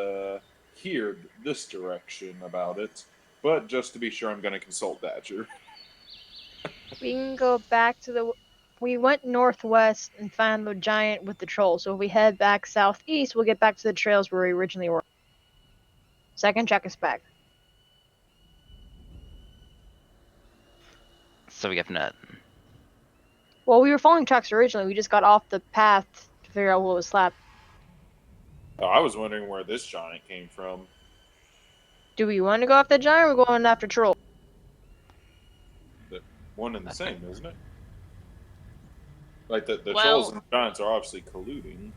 here this direction about it. But just to be sure, I'm going to consult Badger. We can go back to the. We went northwest and found the giant with the troll. So if we head back southeast, we'll get back to the trails where we originally were. Second, check us back. So we have nut. Well, we were following tracks originally. We just got off the path to figure out what was slapped. Oh, I was wondering where this giant came from. Do we want to go after the giant or we're going after troll? One and the same, isn't it? Like the Well- trolls and giants are obviously colluding.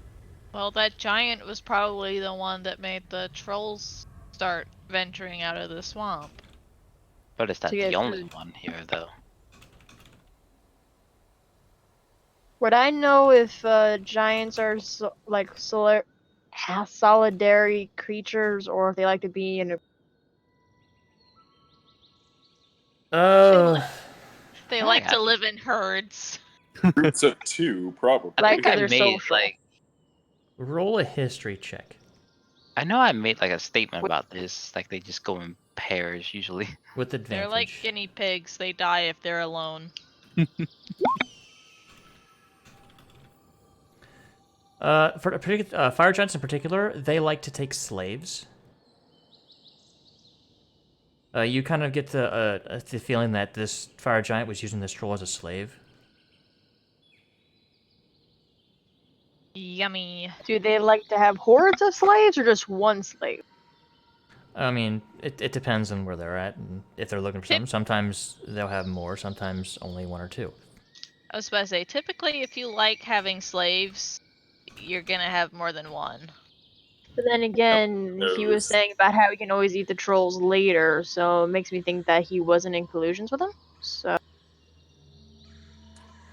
well, that giant was probably the one that made the trolls start venturing out of the swamp. But it's not To get the only food. one here, though. Would I know if giants are solitary creatures or if they like to be in a... They Oh, like yeah. to live in herds. Groups of 2, probably. I Like think I they're made social. like Roll a history check I know I made like a statement about this. Like they just go in pairs usually. with advantage. They're like guinea pigs. They die if they're alone. For fire giants in particular, they like to take slaves. You kind of get the feeling that this fire giant was using this troll as a slave. Yummy. Do they like to have hordes of slaves or just one slave? I mean, it depends on where they're at and if they're looking for Tip- something. Sometimes they'll have more, sometimes only one or two. I was about to say, typically, if you like having slaves, you're gonna have more than one. But then again, he was Those. saying about how he can always eat the trolls later, so it makes me think that he wasn't in collusions with them. So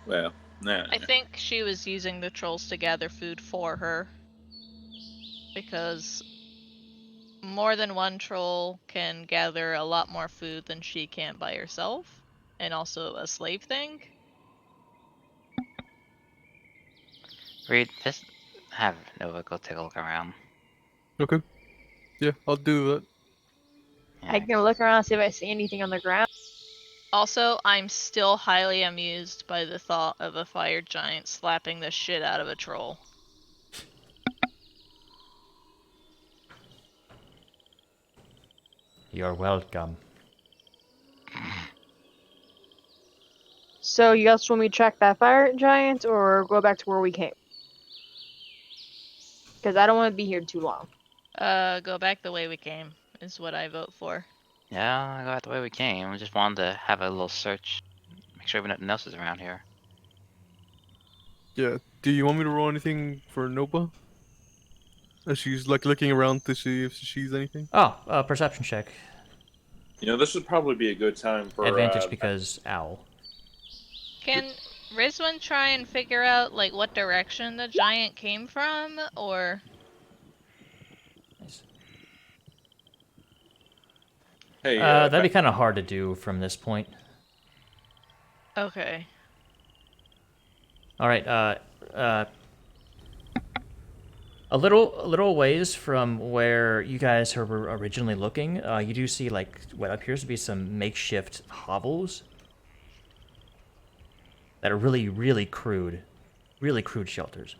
Well, nah. I think she was using the trolls to gather food for her. Because more than one troll can gather a lot more food than she can by herself. And also a slave thing. Reed, just have Nova go take a look around. Okay. Yeah, I'll do that. I Yeah. can look around and see if I see anything on the ground. Also, I'm still highly amused by the thought of a fire giant slapping the shit out of a troll. You're welcome. So you guys want me to track that fire giant or go back to where we came? Because I don't want to be here too long. Go back the way we came, is what I vote for. Yeah, go out the way we came. We just wanted to have a little search. Make sure nothing else is around here. Yeah. Do you want me to roll anything for Nova? As she's like looking around to see if she sees anything. Oh, perception check. This would probably be a good time for Advantage because owl. Can Rizwan try and figure out, like, what direction the giant came from, or... Nice. Hey, That'd be kind of hard to do from this point. Okay. All right. A little ways from where you guys were originally looking, you do see like what appears to be some makeshift hovels that are really crude shelters.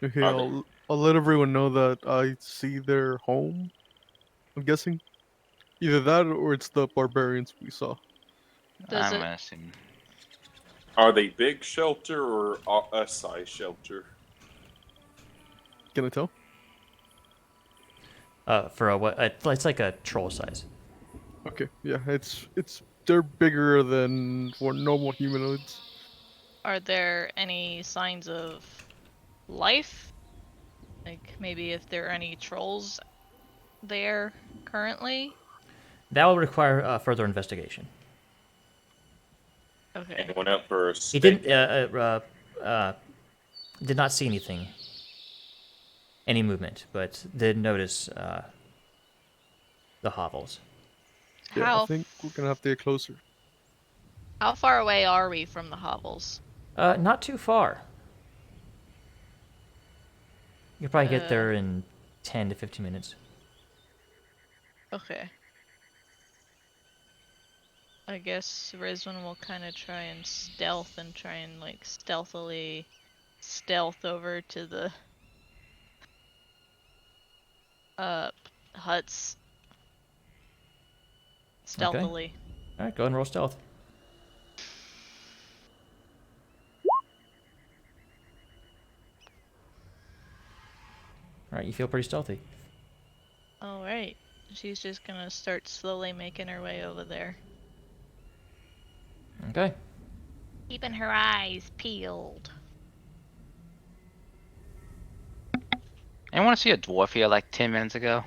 Okay, Are they- I'll let everyone know that I see their home. I'm guessing. Either that or it's the barbarians we saw. Does I'm it... gonna assume. are they big shelter or a size shelter? Can I tell? For a what? It's like a troll size. Okay, yeah, it's they're bigger than for normal humanoids. Are there any signs of life? Like, maybe if there are any trolls there currently? That will require further investigation. Okay. Anyone up for a He steak? did not see anything, any movement, but did notice the hovels. Yeah, How I think we're gonna have to get closer. How far away are we from the hovels? Not too far. You could probably get Uh, there in 10 to 15 minutes. Okay. I guess Rizwan will kind of try and like stealthily stealth over to the huts. Stealthily. All right, go ahead and roll stealth. All right, you feel pretty stealthy. All right. She's just gonna start slowly making her way over there. Okay. Keeping her eyes peeled. Anyone want to see a dwarf here like 10 minutes ago?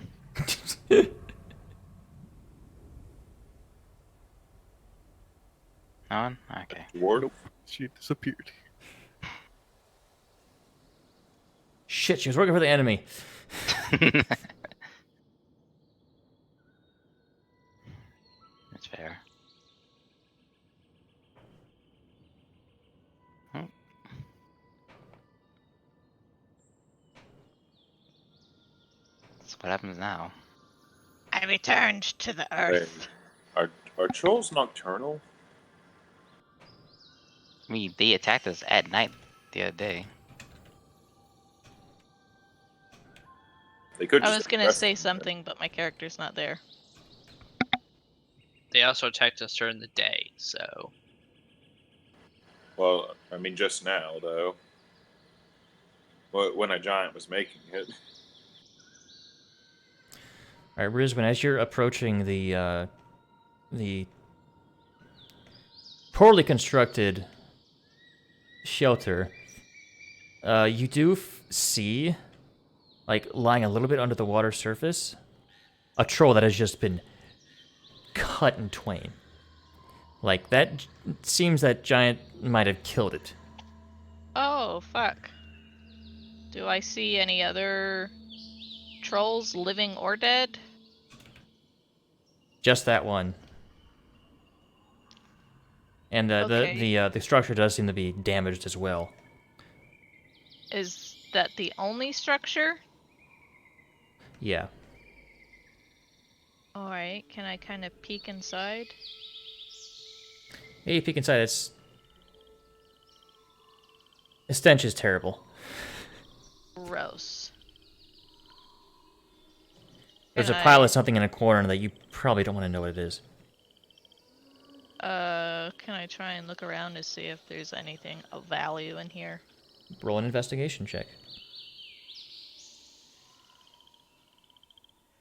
No one? Okay. Dwarf? Nope, she disappeared. Shit, she was working for the enemy. That's fair. Oh. So what happens now? I returned to the earth. Are trolls nocturnal? I mean, they attacked us at night the other day. They could I just was gonna arrest say him, something, but my character's not there. They also attacked us during the day, so Well, I mean, just now though. When a giant was making it. All right, Rizwin, as you're approaching the poorly constructed shelter, you do see, like, lying a little bit under the water surface, a troll that has just been cut in twain. Like, that seems that giant might have killed it. Oh, fuck. Do I see any other trolls, living or dead? Just that one. And Okay. the structure does seem to be damaged as well. Is that the only structure? Yeah. Alright, can I kind of peek inside? Hey, you peek inside, the stench is terrible. Gross. There's a Can pile I- of something in a corner that you probably don't want to know what it is. Can I try and look around to see if there's anything of value in here? Roll an investigation check.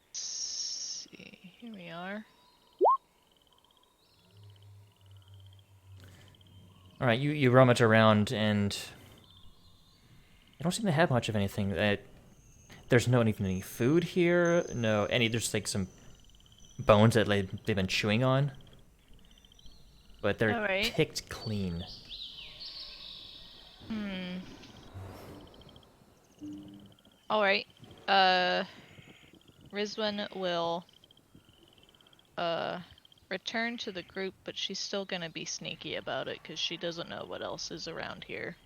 Let's see, here we are. All right, you rummage around and I don't seem to have much of anything. There's no even any food here. No, there's like some bones that they've been chewing on, but they're Alright. picked clean. Alright. Rizwan will return to the group, but she's still gonna be sneaky about it because she doesn't know what else is around here.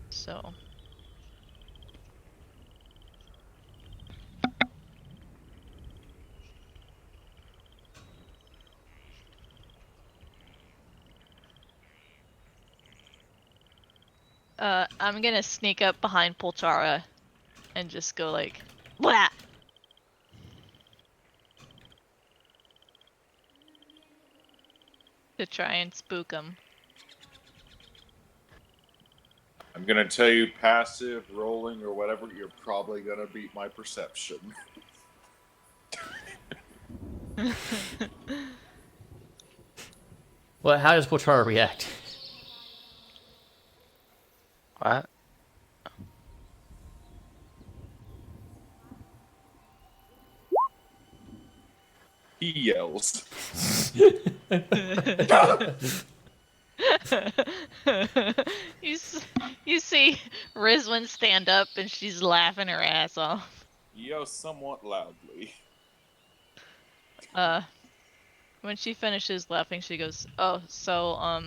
So. I'm gonna sneak up behind Poltara and just go like, blah! To try and spook him. I'm gonna tell you, passive, rolling, or whatever, you're probably gonna beat my perception. Well, how does Poltara react? What? He yells. You see Rizwan stand up and she's laughing her ass off. He yells somewhat loudly. When she finishes laughing, she goes, "Oh, so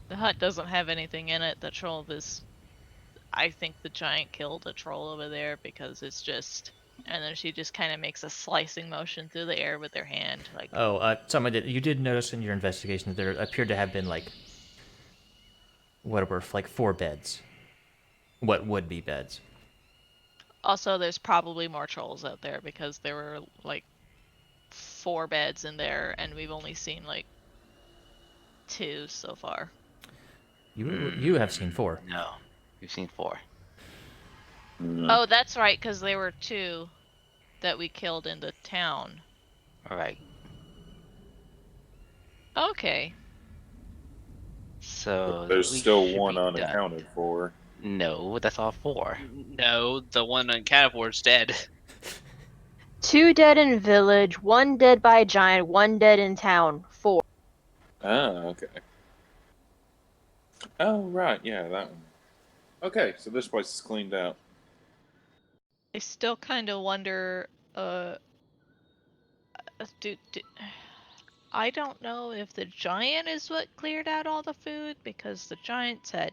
the hut doesn't have anything in it. The troll is, I think the giant killed a troll over there because it's just." And then she just kind of makes a slicing motion through the air with her hand, like. Oh, you did notice in your investigation that there appeared to have been like what were like 4 beds. What would be beds? Also, there's probably more trolls out there because there were like 4 beds in there, and we've only seen like 2 so far. You have seen 4. No, we've seen 4. Oh, that's right, because there were 2 that we killed in the town. All right. Okay. So There's we still should one be done. unaccounted for. No, that's all 4. no, the one unaccounted for is dead. 2 dead in village, 1 dead by a giant, 1 dead in town. 4. Ah, okay. Oh, right, yeah, that one. Okay, so this place is cleaned out. I still kind of wonder, I don't know if the giant is what cleared out all the food, because the giants had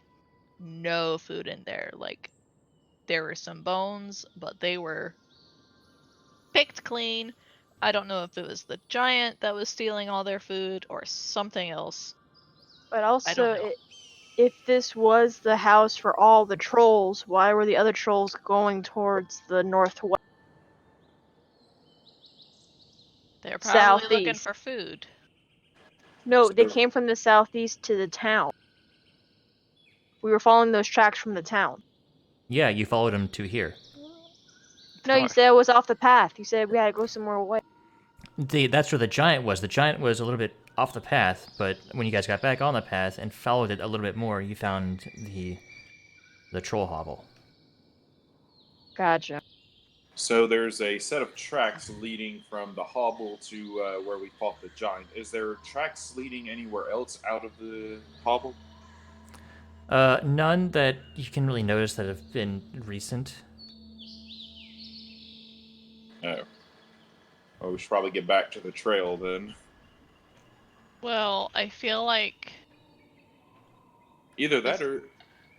no food in there. Like, there were some bones, but they were picked clean. I don't know if it was the giant that was stealing all their food or something else. But I also, don't know. if this was the house for all the trolls, why were the other trolls going towards the northwest? They're probably looking Southeast. for food. No, they So- came from the southeast to the town. We were following those tracks from the town. Yeah, you followed him to here. No, you said it was off the path. You said we had to go somewhere away. That's where the giant was. The giant was a little bit off the path, but when you guys got back on the path and followed it a little bit more, you found the troll hovel. Gotcha. So there's a set of tracks leading from the hovel to where we fought the giant. Is there tracks leading anywhere else out of the hovel? None that you can really notice that have been recent. No. Well, we should probably get back to the trail then. Well, I feel like Either that or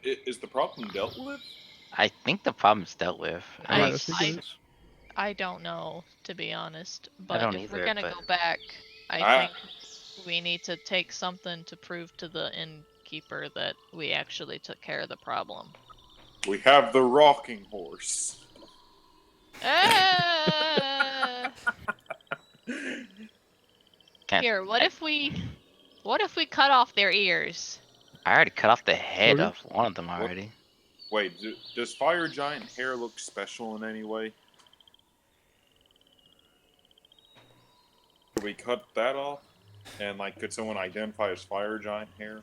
is the problem dealt with? I think the problem's dealt with. I- Yeah, I Unless, think it is. I don't know, to be honest. I But don't if we're either, gonna but- go back, I I- think we need to take something to prove to the innkeeper that we actually took care of the problem. We have the rocking horse. Ah! can't, Here, what if we cut off their ears? I already cut off the head Okay. of one of them already. Wait, does fire giant hair look special in any way? Could we cut that off? And like, could someone identify as fire giant hair?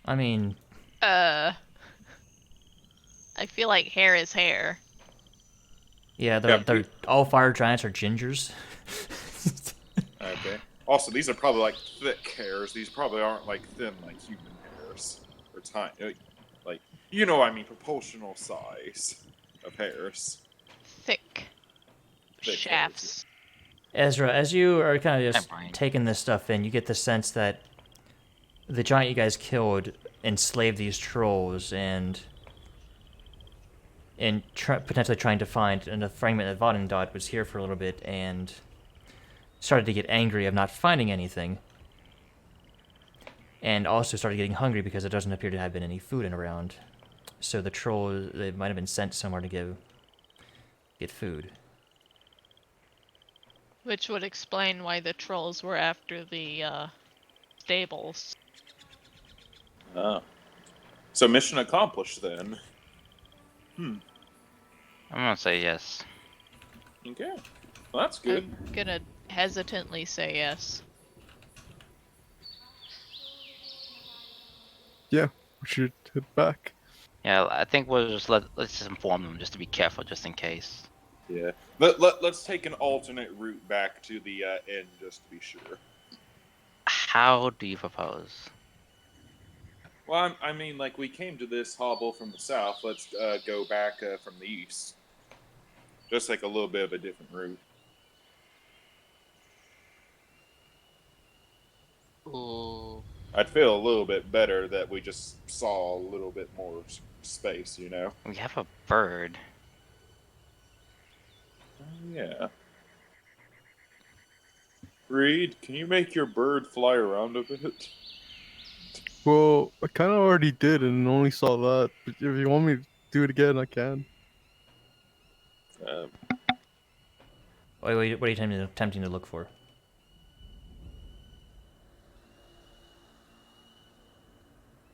I mean, I feel like hair is hair. yeah, Yeah, they're all fire giants are gingers. Okay. Also, these are probably like thick hairs. These probably aren't like thin like human hairs or tiny. Like, you know what I mean, proportional size of hairs. Thick Thick shafts. Ezra, as you are kind of just My brain. taking this stuff in, you get the sense that the giant you guys killed enslaved these trolls and potentially trying to find a fragment that Vodendot was here for a little bit and started to get angry of not finding anything. And also started getting hungry because there doesn't appear to have been any food in around. So the troll, they might have been sent somewhere to get food. Which would explain why the trolls were after the stables. Oh. So mission accomplished then. I'm gonna say yes. Okay. Well, that's good. I'm gonna hesitantly say yes. Yeah, we should head back. Yeah, I think we'll just let's just inform them just to be careful, just in case. Yeah. Let's take an alternate route back to the end just to be sure. How do you propose? Well, I mean, like, we came to this hovel from the south. Let's go back from the east. Just like a little bit of a different route. Ooh. I'd feel a little bit better that we just saw a little bit more space, you know? We have a bird. Yeah. Reed, can you make your bird fly around a bit? Well, I kind of already did and only saw that. But if you want me to do it again, I can. What are you attempting to look for?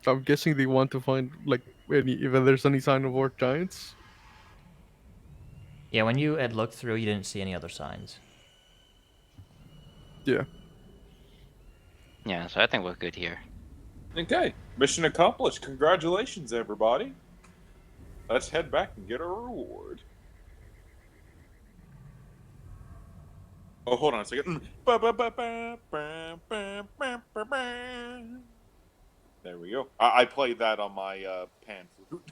I'm guessing they want to find like if there's any sign of orc giants. Yeah, when you had looked through, you didn't see any other signs. Yeah. Yeah, so I think we're good here. Okay, mission accomplished. Congratulations, everybody. Let's head back and get our reward. Oh, hold on a second. There we go. I played that on my pan flute.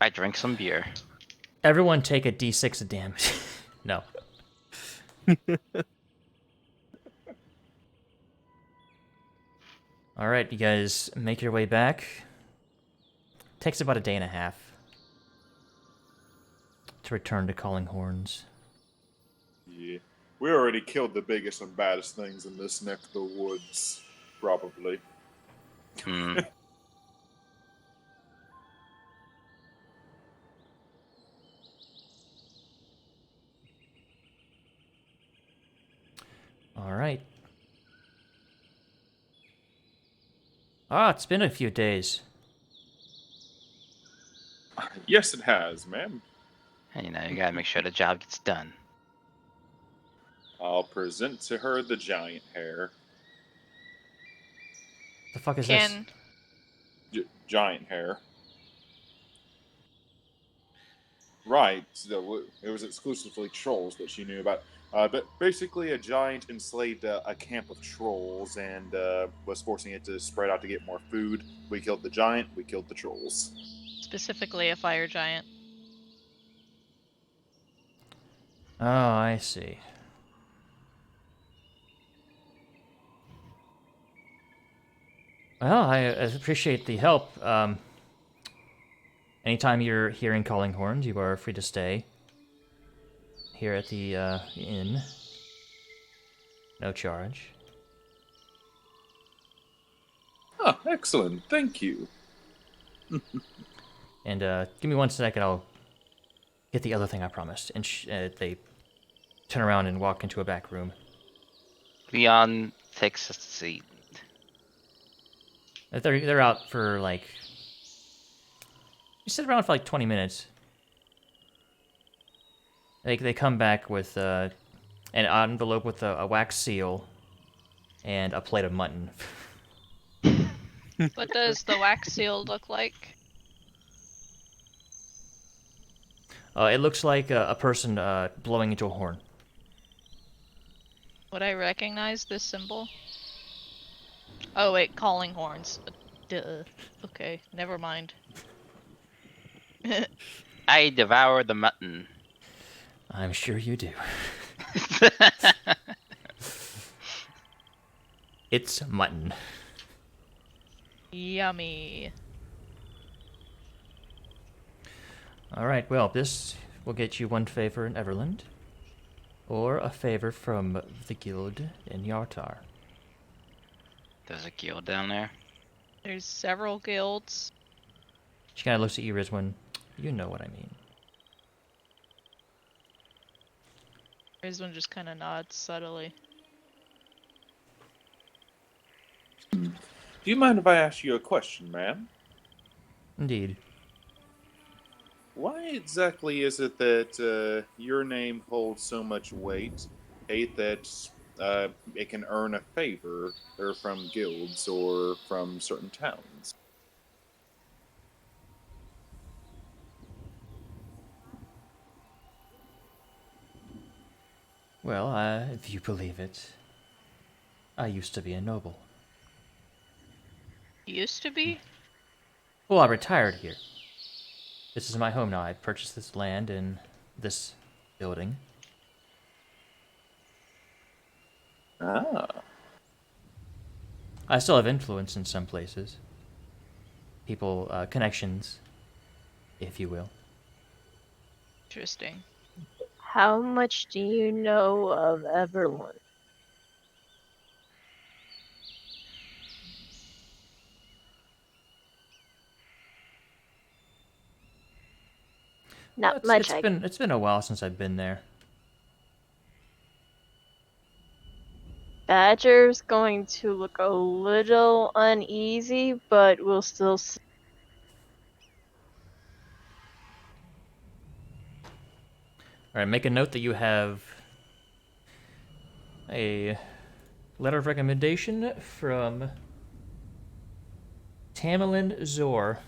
I drank some beer. Everyone take a d6 of damage. No. Alright, you guys make your way back. Takes about a day and a half to return to Calling Horns. Yeah. We already killed the biggest and baddest things in this neck of the woods, probably. Hmm. All right. Ah, it's been a few days. Yes, it has, ma'am. And, you gotta make sure the job gets done. I'll present to her the giant hair. The fuck is this? Can Giant hair. Right. So it was exclusively trolls that she knew about. But basically, a giant enslaved a camp of trolls and was forcing it to spread out to get more food. We killed the giant. We killed the trolls. specifically a fire giant. Oh, I see. Well, I appreciate the help. Anytime you're hearing calling horns, you are free to stay here at the inn. No charge. Ah, excellent. Thank you. And give me 1 second, I'll get the other thing I promised. And they turn around and walk into a back room. Leon takes a seat. They're out for like. You sit around for like 20 minutes. They come back with an envelope with a wax seal and a plate of mutton. What does the wax seal look like? It looks like a person blowing into a horn. Would I recognize this symbol? Oh wait, calling horns. Duh. Okay, never mind. I devour the mutton. I'm sure you do. It's mutton. Yummy. All right, well, this will get you 1 favor in Everland, or a favor from the guild in Yartar. There's a guild down there. There's several guilds. She kind of looks at you, Rizwan. You know what I mean. Rizwan just kind of nods subtly. Do you mind if I ask you a question, ma'am? Indeed. Why exactly is it that your name holds so much weight that it can earn a favor or from guilds or from certain towns? Well, if you believe it, I used to be a noble. Used to be? Well, I retired here. This is my home now. I purchased this land and this building. Ah. I still have influence in some places. People, connections, if you will. Interesting. How much do you know of Everland? Not much. It's been a while since I've been there. Badger's going to look a little uneasy, but we'll still see. All right, make a note that you have a letter of recommendation from Tamerlane Zor.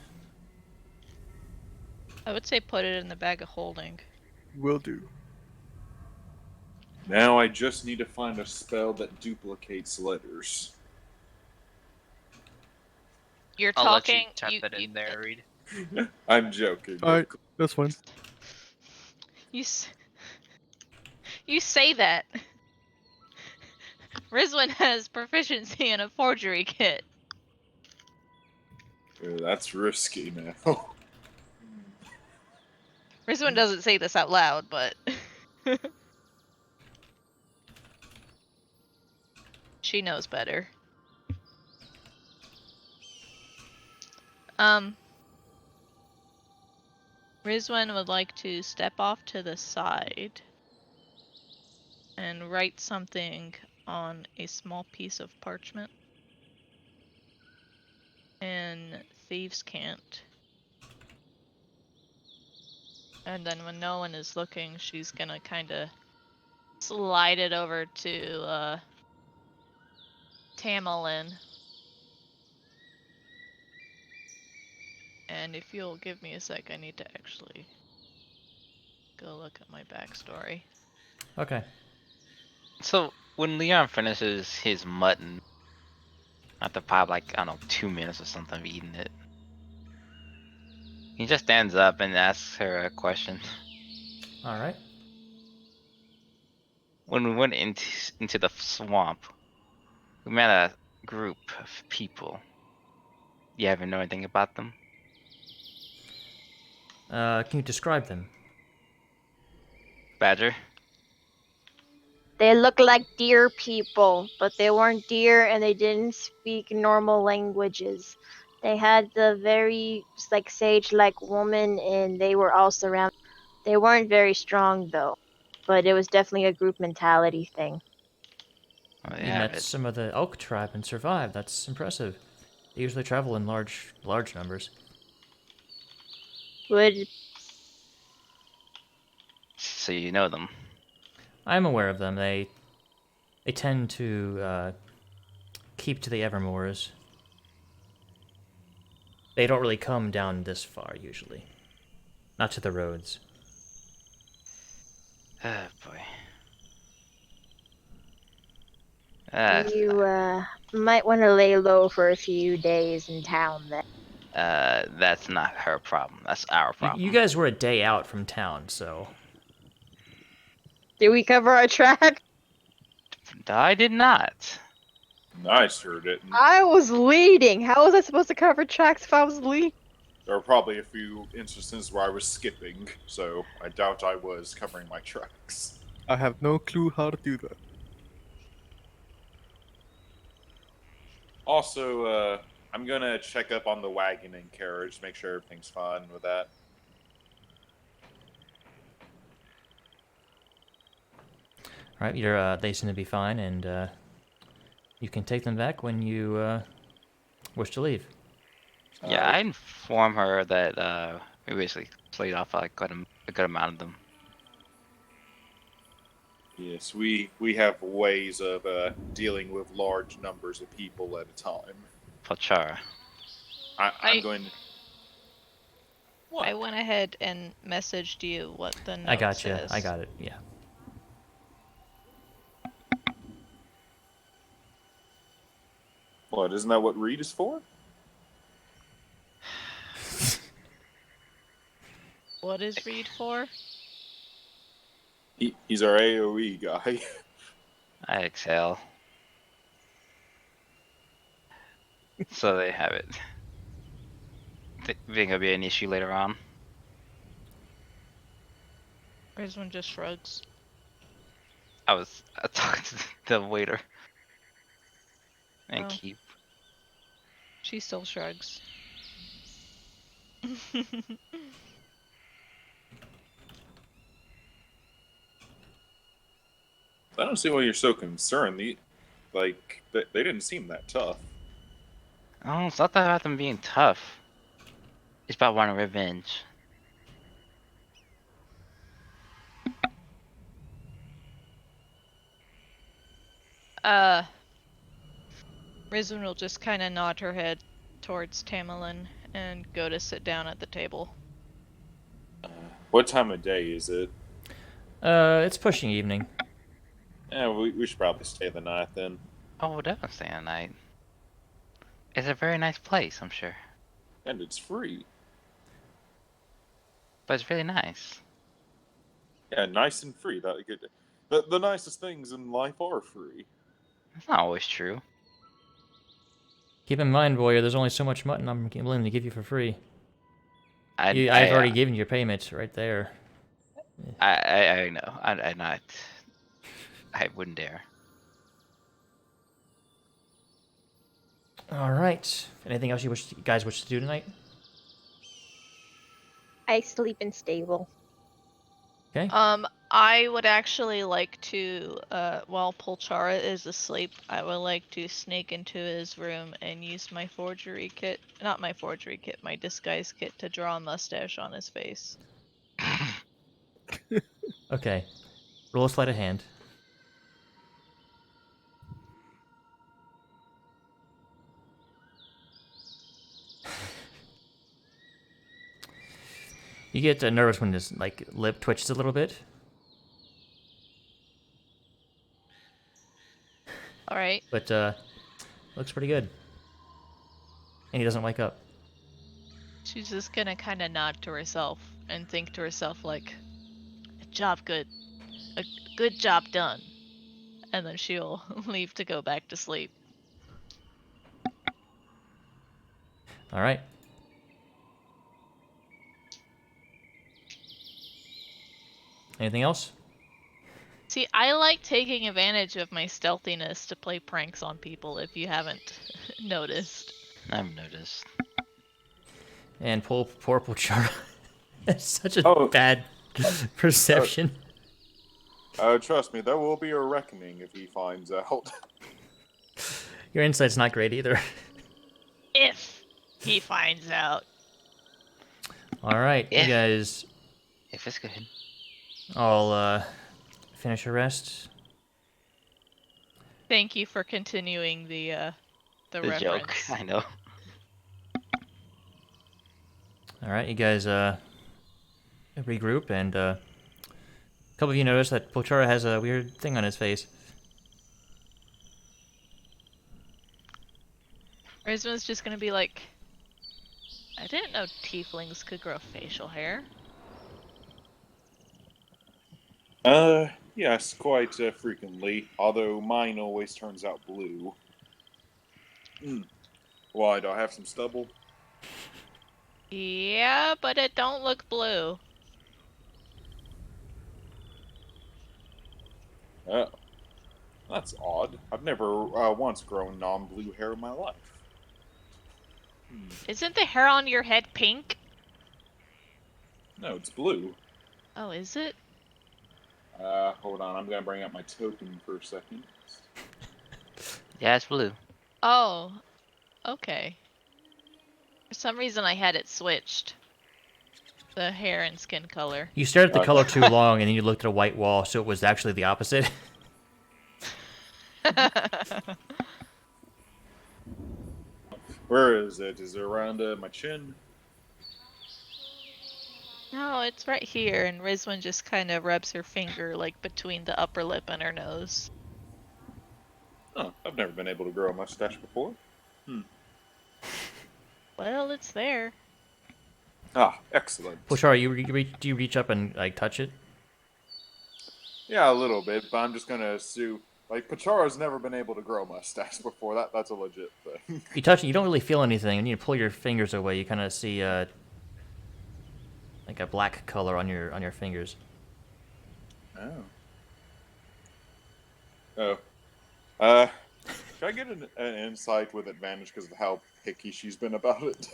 I would say put it in the bag of holding. Will do. Now I just need to find a spell that duplicates letters. You're I'll talking. let you type that in there, Reed. I'm joking. Alright, that's fine. You say that. Rizwan has proficiency in a forgery kit. That's risky now. Rizwan doesn't say this out loud, but she knows better. Rizwan would like to step off to the side and write something on a small piece of parchment. And thieves can't. And then when no one is looking, she's gonna kinda slide it over to Tamerlane. And if you'll give me a sec, I need to actually go look at my backstory. Okay. So when Leon finishes his mutton, after probably like, I don't know, 2 minutes or something of eating it, he just stands up and asks her a question. All right. When we went into the swamp, we met a group of people. You ever know anything about them? Can you describe them? Badger? They look like deer people, but they weren't deer and they didn't speak normal languages. They had the very like sage-like woman, and they were all surrounded. They weren't very strong though, but it was definitely a group mentality thing. Oh, they You have met it. some of the elk tribe and survived. That's impressive. They usually travel in large numbers. Would So you know them. I'm aware of them. They tend to keep to the Evermoors. They don't really come down this far usually. Not to the roads. Oh boy. That's you might want to lay low for a few days in town then. that's not her problem. That's our problem. You guys were a day out from town, so Did we cover our track? I did not. I sure didn't. I was leading. How was I supposed to cover tracks if I was leading? There were probably a few instances where I was skipping, so I doubt I was covering my tracks. I have no clue how to do that. Also, I'm gonna check up on the wagon and carriage, make sure everything's fine with that. all right, they seem to be fine, and you can take them back when you wish to leave. Yeah, I inform her that we basically played off like a good amount of them. Yes, we have ways of dealing with large numbers of people at a time. Pachara. I'm going to... What? I went ahead and messaged you what the note I got you. says. I got it. Yeah. What, isn't that what Reed is for? What is Reed for? He's our AoE guy. I exhale. So they have it. Think it'll be an issue later on. Rizwan just shrugs. I was talking to the waiter. And Oh. keep. She still shrugs. I don't see why you're so concerned. They didn't seem that tough. Oh, it's not about them being tough. It's about wanting revenge. Rizwan will just kind of nod her head towards Tamerlane and go to sit down at the table. What time of day is it? It's pushing evening. Yeah, we should probably stay the night then. Oh, we'll definitely stay a night. It's a very nice place, I'm sure. And it's free. But it's really nice. Yeah, nice and free. The nicest things in life are free. That's not always true. Keep in mind, warrior, there's only so much mutton I'm willing to give you for free. I've I've already given your payment right there. I know. I wouldn't dare. All right. Anything else you guys wish to do tonight? I sleep in stable. Okay. I would actually like to, while Polchara is asleep, I would like to sneak into his room and use my forgery kit, not my forgery kit, my disguise kit to draw a mustache on his face. Okay. Roll a sleight of hand. You get nervous when his like lip twitches a little bit. All right. But looks pretty good. And he doesn't wake up. She's just gonna kind of nod to herself and think to herself like, "A job good, a good job done," and then she'll leave to go back to sleep. All right. Anything else? See, I like taking advantage of my stealthiness to play pranks on people. If you haven't noticed. I've noticed. And poor Pochara has such a Oh. bad perception. Trust me, there will be a reckoning if he finds out. Your insight's not great either. If he finds out. All right, Yeah. you guys If it's good. all finish your rest. Thank you for continuing the The reference. joke. I know. All right, you guys regroup, and a couple of you notice that Pochara has a weird thing on his face. Rizma's just gonna be like, I didn't know tieflings could grow facial hair. Yes, quite frequently, although mine always turns out blue. Why, do I have some stubble? Yeah, but it don't look blue. Oh, that's odd. I've never once grown non-blue hair in my life. Isn't the hair on your head pink? No, it's blue. Oh, is it? Hold on, I'm gonna bring up my token for a second. Yeah, it's blue. Oh, okay. For some reason I had it switched. The hair and skin color. You stared at the Okay. color too long, and then you looked at a white wall, so it was actually the opposite. Where is it? Is it around my chin? No, it's right here, and Rizwan just kind of rubs her finger like between the upper lip and her nose. Oh, I've never been able to grow a mustache before. Well, it's there. Ah, excellent. Pochara, do you reach up and like touch it? Yeah, a little bit, but I'm just gonna assume. Like, Pachara's never been able to grow a mustache before. That's a legit thing. You touch it, you don't really feel anything, and you pull your fingers away. You kind of see like a black color on your fingers. Oh. Oh. Should I get an insight with advantage because of how picky she's been about it?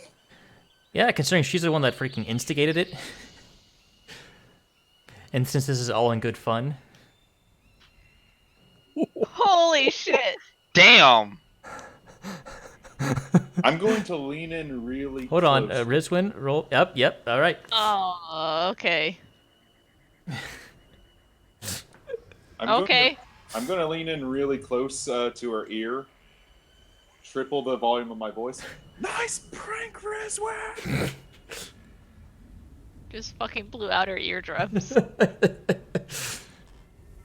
Yeah, considering she's the one that freaking instigated it. And since this is all in good fun. Holy shit! Damn! I'm going to lean in really Hold on, close. Rizwin, roll. Yep, all right. Oh, okay. I'm Okay. I'm going to lean in really close to her ear. Triple the volume of my voice. Nice prank, Rizwan! Just fucking blew out her eardrums.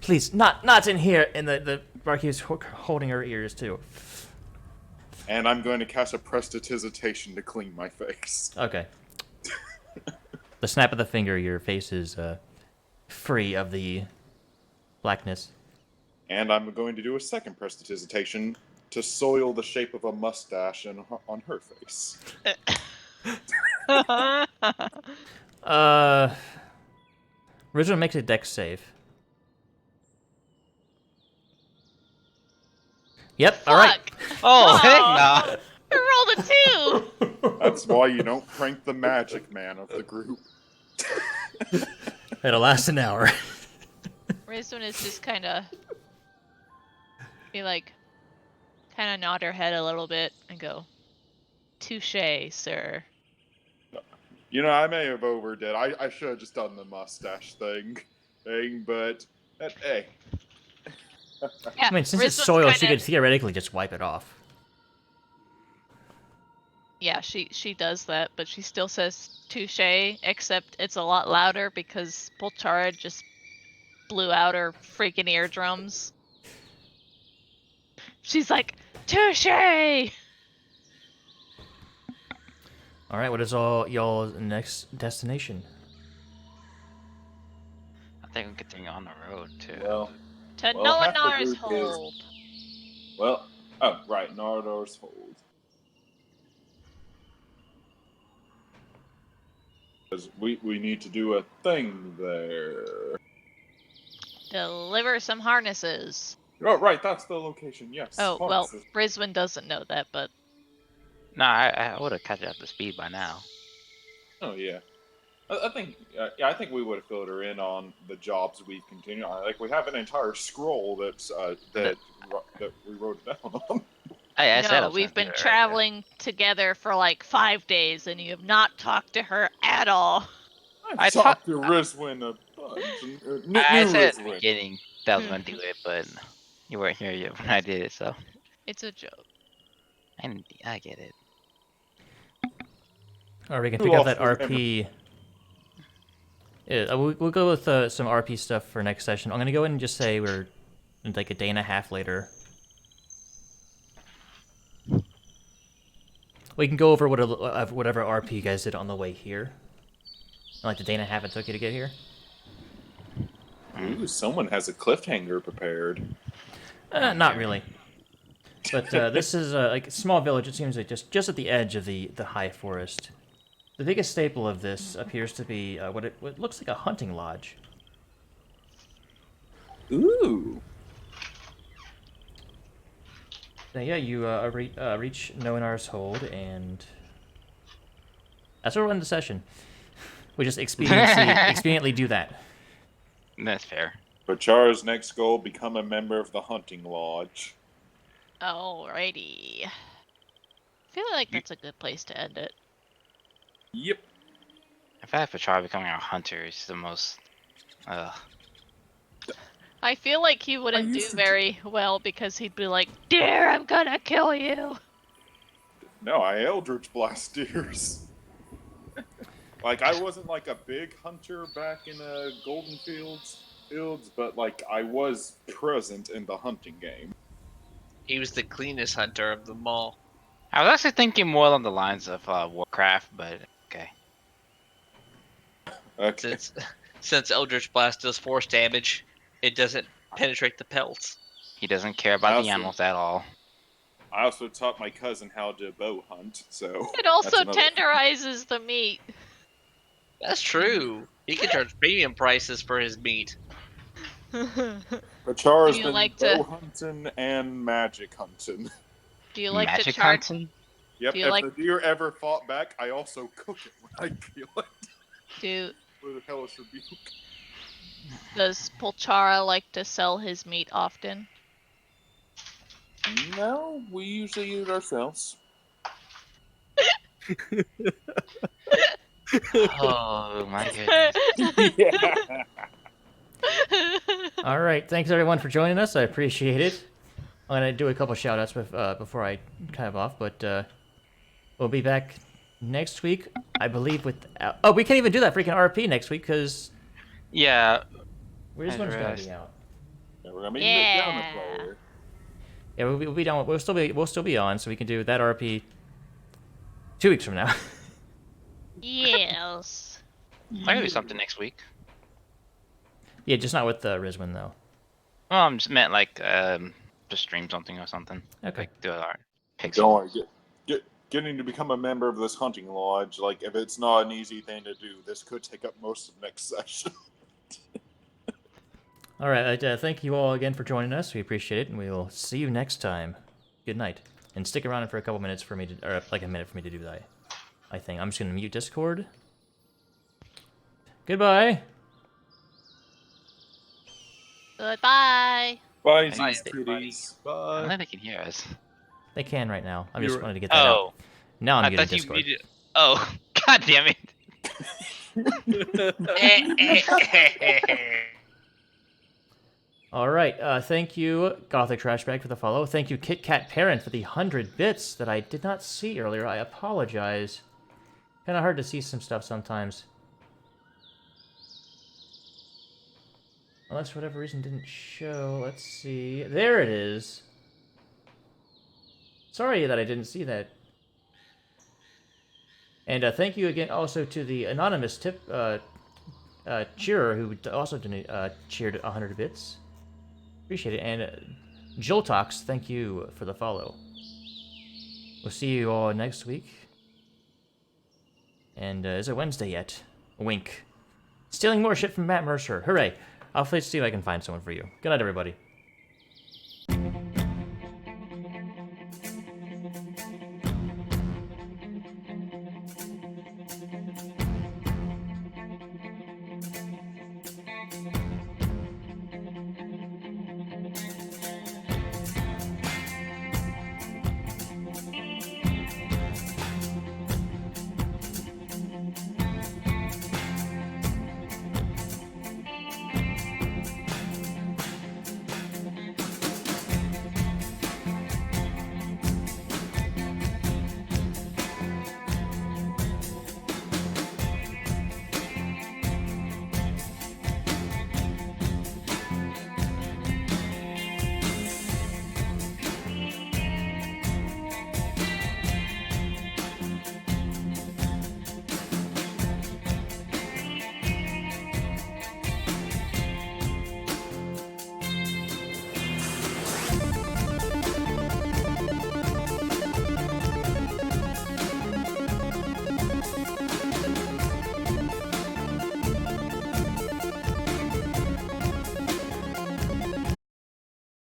Please, not in here. And the Marquis holding her ears too. And I'm going to cast a prestidigitation to clean my face. Okay. The snap of the finger, your face is free of the blackness. And I'm going to do a second prestidigitation to soil the shape of a mustache on her face. Rizwan makes a dex save. Yep, all right. Oh, heck nah. it too. That's why you don't prank the magic man of the group. It'll last an hour. Rizwan is just kind of nod her head a little bit and go, "Touche, sir." You know, I may have overdid. I should have just done the mustache thing, but hey. Yeah, I mean, since it's Rizwan's soil, she kinda- could theoretically just wipe it off. Yeah, she does that, but she still says touche, except it's a lot louder because Polchara just blew out her freaking eardrums. She's like, touche! All right, what is all y'all's next destination? I think we continue on the road too. Well, To Well, half the Noanar's group is- hold. oh, right, Nardor's hold. Because we need to do a thing there. Deliver some harnesses. Oh, right, that's the location, yes. Oh, well, Harnesses. Rizwan doesn't know that, but No, I would have caught up to speed by now. Oh, yeah. I think I think we would have filled her in on the jobs we've continued on. Like, we have an entire scroll that's that we wrote down on. I said I no, was we've gonna been do it traveling together for like 5 days and you have not talked to her at all. I I talked to Rizwin a bunch. New I said at the Rizwin. beginning that I was gonna do it, but you weren't here yet when I did it, so It's a joke. I get it. All right, we can Who pick up else that was RP. Yeah, we'll go with some RP stuff for next session. I'm gonna go in and just say we're like a day and a half later. We can go over whatever RP you guys did on the way here. Like the day and a half it took you to get here. Ooh, someone has a cliffhanger prepared. Not really. But this is like a small village. It seems like just at the edge of the high forest. The biggest staple of this appears to be what looks like a hunting lodge. Ooh. So yeah, you reach Noanar's hold, and that's where we'll end the session. We just expediently do that. That's fair. For Char's next goal, become a member of the hunting lodge. Alrighty. I feel like that's a good place to end it. Yep. In fact, for Char becoming a hunter is the most. I feel like he wouldn't do used to very well because he'd be like, "Dear, I'm gonna kill you." No, I Eldritch Blast deers. Like, I wasn't like a big hunter back in Golden Fields, but like I was present in the hunting game. He was the cleanest hunter of them all. I was actually thinking more along the lines of Warcraft, but okay. Okay. Since Eldritch Blast does force damage, it doesn't penetrate the pelts. He doesn't care about the Awesome. animals at all. I also taught my cousin how to bow hunt, so It also that's another- tenderizes the meat. That's true. He can charge premium prices for his meat. But Char's Do you been like bow to- hunting and magic hunting. Do you like to Magic charge? hunting? Yep, Do you if like- the deer ever fought back, I also cook it when I kill it with a hellish rebuke. Does Polchara like to sell his meat often? No, we usually eat it ourselves. Oh my goodness. Yeah. All right, thanks everyone for joining us. I appreciate it. I'm gonna do a couple shout outs before I kind of off, but we'll be back next week, I believe. We can't even do that freaking RP next week because Yeah, where's one's gonna rest. be out? Yeah, we're gonna be Yeah. down the player. Yeah, we'll be done. We'll still be on, so we can do that RP 2 weeks from now. Yes. I can do something next week. Yeah, just not with Rizwin though. Well, I'm just meant like just stream something or something. Okay. Like do art. Pick Don't worry, getting to become a member of this hunting lodge, like if it's not an easy thing to do, this could take up most of next session. All right. Thank you all again for joining us. We appreciate it, and we will see you next time. Good night. And stick around for a couple minutes for me to, or like a minute for me to do that. I think I'm just gonna mute Discord. Goodbye. Goodbye. Bye, Bye, G's everybody. kitties. I don't Bye. think they can hear us. They can right now. I just You're right. wanted to get that out. Oh, Now I'm I muting thought you Discord. muted. Oh, god damn it. All right. Thank you, Gothic Trashbag, for the follow. Thank you, Kit Kat Parent, for the 100 bits that I did not see earlier. I apologize. Kind of hard to see some stuff sometimes. Unless for whatever reason didn't show. Let's see. There it is. Sorry that I didn't see that. And thank you again also to the anonymous cheerer who also cheered 100 bits. Appreciate it. And Joltox, thank you for the follow. We'll see you all next week. And is it Wednesday yet? Wink. Stealing more shit from Matt Mercer. Hooray. I'll see if I can find someone for you. Good night, everybody.